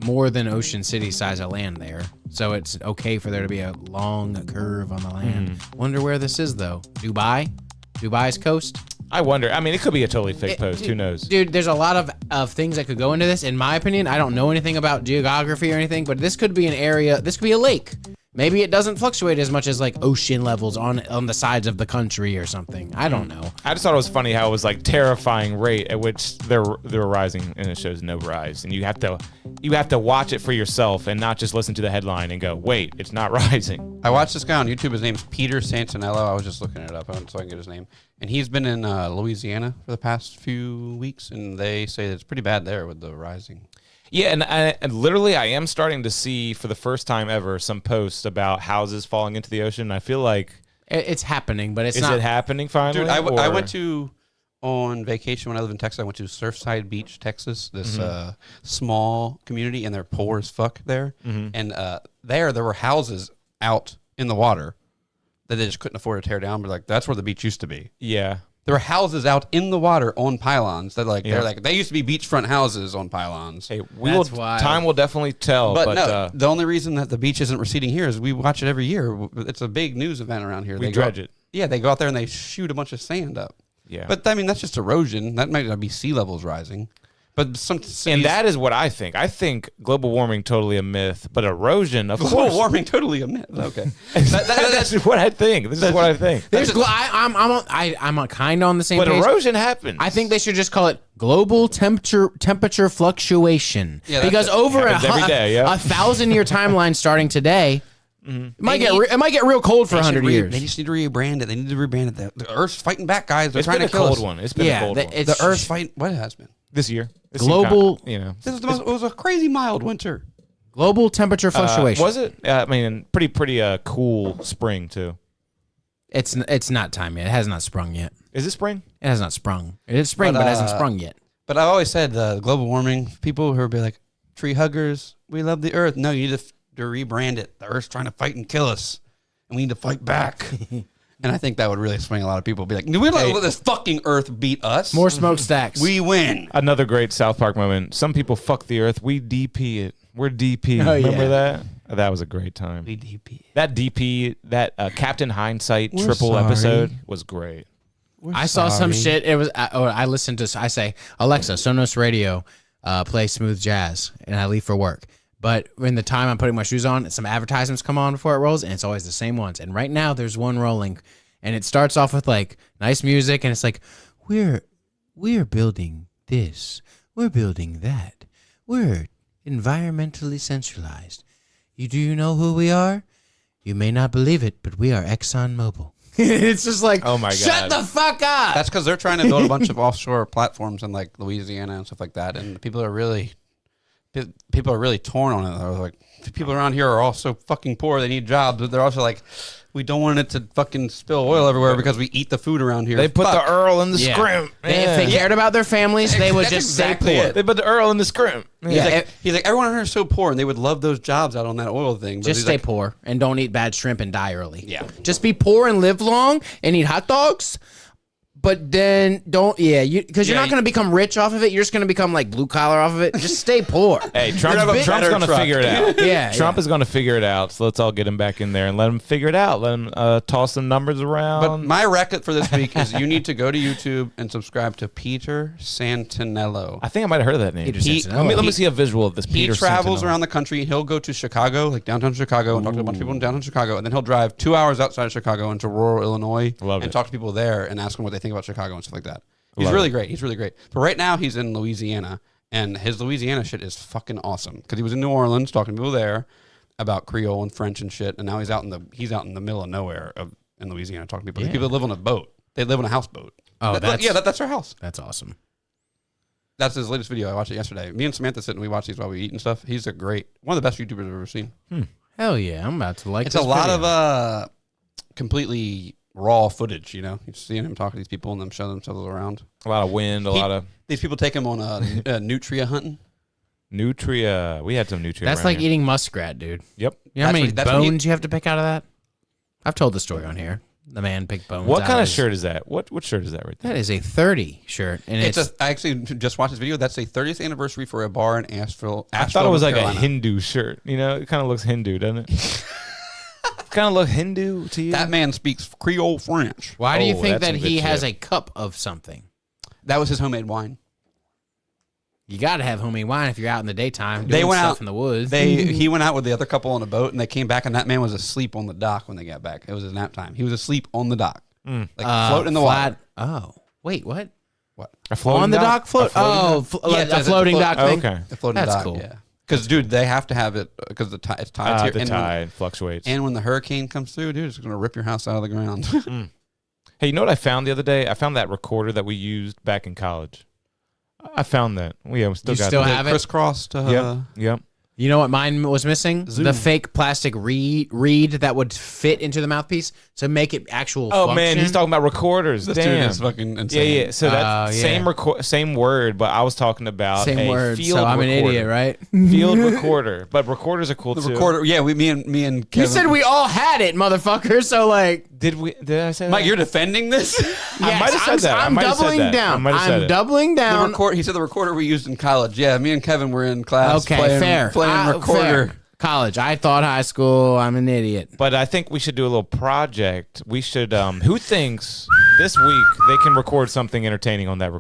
more than Ocean City size of land there. So it's okay for there to be a long curve on the land. Wonder where this is though. Dubai? Dubai's coast? I wonder. I mean, it could be a totally fake post. Who knows? Dude, there's a lot of things that could go into this. In my opinion, I don't know anything about geography or anything, but this could be an area, this could be a lake. Maybe it doesn't fluctuate as much as like ocean levels on the sides of the country or something. I don't know. I just thought it was funny how it was like terrifying rate at which they're rising, and it shows no rise, and you have to watch it for yourself and not just listen to the headline and go, wait, it's not rising. I watched this guy on YouTube. His name's Peter Santinello. I was just looking it up so I can get his name. And he's been in Louisiana for the past few weeks, and they say it's pretty bad there with the rising. Yeah, and literally I am starting to see for the first time ever some posts about houses falling into the ocean. I feel like it's happening, but it's not. Is it happening finally? Dude, I went to, on vacation when I lived in Texas, I went to Surfside Beach, Texas, this small community, and they're poor as fuck there. And there were houses out in the water that they just couldn't afford to tear down, but like that's where the beach used to be. Yeah. There were houses out in the water on pylons that they used to be beachfront houses on pylons. Hey, wild. time will definitely tell. But no, the only reason that the beach isn't receding here is we watch it every year. It's a big news event around here. We dredge it. Yeah, they go out there and they shoot a bunch of sand up. Yeah. But I mean, that's just erosion. That might not be sea levels rising. But some cities, and that is what I think. I think global warming totally a myth, but erosion, of global course. warming totally a myth. Okay, That's what I think. This is what I think. I'm kind of on the same But page. erosion happens. I think they should just call it global temperature fluctuation. Yeah, that's because it. over Happens every day, yeah. 1,000-year timeline starting today, it might get real cold for 100 years. They just need to rebrand it. They need to rebrand it. The Earth's fighting back, guys. They're It's trying been to a kill cold us. one. It's been a cold one. The Earth's fighting. What has been? This year. Global- This is it was a crazy mild winter. Global temperature fluctuation. Was it? I mean, pretty cool spring too. It's not time yet. It has not sprung yet. Is it spring? It has not sprung. It is spring, but it hasn't sprung yet. But I always said global warming. People who are be like tree huggers, we love the Earth. No, you need to rebrand it. The Earth's trying to fight and kill us, and we need to fight back. And I think that would really swing a lot of people. Be like, we don't let this fucking Earth beat us. More smokestacks. We win. Another great South Park moment. Some people fuck the Earth. We DP it. We're DP. Oh, Remember yeah. that? That was a great time. We DP. That DP, that Captain Hindsight We're triple sorry. episode was great. I saw some shit. It was. I listened to. I say, Alexa, Sonos Radio, play smooth jazz, and I leave for work. But in the time I'm putting my shoes on, some advertisements come on before it rolls, and it's always the same ones. And right now, there's one rolling, and it starts off with like nice music, and it's like, we're building this, we're building that, we're environmentally centralized. Do you know who we are? You may not believe it, but we are ExxonMobil. It's just like, Oh my shut God. the fuck up. That's because they're trying to build a bunch of offshore platforms in like Louisiana and stuff like that, and people are really torn on it. They're like, people around here are all so fucking poor; they need jobs, but they're also like, we don't want it to fucking spill oil everywhere because we eat the food around here. They put Fuck. the Earl in the Yeah. scrimp. If they cared about their families, they would That's just exactly stay poor. it. They put the Earl in the scrimp. Yeah, He's like, everyone here is so poor, and they would love those jobs out on that oil thing. But just he's stay like, poor and don't eat bad shrimp and die early. Yeah. Just be poor and live long and eat hot dogs. But then don't, because you're Yeah, not going to become rich off of it. You're just going to become like blue collar off of it. Just stay poor. Hey, You're gonna have a Trump's better going to truck. figure it out. Yeah, Trump yeah. is going to figure it out. So let's all get him back in there and let him figure it out. Let him toss some numbers around. But my record for this week is you need to go to YouTube and subscribe to Peter Santinello. I think I might have heard of that name. Peter He- Santinello. Let me see a visual of this. He Peter travels Santinello. around the country. He'll go to Chicago, like downtown Chicago, and talk to a bunch of people in downtown Chicago. And then he'll drive 2 hours outside of Chicago into rural Illinois Love and it. talk to people there and ask them what they think about Chicago and stuff like that. He's Love really it. great. He's really great. But right now he's in Louisiana, and his Louisiana shit is fucking awesome because he was in New Orleans talking to people there about Creole and French and shit, and now he's out in the middle of nowhere in Louisiana talking to people. These Yeah. people that live on a boat. They live on a houseboat. Oh, that's their house. That's awesome. That's his latest video. I watched it yesterday. Me and Samantha sit and we watch these while we eat and stuff. He's one of the best YouTubers I've ever seen. Hell yeah. I'm about to like It's this a lot video. of completely raw footage, you know. You're seeing him talk to these people and them showing themselves around. A lot of wind, a lot of These people take him on nutria hunting. nutria. We had some nutria. That's around like here. eating muskrat, dude. Yep. You know how That's many what- that's what he- bones you have to pick out of that? I've told the story on here. The man picked bones. What out kind of his- shirt is that? What shirt is that right there? That is a 30 shirt, and I actually just watched this video. That's a 30th anniversary for a bar in Asheville. I thought it was North like Carolina. a Hindu shirt. You know, it kind of looks Hindu, doesn't it? Kind of look Hindu to you. That man speaks Creole French. Why do you Oh, think that's that some he good has shit. a cup of something? That was his homemade wine. You got to have homemade wine if you're out in the daytime doing They went stuff out in the woods. He went out with the other couple on a boat, and they came back, and that man was asleep on the dock when they got back. It was his nap time. He was asleep on the dock, like floating in the water. Oh, wait, what? What? A floating On the dock float? A floating Oh, Yeah, a floating dock thing? Okay. The floating That's dock. cool. Yeah, because dude, they have to have it because it's tied to your, The and tide fluctuates. and when the hurricane comes through, dude, it's gonna rip your house out of the ground. Hey, you know what I found the other day? I found that recorder that we used back in college. I found that. We still You got still that. have it? Crisscrossed. Yep. You know what mine was missing? Zoom. The fake plastic reed that would fit into the mouthpiece to make it actual Oh function. man, he's talking about recorders. This Damn. dude is fucking insane. Yeah. So that's yeah. same word, but I was talking about Same a word, field so I'm an recorder. idiot, right? Field recorder, but recorders are cool The too. recorder. Yeah, me and You Kevin. said we all had it, motherfucker, so like... Did I say that? Mike, you're defending this. Yes, might have said that. I I'm might have said doubling that. I down. might have said I'm it. doubling The down. He said the recorder we used in college. Yeah, me and Kevin were in class. Okay, playing, fair. Playing recorder. Fair. College. I thought high school. I'm an idiot. But I think we should do a little project. We should. Who thinks this week they can record something entertaining on that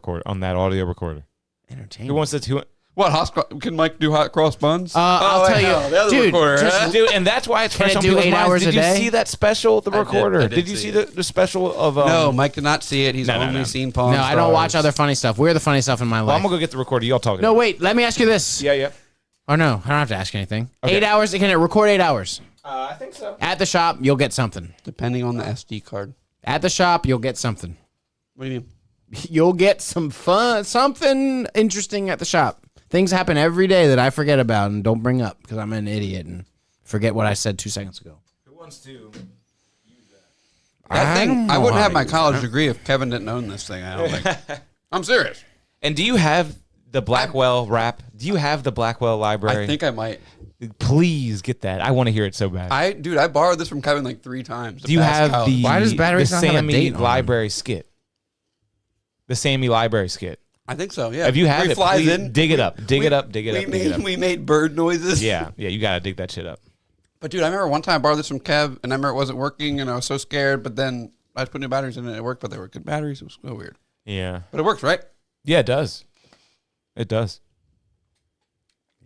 audio recorder? Entertaining. Who wants to? What can Mike do hot cross buns? I'll tell you, the other dude, recorder. just- Dude, and that's why it's Can fresh it on do people's 8 minds. hours Did a you day? see that special, the I did. recorder? I did you see see it. the special of? No, Mike did not see it. He's No, no, only no. seen Pawn No, I don't watch other funny stuff. We're the funny stuff in my Well, life. I'm gonna go get the recorder. Y'all talking? No, wait. Let me ask you this. Yeah. Oh, no. I don't have to ask you anything. Okay. 8 hours. Can it record 8 hours? I think so. At the shop, you'll get something. Depending on the SD card. At the shop, you'll get something. What do you mean? You'll get some fun, something interesting at the shop. Things happen every day that I forget about and don't bring up because I'm an idiot and forget what I said 2 seconds ago. Who wants to? That thing, don't I know wouldn't how have to my use college degree if Kevin didn't own this thing. I don't think. I'm serious. And do you have the Blackwell rap? Do you have the Blackwell library? I think I might. Please get that. I want to hear it so bad. I borrowed this from Kevin like 3 times. Do you have the Why does batteries the not have a Sammy date on them? library skit? The Sammy library skit. I think so. Yeah. If you have Where he it, flies please in, dig it up. Dig it up. Dig it we up. Dig made it up. we made bird noises. Yeah, you gotta dig that shit up. But dude, I remember one time I borrowed this from Kev, and I remember it wasn't working, and I was so scared. But then I just put new batteries in it, and it worked. But they were good batteries. It was so weird. Yeah, But it works, right? yeah, it does. It does.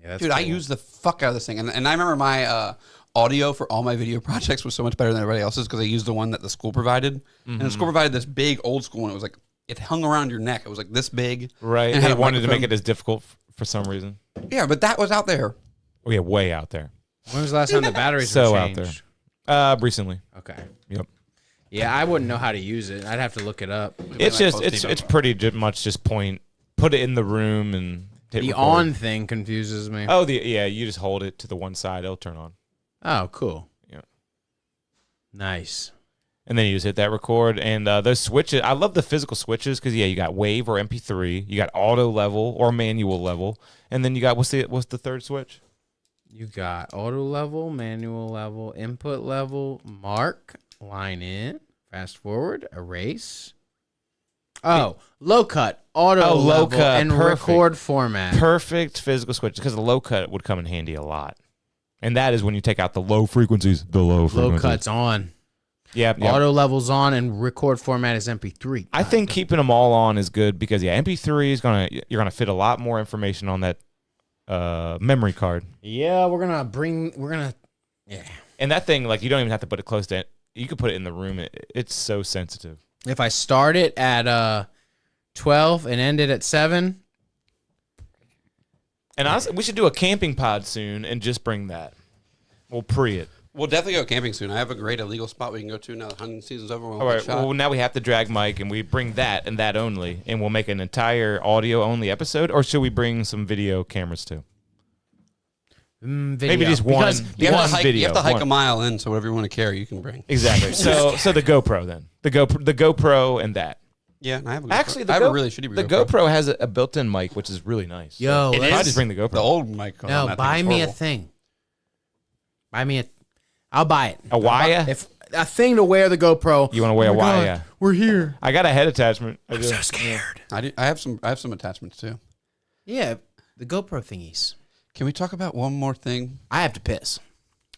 Yeah, Dude, I use the fuck out of this thing, and I remember my audio for all my video projects was so much better than everybody else's because I used the one that the school provided, and the school provided this big old school, and it was like it hung around your neck. It was like this big, Right. and it had They a wanted to make microphone. it as difficult for some reason. Yeah, but that was out there. Oh yeah, way out there. When was the last time the batteries So were out changed? there. Recently. Okay. Yep. Yeah, I wouldn't know how to use it. I'd have to look it up. It's like just posting it's up. pretty much just put it in the room and hit The record. on thing confuses me. Oh, you just hold it to the one side, it'll turn on. Oh, cool. Yeah. Nice. And then you just hit that record, and those switches. I love the physical switches because you got wave or MP3, you got auto level or manual level, and then you got what's the third switch? You got auto level, manual level, input level, mark, line in, fast forward, erase. Oh, low cut, auto Oh, low level, cut, and perfect. record format. Perfect physical switch because the low cut would come in handy a lot, and that is when you take out the low frequencies. The low Low frequencies. cut's on. Yep. Auto level's on, and record format is MP3. I think keeping them all on is good because MP3 is you're gonna fit a lot more information on that memory card. Yeah, yeah. And that thing, like, you don't even have to put it close to it. You could put it in the room. It's so sensitive. If I start it at 12 and end it at 7, And honestly, we should do a camping pod soon and just bring that. We'll pre it. We'll definitely go camping soon. I have a great illegal spot we can go to now that hunting season's over. We'll All right. shot. Well, now we have to drag Mike, and we bring that and that only, and we'll make an entire audio only episode. Or should we bring some video cameras too? video. Maybe just one. Because you have one to hike, video. You have to hike one. a mile in, so whatever you want to carry, you can bring. Exactly. So the GoPro then. The GoPro and that. Yeah, and I have a GoPro. Actually, I have a really shitty the GoPro has a built-in mic, which is really nice. Yo, so let's- I just bring the GoPro. The old mic. on No, that buy thing is me a horrible. thing. Buy me a. I'll buy it. A wire? If a thing to wear the GoPro. You want to wear a Oh my God, wire? We're here. I got a head attachment. I do. So scared. I have some attachments too. Yeah, the GoPro thingies. Can we talk about one more thing? I have to piss.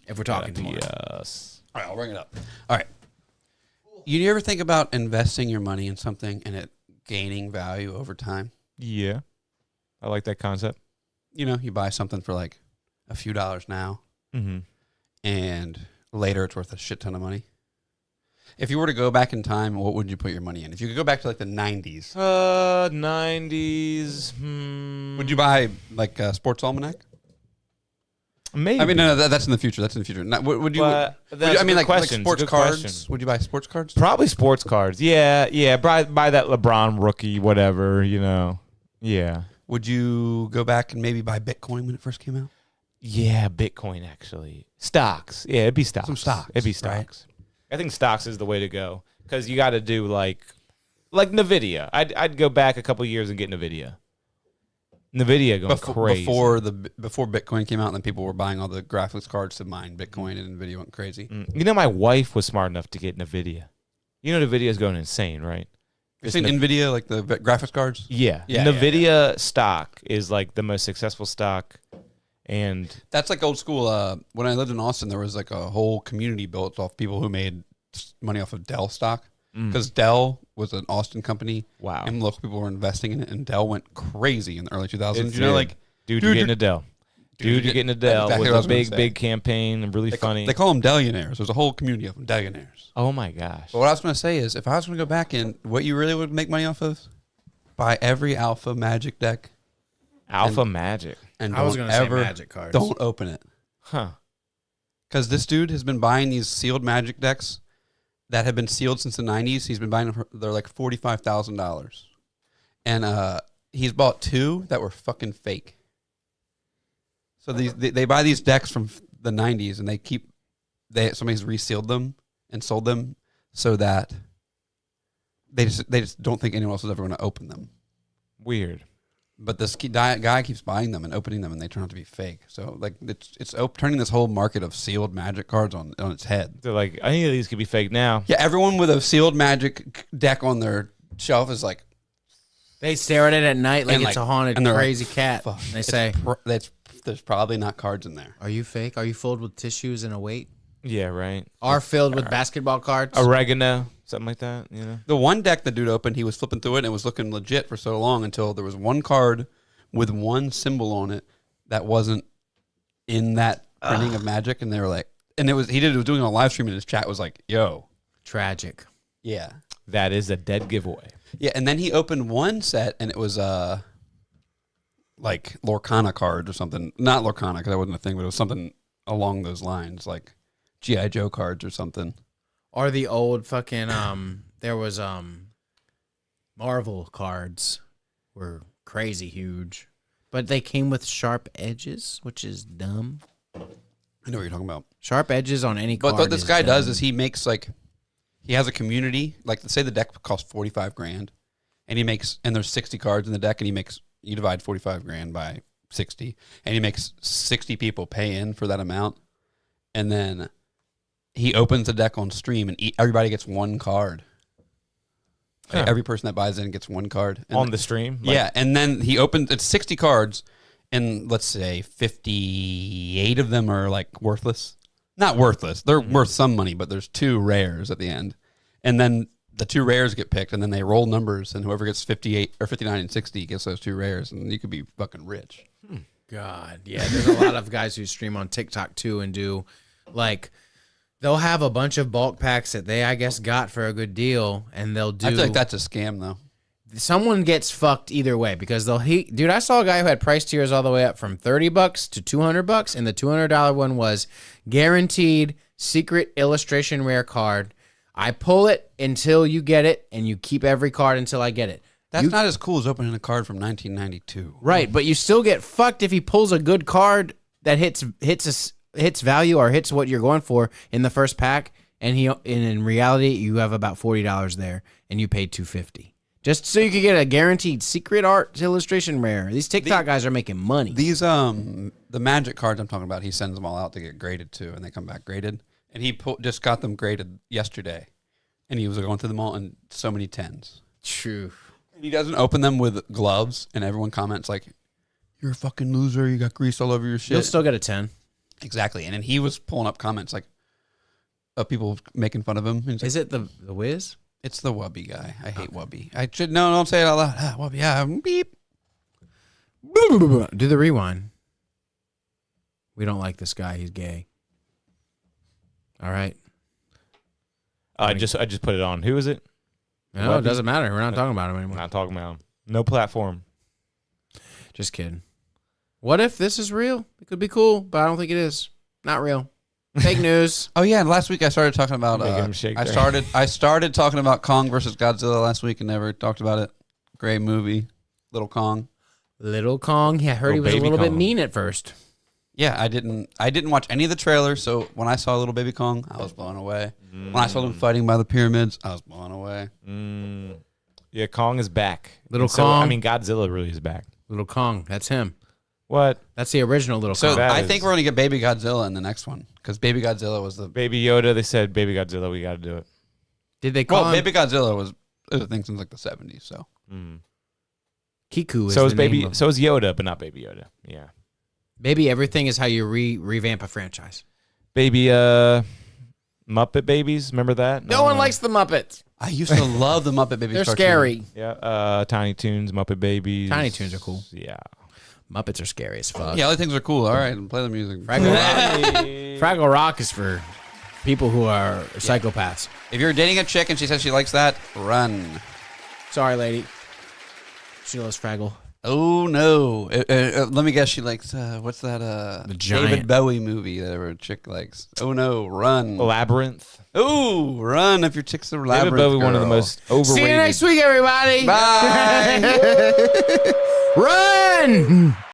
If we're talking tomorrow. Yes. All right, I'll bring it up. All right. You ever think about investing your money in something and it gaining value over time? Yeah. I like that concept. You know, you buy something for like a few dollars now, and later it's worth a shit ton of money. If you were to go back in time, what would you put your money in? If you could go back to like the 90s. 90s. Would you buy like a sports almanac? Maybe. I mean, no, that's in the future. That's in the future. Not, would you? But Would that's you- a I mean, good like question. sports It's a good cards. question. Would you buy sports cards? Probably sports cards. Yeah. Buy that LeBron rookie, whatever, you know. Yeah. Would you go back and maybe buy Bitcoin when it first came out? Yeah, Bitcoin, actually. Stocks. Yeah, it'd be stocks. Some stocks, It'd be right? stocks. I think stocks is the way to go because you got to do like NVIDIA. I'd go back a couple years and get NVIDIA. NVIDIA going crazy. Before Bitcoin came out, and then people were buying all the graphics cards to mine Bitcoin, and NVIDIA went crazy. You know, my wife was smart enough to get NVIDIA. You know, NVIDIA is going insane, right? You've seen NVIDIA, like the graphics cards? Yeah. Yeah, NVIDIA stock is like the most successful stock. And That's like old school. When I lived in Austin, there was like a whole community built off people who made money off of Dell stock. Because Dell was an Austin company. Wow. And local people were investing in it, and Dell went crazy in the early 2000s. It's You know, it. like, dude, you're getting a Dell. Dude, you're getting a Dell exactly what I with was a gonna big, say. big campaign and really funny. They call them Dellionaires. There's a whole community of them, Dellionaires. Oh my gosh. But what I was going to say is, if I was going to go back in, what you really would make money off of, buy every Alpha Magic deck. Alpha Magic. And I was don't gonna say ever, Magic cards. Don't open it. Huh. Because this dude has been buying these sealed Magic decks that have been sealed since the 90s. He's been buying them. They're like $45,000. And he's bought two that were fucking fake. So they buy these decks from the 90s, and somebody's resealed them and sold them so that they just don't think anyone else is ever going to open them. Weird. But this guy keeps buying them and opening them, and they turn out to be fake. So like it's turning this whole market of sealed Magic cards on its head. They're like, any of these could be fake now. Yeah, everyone with a sealed Magic deck on their shelf is like, They stare at it at night like And, it's like- a haunted, and they're like, crazy cat. fuck. They say, there's probably not cards in there. "Are you fake? Are you filled with tissues and a weight? Yeah, right. Are filled with basketball cards?" Oregano, something like that, you know? The one deck the dude opened, he was flipping through it, and it was looking legit for so long until there was one card with one symbol on it that wasn't in that printing of Magic, and they were like, and was doing a live stream, and his chat was like, "Yo, Tragic. yeah." That is a dead giveaway. Yeah, and then he opened one set, and it was like Lorcana cards or something. Not Lorcana, because that wasn't a thing, but it was something along those lines, like G.I. Joe cards or something. Or the old fucking there was Marvel cards were crazy huge, but they came with sharp edges, which is dumb. I know what you're talking about. Sharp edges on any But card. what this is guy does dumb. is he makes like, he has a community. Like, say the deck costs $45,000, and there's 60 cards in the deck, and you divide $45,000 by 60, and he makes 60 people pay in for that amount, and then he opens the deck on stream, and everybody gets one card. Huh. Every person that buys in gets one card On the stream? Like, yeah, and then he opens. It's 60 cards, and let's say 58 of them are like worthless. Not worthless. They're worth some money, but there's two rares at the end, and then the two rares get picked, and then they roll numbers, and whoever gets 58 or 59 and 60 gets those two rares, and you could be fucking rich. God, yeah. There's a lot of guys who stream on TikTok too and do like they'll have a bunch of bulk packs that they I guess got for a good deal, and they'll do. I feel like that's a scam, though. Someone gets fucked either way because dude, I saw a guy who had price tiers all the way up from $30 to $200, and the $200 one was guaranteed secret illustration rare card. I pull it until you get it, and you keep every card until I get it. That's not as cool as opening a card from 1992. Right, but you still get fucked if he pulls a good card that hits value or hits what you're going for in the first pack, and in reality you have about $40 there, and you paid $250 just so you could get a guaranteed secret art illustration rare. These TikTok guys are making money. These the Magic cards I'm talking about, he sends them all out to get graded too, and they come back graded. And he just got them graded yesterday, and he was going through them all in so many 10s. True. He doesn't open them with gloves, and everyone comments like, "You're a fucking loser. You got grease all over your shit." You'll still get a 10. Exactly. And then he was pulling up comments like of people making fun of him. And he's like, Is it the Wiz? it's the Wubby guy. I hate Wubby. Don't say it out loud. Wubby. Yeah. Beep. Do the rewind. We don't like this guy. He's gay. All right. I just put it on. Who is it? No, it doesn't matter. We're not talking about him anymore. Not talking about him. No platform. Just kidding. What if this is real? It could be cool, but I don't think it is. Not real. Fake news. Oh yeah, and last week I started talking about. Making him shake I there. started talking about Kong versus Godzilla last week and never talked about it. Great movie, Little Kong. Little Kong. Yeah, I heard he Little was a baby little bit Kong. mean at first. Yeah, I didn't watch any of the trailers, so when I saw Little Baby Kong, I was blown away. When I saw them fighting by the pyramids, I was blown away. Yeah, Kong is back. Little And so, Kong. I mean, Godzilla really is back. Little Kong. That's him. What? That's the original Little So Kong. That I is- think we're gonna get Baby Godzilla in the next one because Baby Godzilla was the Baby Yoda, they said Baby Godzilla, we got to do it. Did they call well, him? Baby Godzilla was a thing since like the 70s. So Kiku is So is the Baby, name of- so is Yoda, but not Baby Yoda. Yeah. Baby, everything is how you revamp a franchise. Baby Muppet Babies, remember that? No one likes the Muppets. I used to love the Muppet Babies. They're cartoon. scary. Yeah, Tiny Toons, Muppet Babies. Tiny Toons are cool. Yeah. Muppets are scary as fuck. Yeah, other things are cool. All right, play the music. Fraggle Rock is for people who are psychopaths. If you're dating a chick and she says she likes that, run. Sorry, lady. She loves Fraggle. Oh no! Let me guess. She likes what's that? The Giant. David Bowie movie that a chick likes. Oh no! Run! Labyrinth. Oh, run! If your chick's a David labyrinth Bowie, one of the girl. most overrated. See you next week, everybody. Bye. Run!